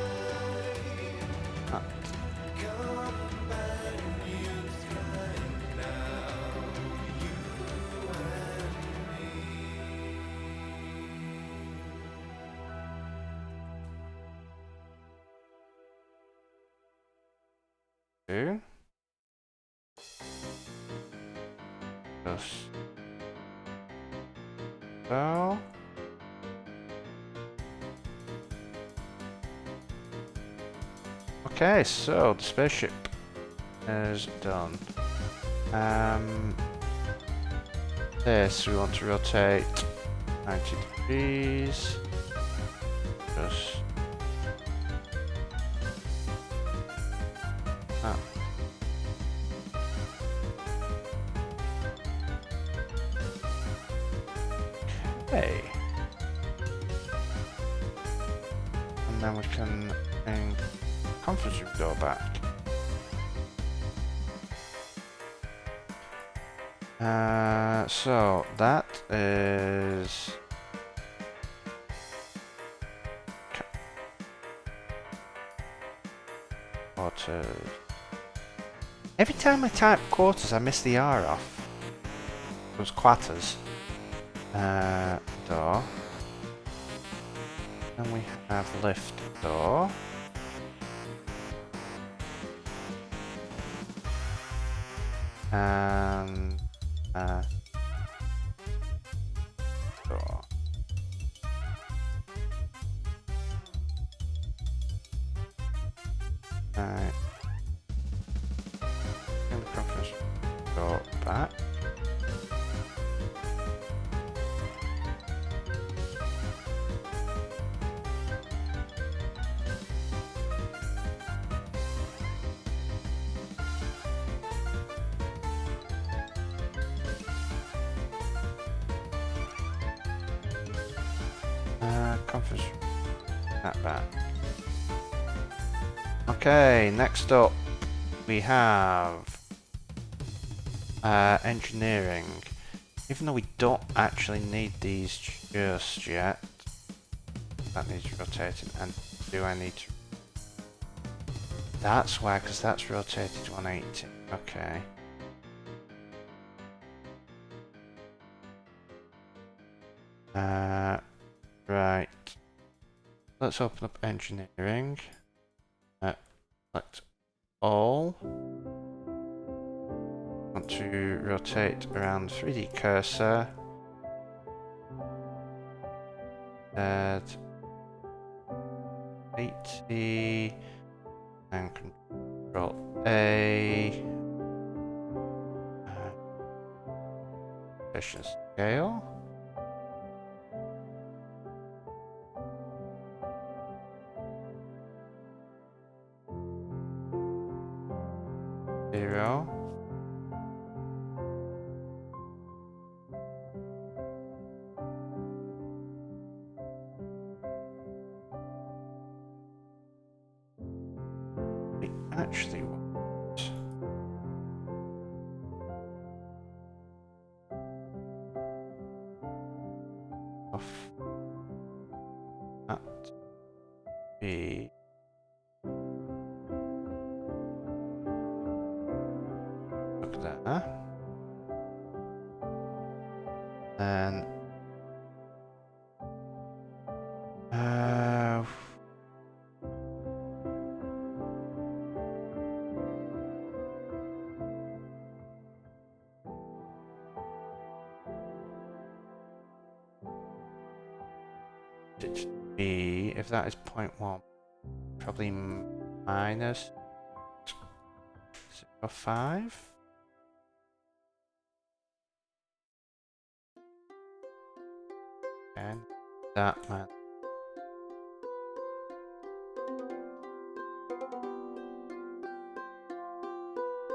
Two. Just so. Okay, so the spaceship is done. This we want to rotate 90 degrees. Just that. Okay. And then we can bring conference room door back. So that is quarters. Every time I type quarters, I miss the R off. It was quarters. Door. Then we have lift door. And door. Right. Bring the conference door back. Conference that back. Okay, next up we have engineering. Even though we don't actually need these just yet, that needs rotating. And do I need to? That's why, because that's rotated 180. Okay. Right. Let's open up engineering. Select all. Want to rotate around 3D cursor. Add 80 and Control A. Position scale. Zero. We actually want off that be look there. Then it should be, if that is 0.1, probably minus 0.5. And that man.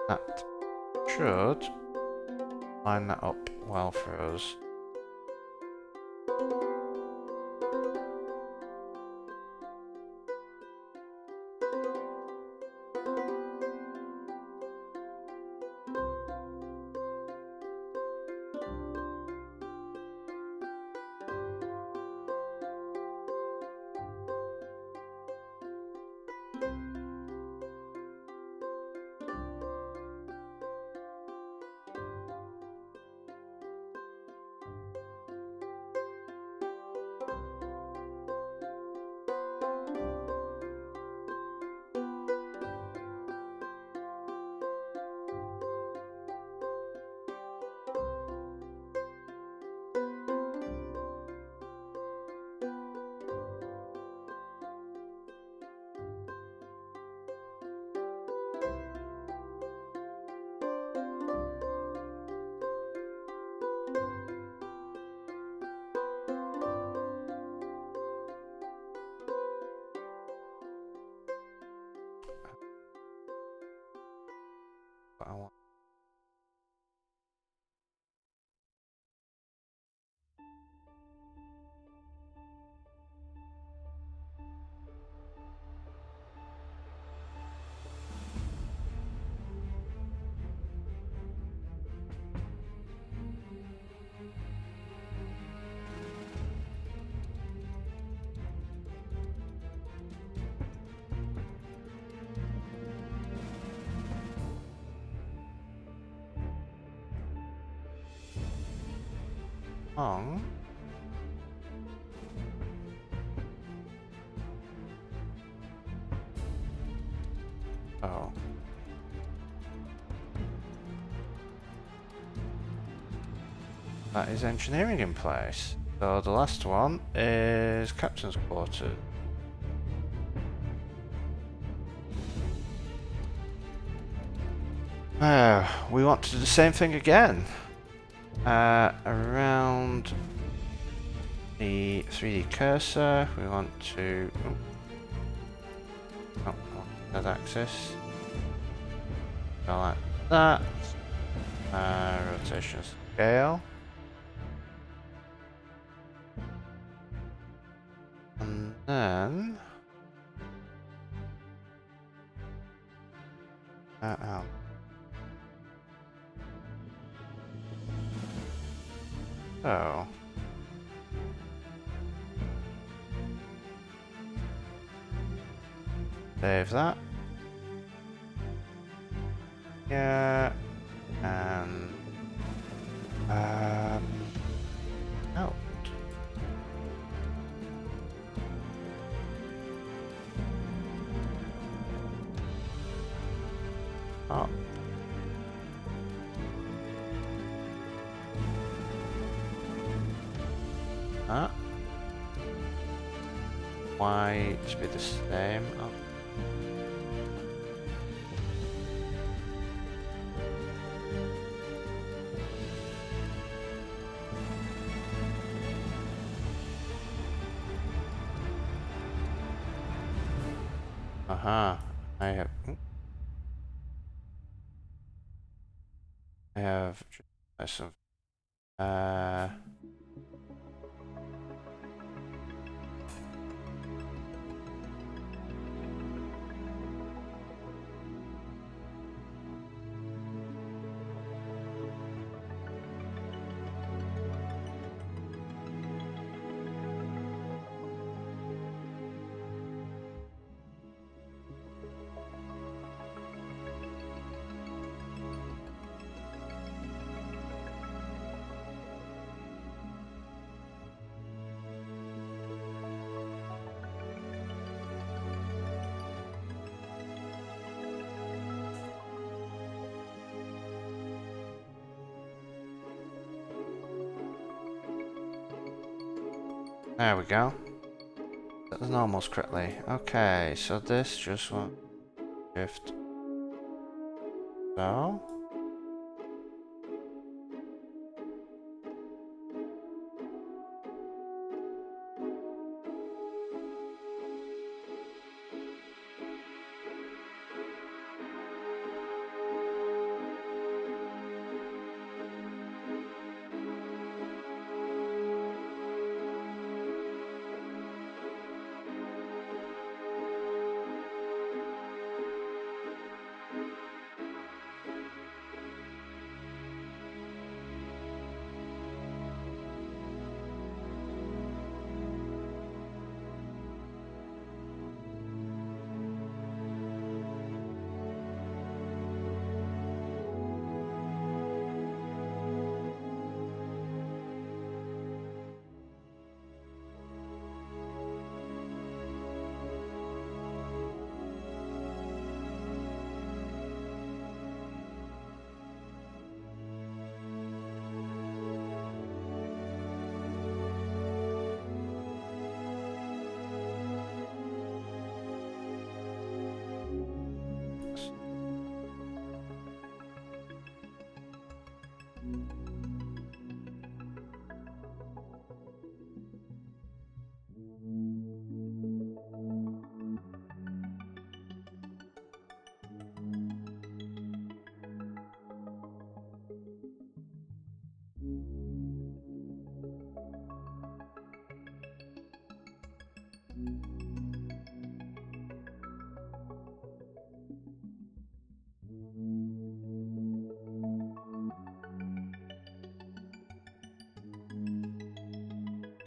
That should line that up well for us. what I want. Long. Oh. That is engineering in place. So the last one is captain's quarters. We want to do the same thing again. Around the 3D cursor, we want to... Oh, that axis. Go like that. Rotation scale. And then... out. So... Save that. Yeah. And... out. Up. That. Y to be the same. Up. Aha. I have some there we go. That was almost correctly. Okay, so this just won't shift. So.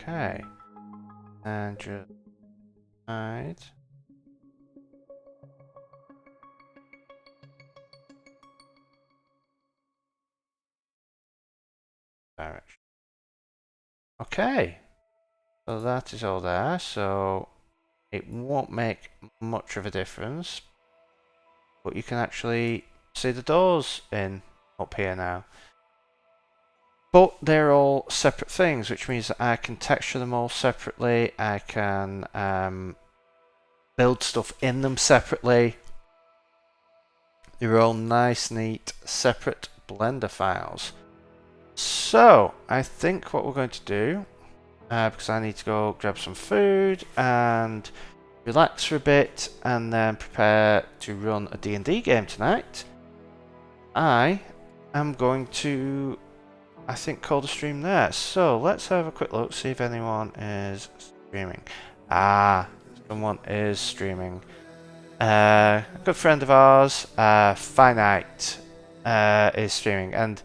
Okay. And just right. Direction. Okay. So that is all there. So it won't make much of a difference. But you can actually see the doors in up here now. But they're all separate things, which means that I can texture them all separately. I can build stuff in them separately. They're all nice, neat, separate Blender files. So, I think what we're going to do, because I need to go grab some food and relax for a bit and then prepare to run a D&D game tonight, I am going to, I think, call the stream there. So, let's have a quick look, see if anyone is streaming. Ah, someone is streaming. A good friend of ours, Finite, is streaming. And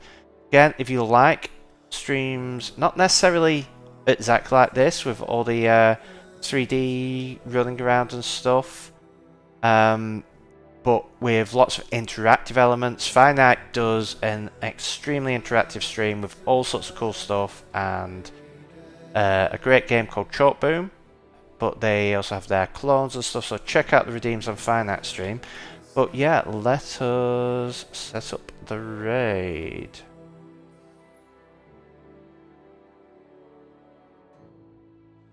again, if you like streams, not necessarily exactly like this with all the 3D running around and stuff, but with lots of interactive elements. Finite does an extremely interactive stream with all sorts of cool stuff and a great game called Chalk Boom. But they also have their clones and stuff, so check out the Redeems on Finite stream. But yeah, let us set up the raid.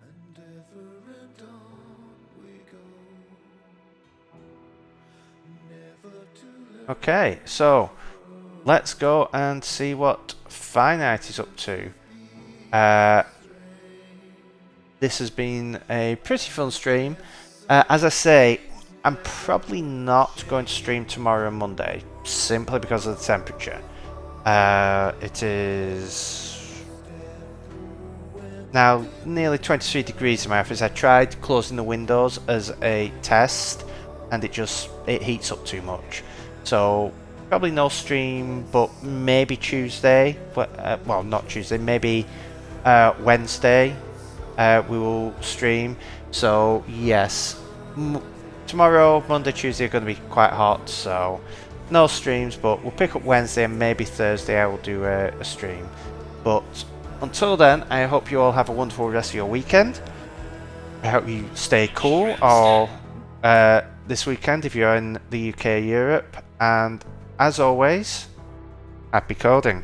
And ever and on we go. Never to let Okay, so let's go and see what Finite is up to. This has been a pretty fun stream. As I say, I'm probably not going to stream tomorrow and Monday, simply because of the temperature. It is now nearly 23 degrees in my office. I tried closing the windows as a test, and it heats up too much. So probably no stream, but maybe Tuesday. Well, not Tuesday, maybe Wednesday. We will stream. So yes, tomorrow, Monday, Tuesday are going to be quite hot, so no streams, but we'll pick up Wednesday and maybe Thursday I will do a stream. But until then, I hope you all have a wonderful rest of your weekend. I hope you stay cool all this weekend if you're in the UK or Europe, and as always, happy coding.